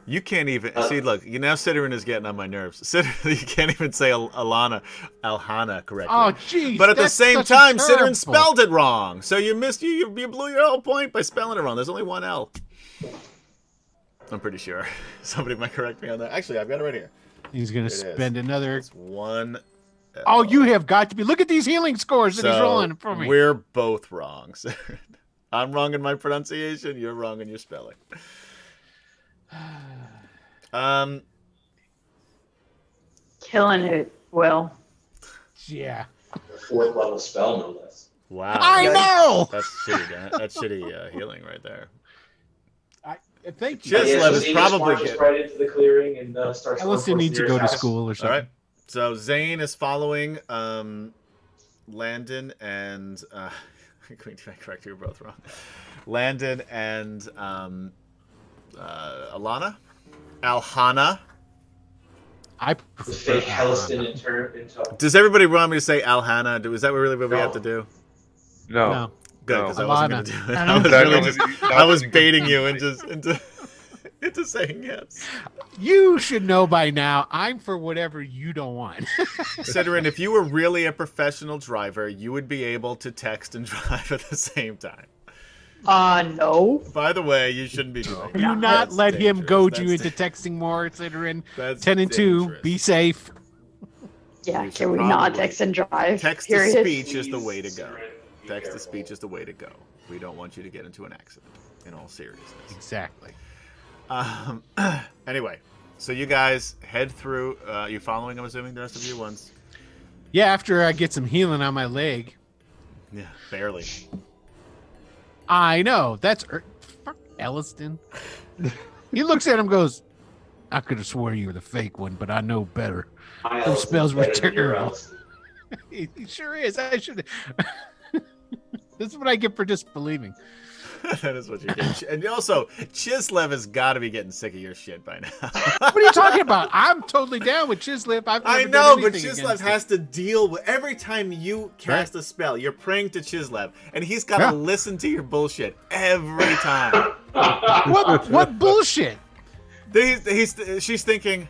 You can't even see. Look, now Ciderin is getting on my nerves. You can't even say Alhana correctly. Oh, jeez. But at the that's same such a time, terrible- Ciderin spelled it wrong. So you missed. You blew your whole point by spelling it wrong. There's only one L. I'm pretty sure. Somebody might correct me on that. Actually, I've got it right here. He's going to It is. spend another. It's 1 L. Oh, you have got to be. Look at these healing scores that he's So rolling for me. we're both wrong. Ciderin. I'm wrong in my pronunciation. You're wrong in your spelling. Killing it, Will. Yeah. 4th level spell, no less. Wow. I know. That's shitty. That's shitty healing right there. Thank you. Just let us Zane probably marches get- right into the clearing and starts. Ellison going needs to towards go the to nearest school or All something. right. So Zane is following Landon and correct, you're both wrong. Landon and Alhana. I house. prefer Fake Helliston in turn. Does everybody want me to say Alhana? Is that really what we have to do? No. No. Good, because I wasn't going Alhana. to do it. I I know. was, That really was- just, that I was was- baiting you into saying yes. You should know by now. I'm for whatever you don't want. Ciderin, if you were really a professional driver, you would be able to text and drive at the same time. No. By the way, you shouldn't be doing Do that. not That's let him dangerous. goad you That's into texting more, Ciderin. That's 10 and 2. dangerous. Be safe. Yeah, You should can we not probably- text and drive? Text to period? speech is the way to go. Be Text to careful. speech is the way to go. We don't want you to get into an accident, in all seriousness. Exactly. Anyway, so you guys head through. You following, I'm assuming, the rest of you once? Yeah, after I get some healing on my leg. Yeah, barely. I know. That's fuck Elliston. He looks at him and goes, I could have swore you were the fake one, but I know better. My Those Ellison's spells were better than your terrible. Ellison. He sure is. I should. This is what I get for disbelieving. That is what you get. And also, Chislev has got to be getting sick of your shit by now. What are you talking about? I'm totally down with Chislev. I've never I done know, but anything Chislev against has to deal with every time you cast a spell. You're praying to Chislev, and he's got to Yeah. listen to your bullshit every time. it. What bullshit? She's thinking,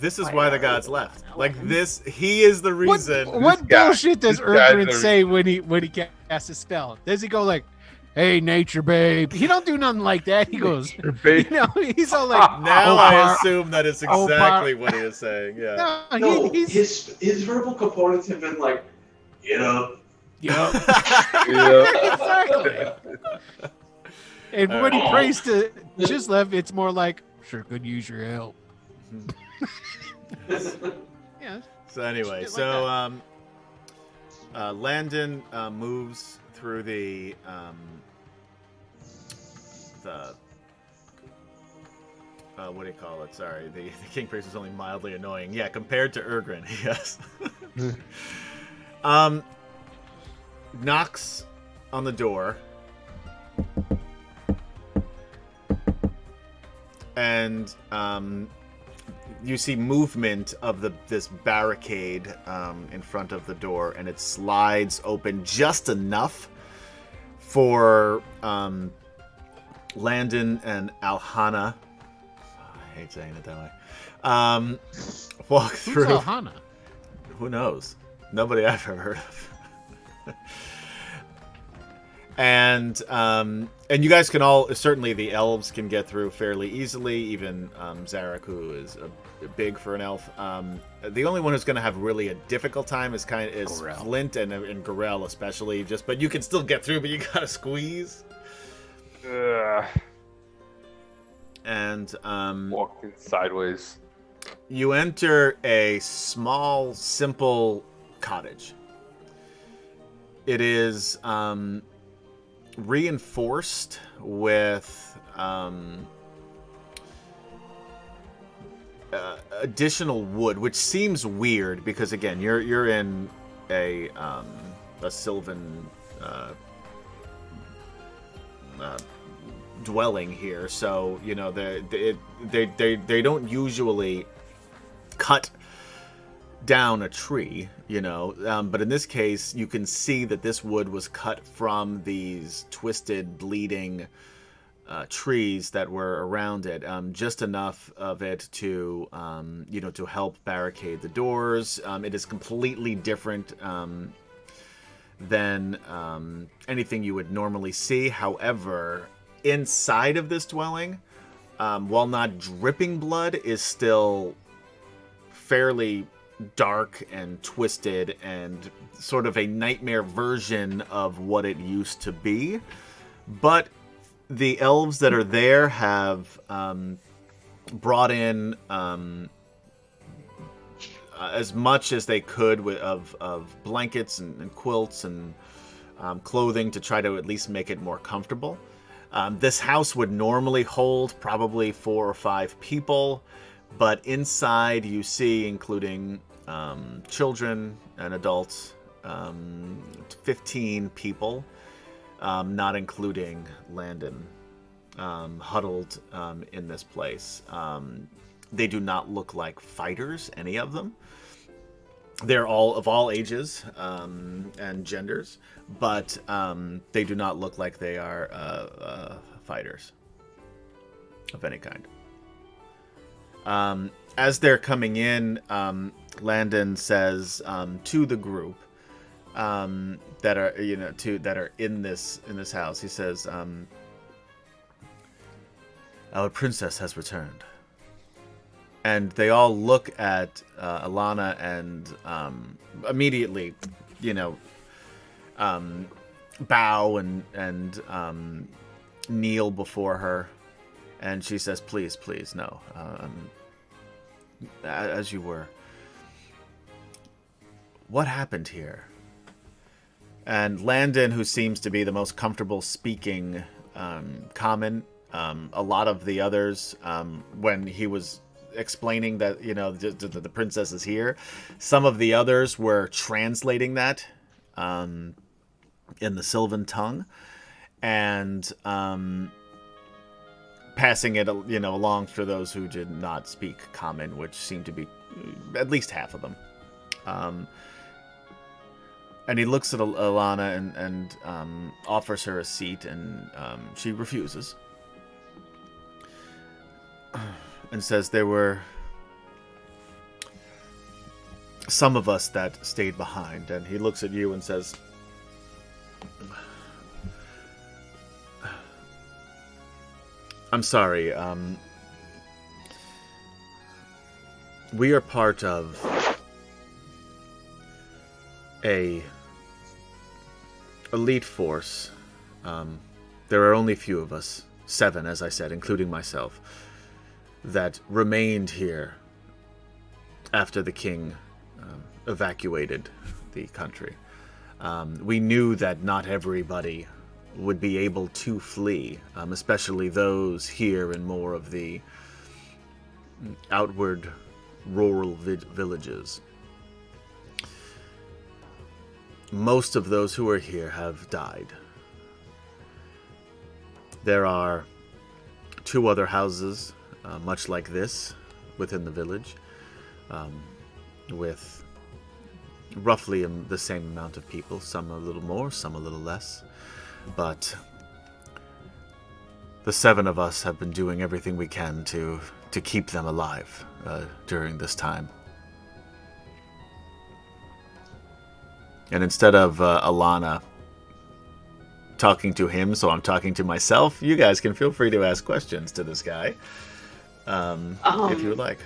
this is why the gods left. Like this, he is the reason. What guy- bullshit does this guy's Erdrin the- say when he casts a spell? Does he go like, "Hey, nature babe"? He don't do nothing like that. He goes, you know, he's all like, Now "Oh, I par- assume that it's Oh, exactly what he is saying. Yeah. No, No, he's his verbal components have been like, get up. yeah. Yeah. Exactly. And when he Alright. prays to Chislev, it's more like, "Sure could use your help." Yeah. So anyway, Shit like so Landon moves through the what do you call it? Sorry, the King Priest is only mildly annoying. Yeah, compared to Erdrin, yes. Knocks on the door. And you see movement of this barricade in front of the door, and it slides open just enough for Landon and Alhana. I hate saying it that way. Walk Who's through. Alhana? Who knows? Nobody I've ever heard of. And you guys can all, certainly the elves can get through fairly easily. Even Zarek, who is big for an elf. The only one who's going to have really a difficult time is Gorel. Flint and Gorel especially. But you can still get through, but you gotta squeeze. And Walking sideways. you enter a small, simple cottage. It is reinforced with additional wood, which seems weird because again, you're in a sylvan dwelling here, so you know they don't usually cut down a tree, you know, but in this case you can see that this wood was cut from these twisted, bleeding trees that were around it, just enough of it to you know, to help barricade the doors. It is completely different than anything you would normally see. However, inside of this dwelling, while not dripping blood, is still fairly dark and twisted and sort of a nightmare version of what it used to be. But the elves that are there have brought in as much as they could of blankets and quilts and clothing to try to at least make it more comfortable. This house would normally hold probably 4 or 5 people, but inside you see, including children and adults, 15 people, not including Landon, huddled in this place. They do not look like fighters, any of them. They're all of all ages and genders, but they do not look like they are fighters of any kind. As they're coming in, Landon says to the group that are, you know, that are in this house, he says, "Our princess has returned." And they all look at Alana and immediately, you know, bow and kneel before her. And she says, "Please, please, no. As you were. What happened here?" And Landon, who seems to be the most comfortable speaking common, a lot of the others, when he was explaining that, you know, the princess is here, some of the others were translating that in the Sylvan tongue and passing it, you know, along for those who did not speak common, which seemed to be at least half of them. And he looks at Alana and offers her a seat, and she refuses. And says there were some of us that stayed behind. And he looks at you and says, "I'm sorry. We are part of a elite force. There are only a few of us, 7, as I said, including myself, that remained here after the king evacuated the country. We knew that not everybody would be able to flee, especially those here in more of the outward rural villages. Most of those who are here have died. There are 2 other houses much like this within the village, with roughly the same amount of people, some a little more, some a little less. but the 7 of us have been doing everything we can to keep them alive during this time. And instead of Alana talking to him, so I'm talking to myself, you guys can feel free to ask questions to this guy if you would like.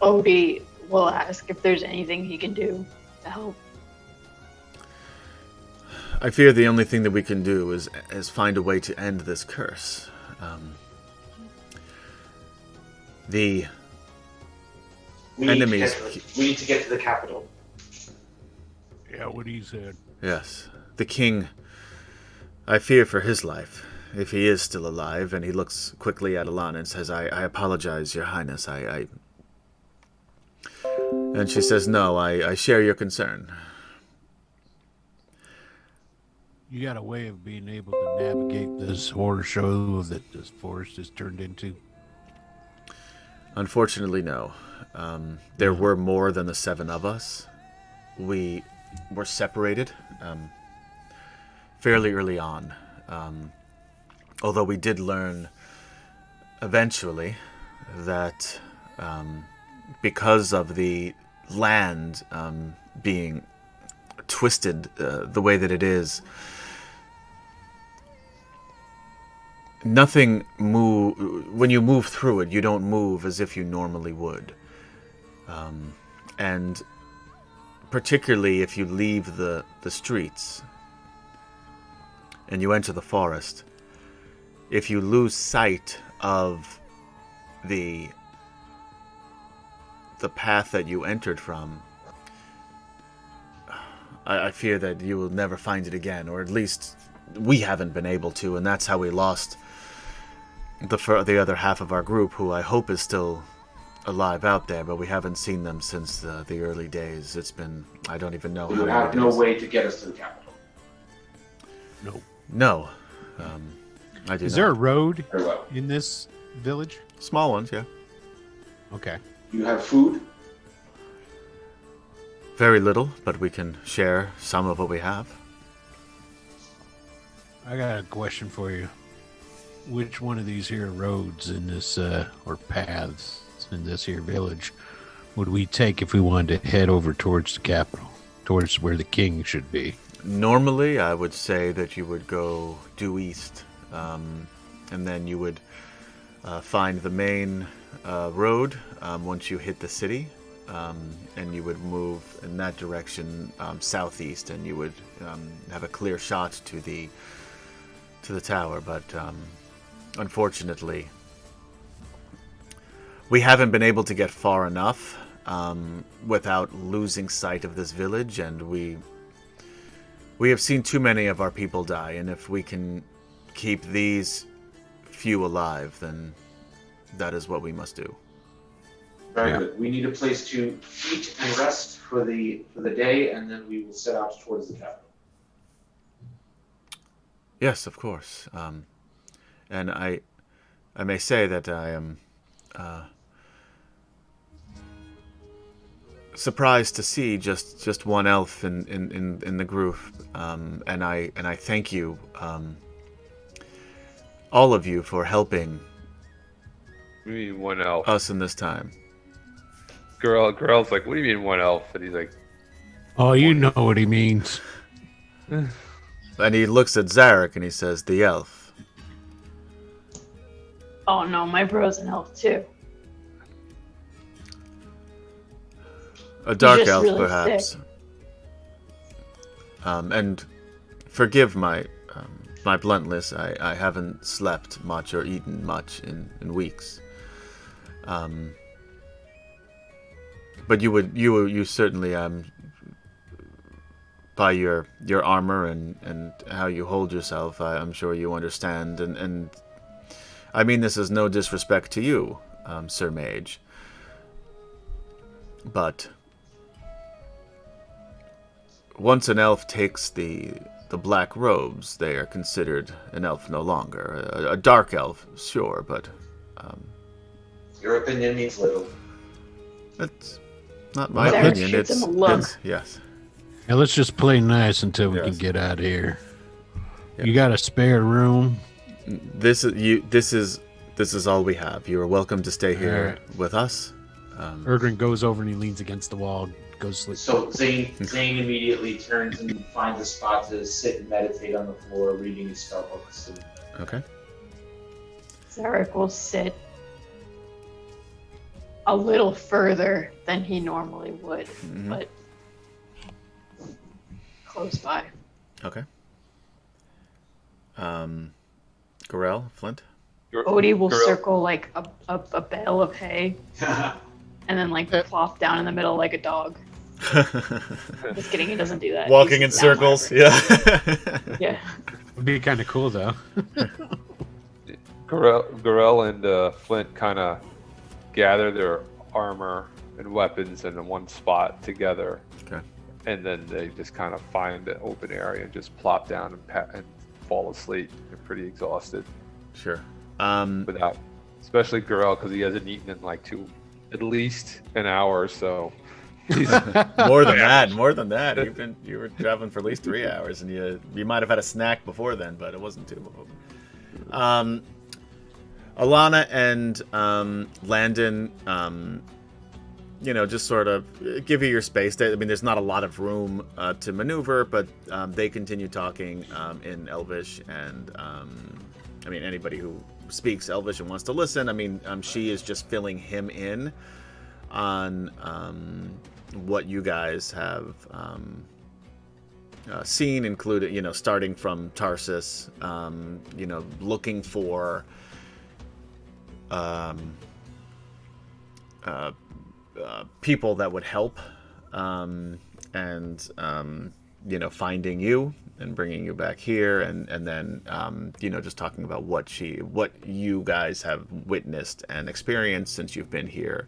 Odie will ask if there's anything he can do to help. I fear the only thing that we can do is find a way to end this curse. The enemies... We need to get to the capital. Yeah, what he said. Yes. The king... I fear for his life, if he is still alive, and he looks quickly at Alana and says, I apologize, Your Highness, I... And she says, no, I share your concern. You got a way of being able to navigate this horror show that this forest has turned into? Unfortunately, no. There were more than the 7 of us. We were separated fairly early on. Although we did learn eventually that because of the land being twisted the way that it is, nothing when you move through it, you don't move as if you normally would. And particularly if you leave the streets and you enter the forest, if you lose sight of the path that you entered from, I fear that you will never find it again, or at least we haven't been able to, and that's how we lost the other half of our group, who I hope is still alive out there, but we haven't seen them since the early days. It's been, I don't even know. You have no way to get us to the capital. No. I do Is not. there a road Very well. in this village? Small ones, yeah. Okay. You have food? Very little, but we can share some of what we have. I got a question for you. Which one of these here roads in this, or paths in this here village would we take if we wanted to head over towards the capital, towards where the king should be? Normally, I would say that you would go due east, and then you would find the main road once you hit the city, and you would move in that direction southeast, and you would have a clear shot to the tower. But unfortunately, we haven't been able to get far enough without losing sight of this village, and we have seen too many of our people die, and if we can keep these few alive, then that is what we must do. Very good. We need a place to eat and rest for the day, and then we will set out towards the capital. Yes, of course. And I may say that I am surprised to see just one elf in the group, and I thank you, all of you, for helping What do you mean one elf? us in this time. Girl's like, what do you mean one elf? And he's like, Oh, you know what he means. And he looks at Zarek and he says, "The elf." Oh no, my bro's an elf too. A dark just elf, really perhaps. sick. And forgive my my bluntness. I haven't slept much or eaten much in weeks. But you certainly by your armor and how you hold yourself, I'm sure you understand. And I mean this is no disrespect to you, Sir Mage. But once an elf takes the black robes, they are considered an elf no longer. A dark elf, sure, but Your opinion means little. it's not my Zarek opinion. shoots him a look. Yes. Now let's just play nice until we can Yes. get out of here. You got a spare room? This is all we have. You are welcome to stay here with us. Erdrin goes over and he leans against the wall, goes sleep. So Zane immediately turns and finds a spot to sit and meditate on the floor, reading his spell books. Okay. Zarek will sit a little further than he normally would, but close by. Okay. Gorell, Flint. Odie will Gorell- circle like a bale of hay and then like plop down in the middle like a dog. Just kidding, he doesn't do that. Walking He in sits down circles. wherever. Yeah. Yeah. Would be kind of cool though. Gorell and Flint kind of gather their armor and weapons in one spot together. Okay. And then they just kind of find an open area and just plop down and fall asleep. They're pretty exhausted. Sure. Without, especially Gorell, because he hasn't eaten in like at least an hour or so. More than that. You were traveling for at least 3 hours, and you might have had a snack before then, but it wasn't too long. Alana and Landon, just sort of give you your space. I mean, there's not a lot of room to maneuver, but they continue talking in Elvish, and I mean, anybody who speaks Elvish and wants to listen, I mean, she is just filling him in on what you guys have seen, including, starting from Tarsus, looking for people that would help, and finding you and bringing you back here, and then just talking about what you guys have witnessed and experienced since you've been here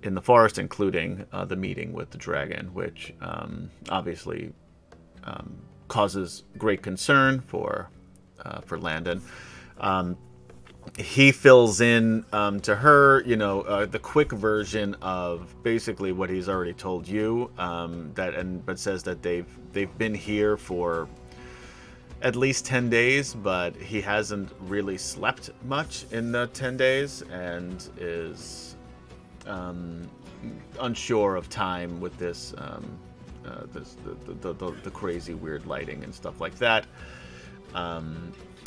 in the forest, including the meeting with the dragon, which obviously causes great concern for Landon. He fills in to her, the quick version of basically what he's already told you, but says that they've been here for at least 10 days, but he hasn't really slept much in the 10 days and is unsure of time with this, the crazy weird lighting and stuff like that.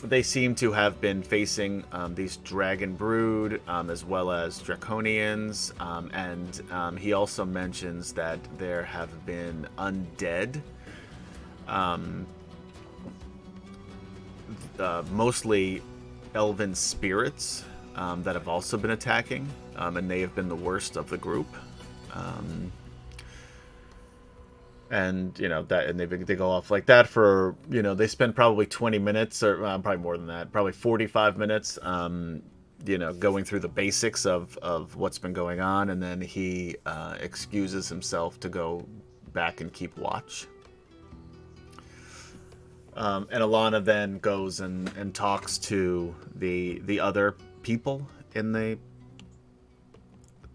They seem to have been facing these dragon brood, as well as draconians, and he also mentions that there have been undead, mostly elven spirits, that have also been attacking, and they have been the worst of the group. And they go off like that for, they spend probably 20 minutes or probably more than that, probably 45 minutes, going through the basics of what's been going on, and then he excuses himself to go back and keep watch. And Alana then goes and talks to the other people in the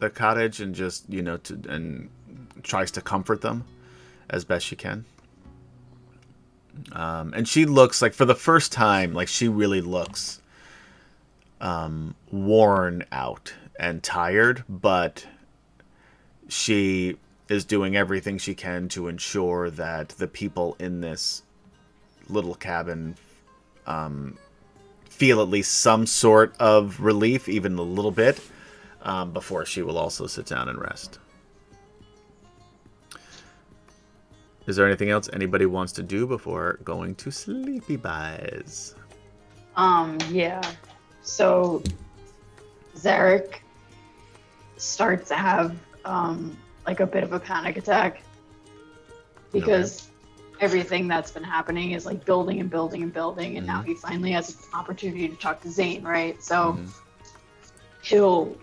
cottage, and just and tries to comfort them as best she can. And she looks like, for the first time, like she really looks worn out and tired, but she is doing everything she can to ensure that the people in this little cabin feel at least some sort of relief, even a little bit, before she will also sit down and rest. Is there anything else anybody wants to do before going to sleepy buys? Yeah. So Zarek starts to have like a bit of a panic attack because everything that's been happening is like building and building and building, and now he finally has an opportunity to talk to Zane, right? So he'll,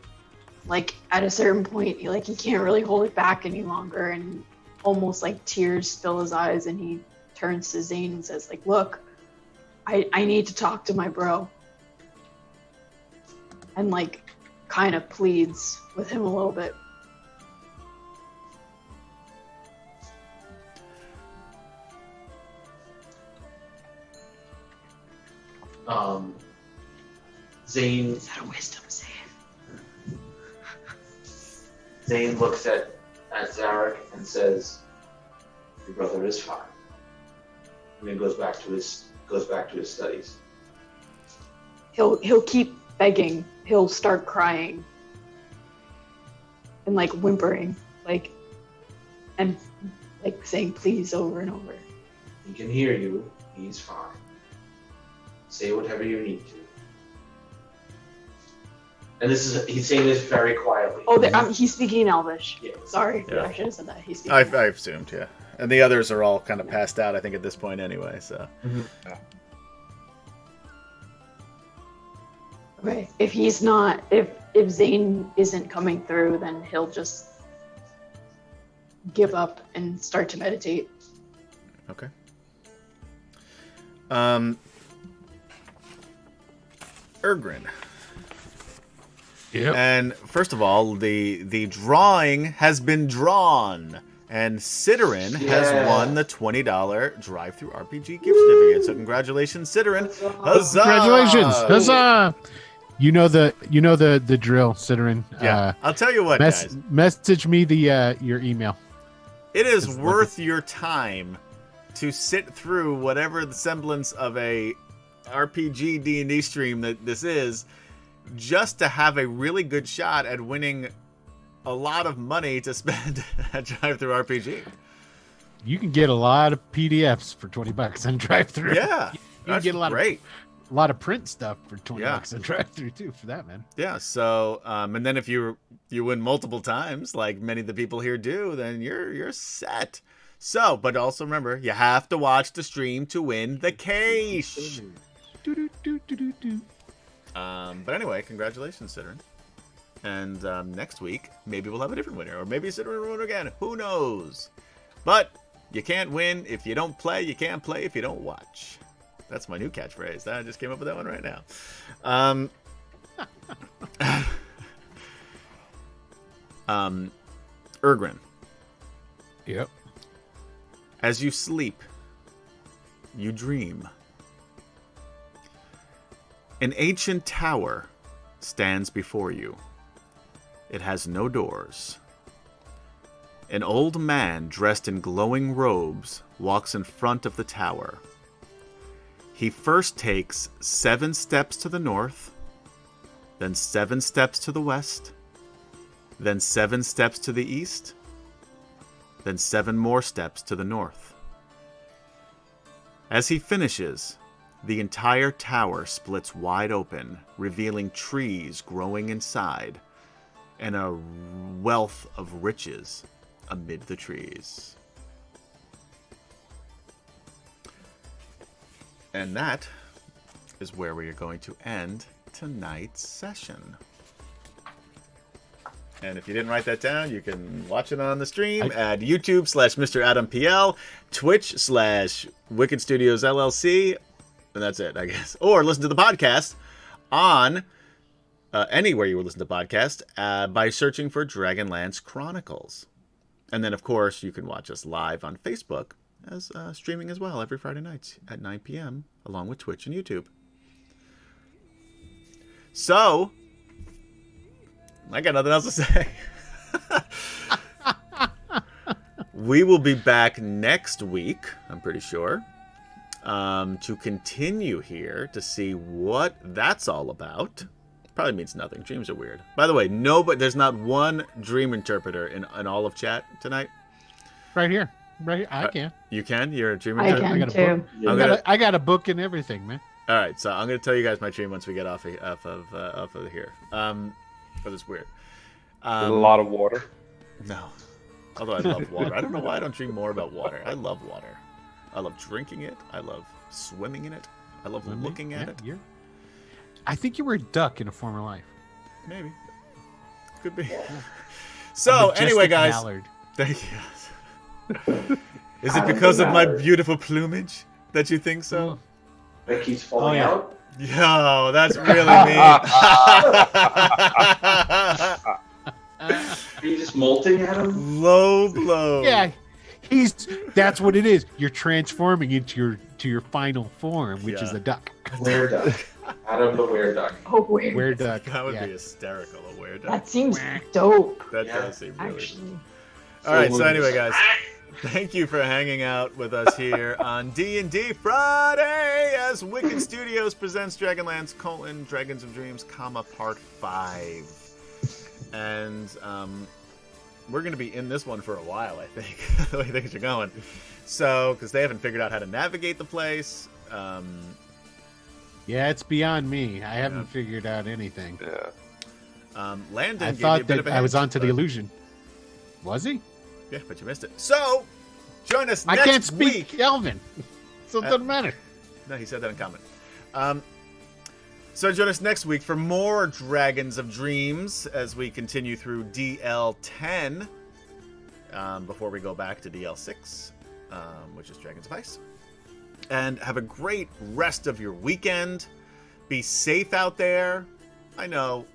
like, at a certain point, he can't really hold it back any longer, and almost like tears fill his eyes, and he turns to Zane and says, like, look, I need to talk to my bro. And like kind of pleads with him a little bit. Zane. Is that a wisdom save? Zane looks at Zarek and says, "Your brother is fine." And then goes back to his studies. He'll keep begging. He'll start crying and like whimpering, and saying please over and over. He can hear you. He's fine. Say whatever you need to. And he's saying this very quietly. Oh, he's speaking in Elvish. Yeah. Sorry, Yeah. I should have said that. He's speaking. I assumed, yeah. And the others are all kind of passed out, I think, at this point anyway. So Okay. If he's not, if Zane isn't coming through, then he'll just give up and start to meditate. okay. Ergrin. Yep. And first of all, the drawing has been drawn, and Sidorin has won the $20 drive-through RPG gift certificate. So congratulations, Sidorin! Huzzah! Congratulations! Huzzah! You know the drill, Sidorin. Yeah, I'll tell you what, guys. Message me your email. It is worth your time to sit through whatever the semblance of a RPG D&D stream that this is, just to have a really good shot at winning a lot of money to spend at Drive-Thru RPG. You can get a lot of PDFs for $20 on drive-through. Yeah, you that's can get great. A lot of print stuff for $20 Yeah. on drive-through too. For that, man. Yeah. So, and then if you win multiple times, like many of the people here do, then you're set. So, but also remember, you have to watch the stream to win the cash. But anyway, congratulations, Sidorin. And next week, maybe we'll have a different winner, or maybe Sidorin will win again. Who knows? But you can't win if you don't play. You can't play if you don't watch. That's my new catchphrase. I just came up with that one right now. Ergrin. Yep. As you sleep, you dream. An ancient tower stands before you. It has no doors. An old man dressed in glowing robes walks in front of the tower. He first takes 7 steps to the north, then 7 steps to the west, then 7 steps to the east, then 7 more steps to the north. As he finishes, the entire tower splits wide open, revealing trees growing inside and a wealth of riches amid the trees. And that is where we are going to end tonight's session. And if you didn't write that down, you can watch it on the stream at YouTube/Mr. Adam PL, Twitch/Wicked Studios LLC, and that's it, I guess. Or listen to the podcast on anywhere you would listen to podcasts by searching for DragonLance Chronicles. And then, of course, you can watch us live on Facebook as streaming as well every Friday nights at 9 p.m. along with Twitch and YouTube. So, I got nothing else to say. We will be back next week, I'm pretty sure, to continue here to see what that's all about. Probably means nothing. Dreams are weird. By the way, there's not one dream interpreter in all of chat tonight. Right here. Right here. I can. You can? You're a dream I interpreter? can got a too. I got a book and everything, man. All right, so I'm going to tell you guys my dream once we get off of here. But it's weird. A lot of water. No. Although I love water. I don't know why I don't dream more about water. I love water. I love drinking it. I love swimming in it. I love looking at it. I think you were a duck in a former life. Maybe. Could be. So, anyway, guys. Mallard. Thank you. Is it because of my beautiful plumage that you think so? That keeps falling out. Yo, that's really mean. Are you just molting at him? Low blow. Yeah. That's what it is. You're transforming into your final form, which is Yeah. a duck. Wereduck. Adam the Wereduck. Oh wait, Where duck. That would yeah. be hysterical. A weird. that seems dope. That Yeah. does seem really. Actually, All right. So anyway, guys, thank you for hanging out with us here on D&D Friday as Wicked Studios presents DragonLance: Dragons of Dreams, Part 5. And we're going to be in this one for a while, I think, the way things are going. So, because they haven't figured out how to navigate the place. Yeah, it's beyond me. I haven't figured out anything. Yeah. Landon I gave you a thought bit of that a I was hint, onto the but- illusion. Was he? Yeah, but you missed it. So, join us I next can't speak week. Elven, so it doesn't matter. No, he said that in comment. So join us next week for more Dragons of Dreams as we continue through DL10 before we go back to DL6, which is Dragons of Ice. And have a great rest of your weekend. Be safe out there. I know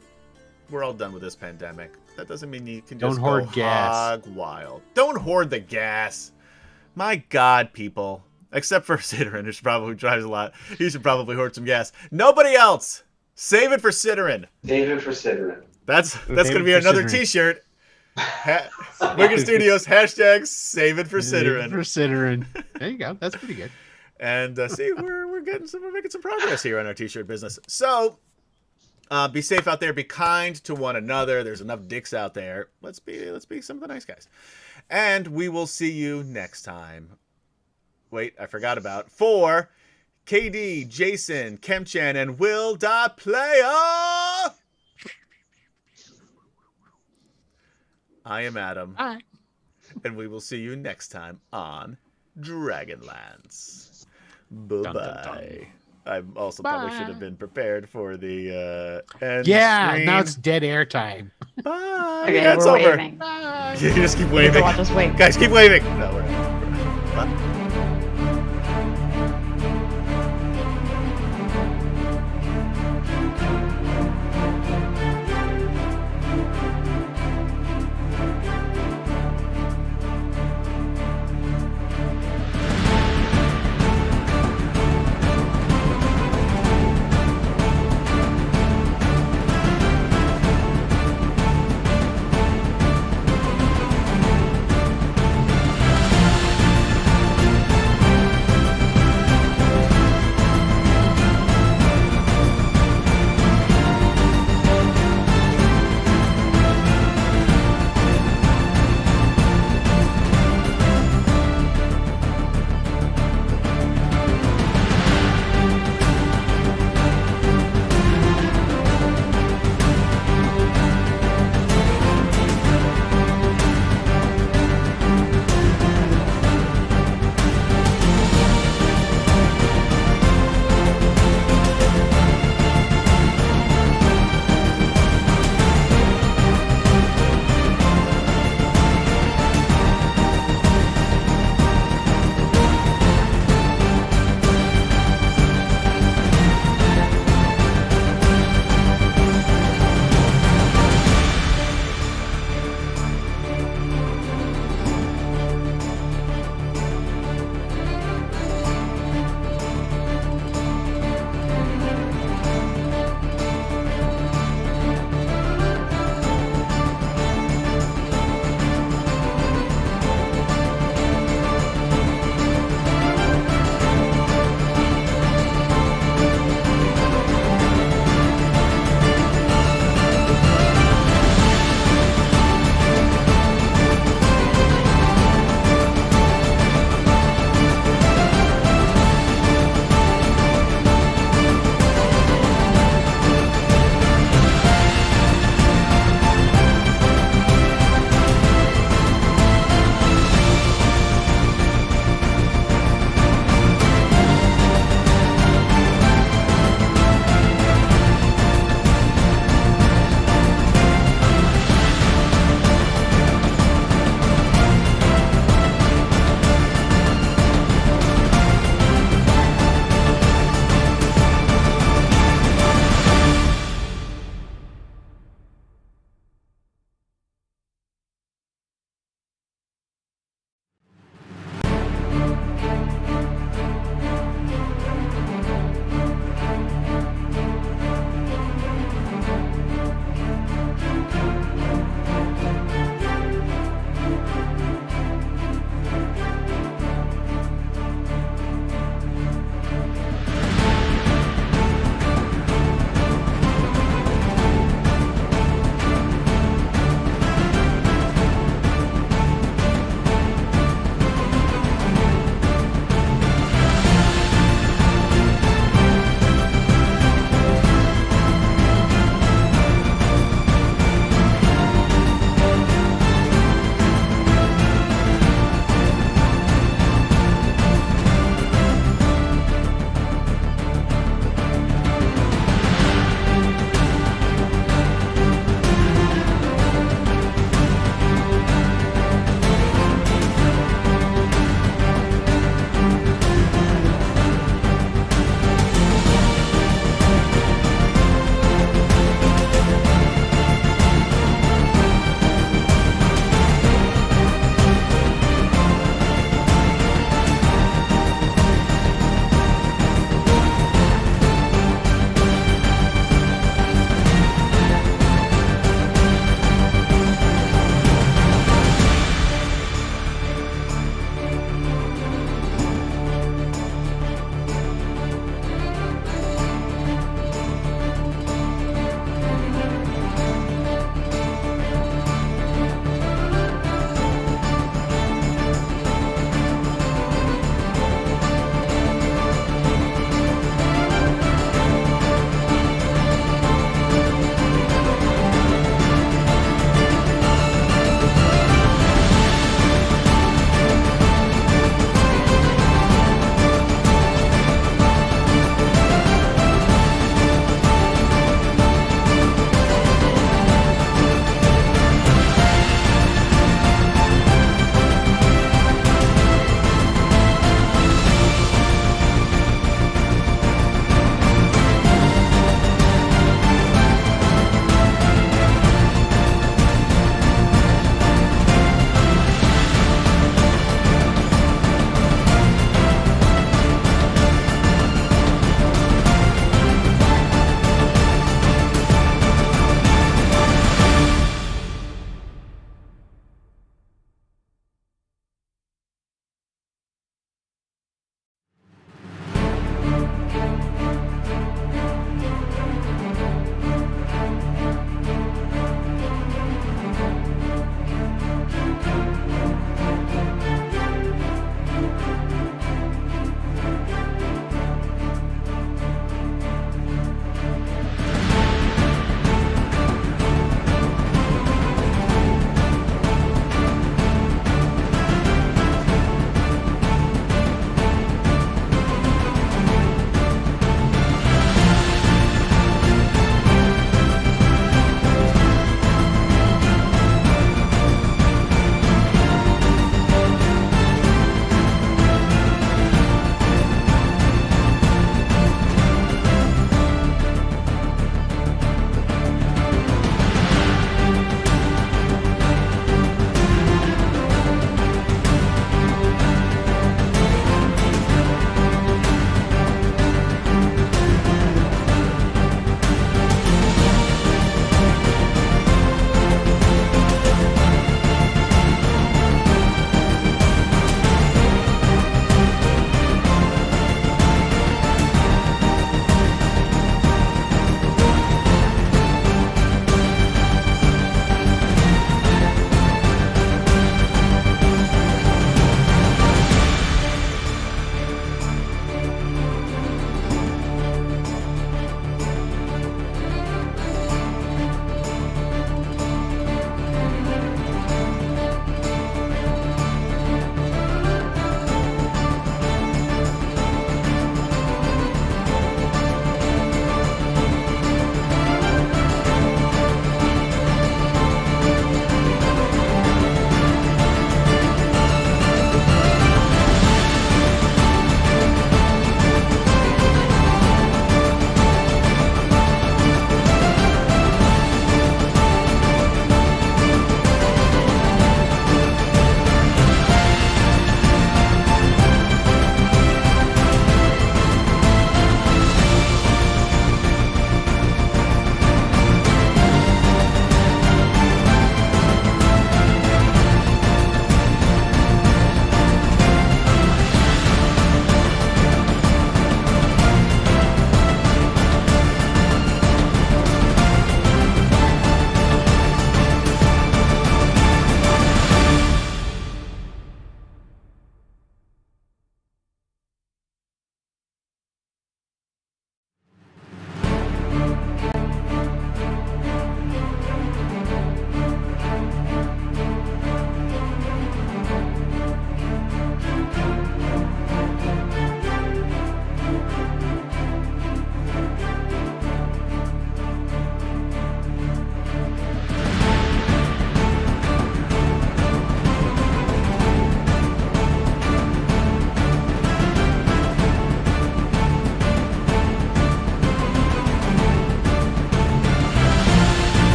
we're all done with this pandemic. That doesn't mean you can just Don't hoard go gas. hog wild. Don't hoard the gas. My God, people. Except for Sidorin, who drives a lot. He should probably hoard some gas. Nobody else. Save it for Sidorin. David for Sidorin. That's going to be for another Sidorin. T-shirt. Wicked Studios, hashtag save it for For Sidorin. Sidorin. There you go. That's pretty good. And see, we're making some progress here on our T-shirt business. So be safe out there. Be kind to one another. There's enough dicks out there. Let's be some of the nice guys. And we will see you next time. Wait, I forgot about for KD, Jason, Kemchan, and Will Player. I am Adam. All right. And we will see you next time on Dragonlance. Bye-bye. I also probably should have been prepared for the end Yeah, screen. now it's dead air time. Bye. Okay, Yeah, it's we're over. waving. Bye. You just keep You waving. watch us wave. Guys, keep waving. No, we're not. Bye.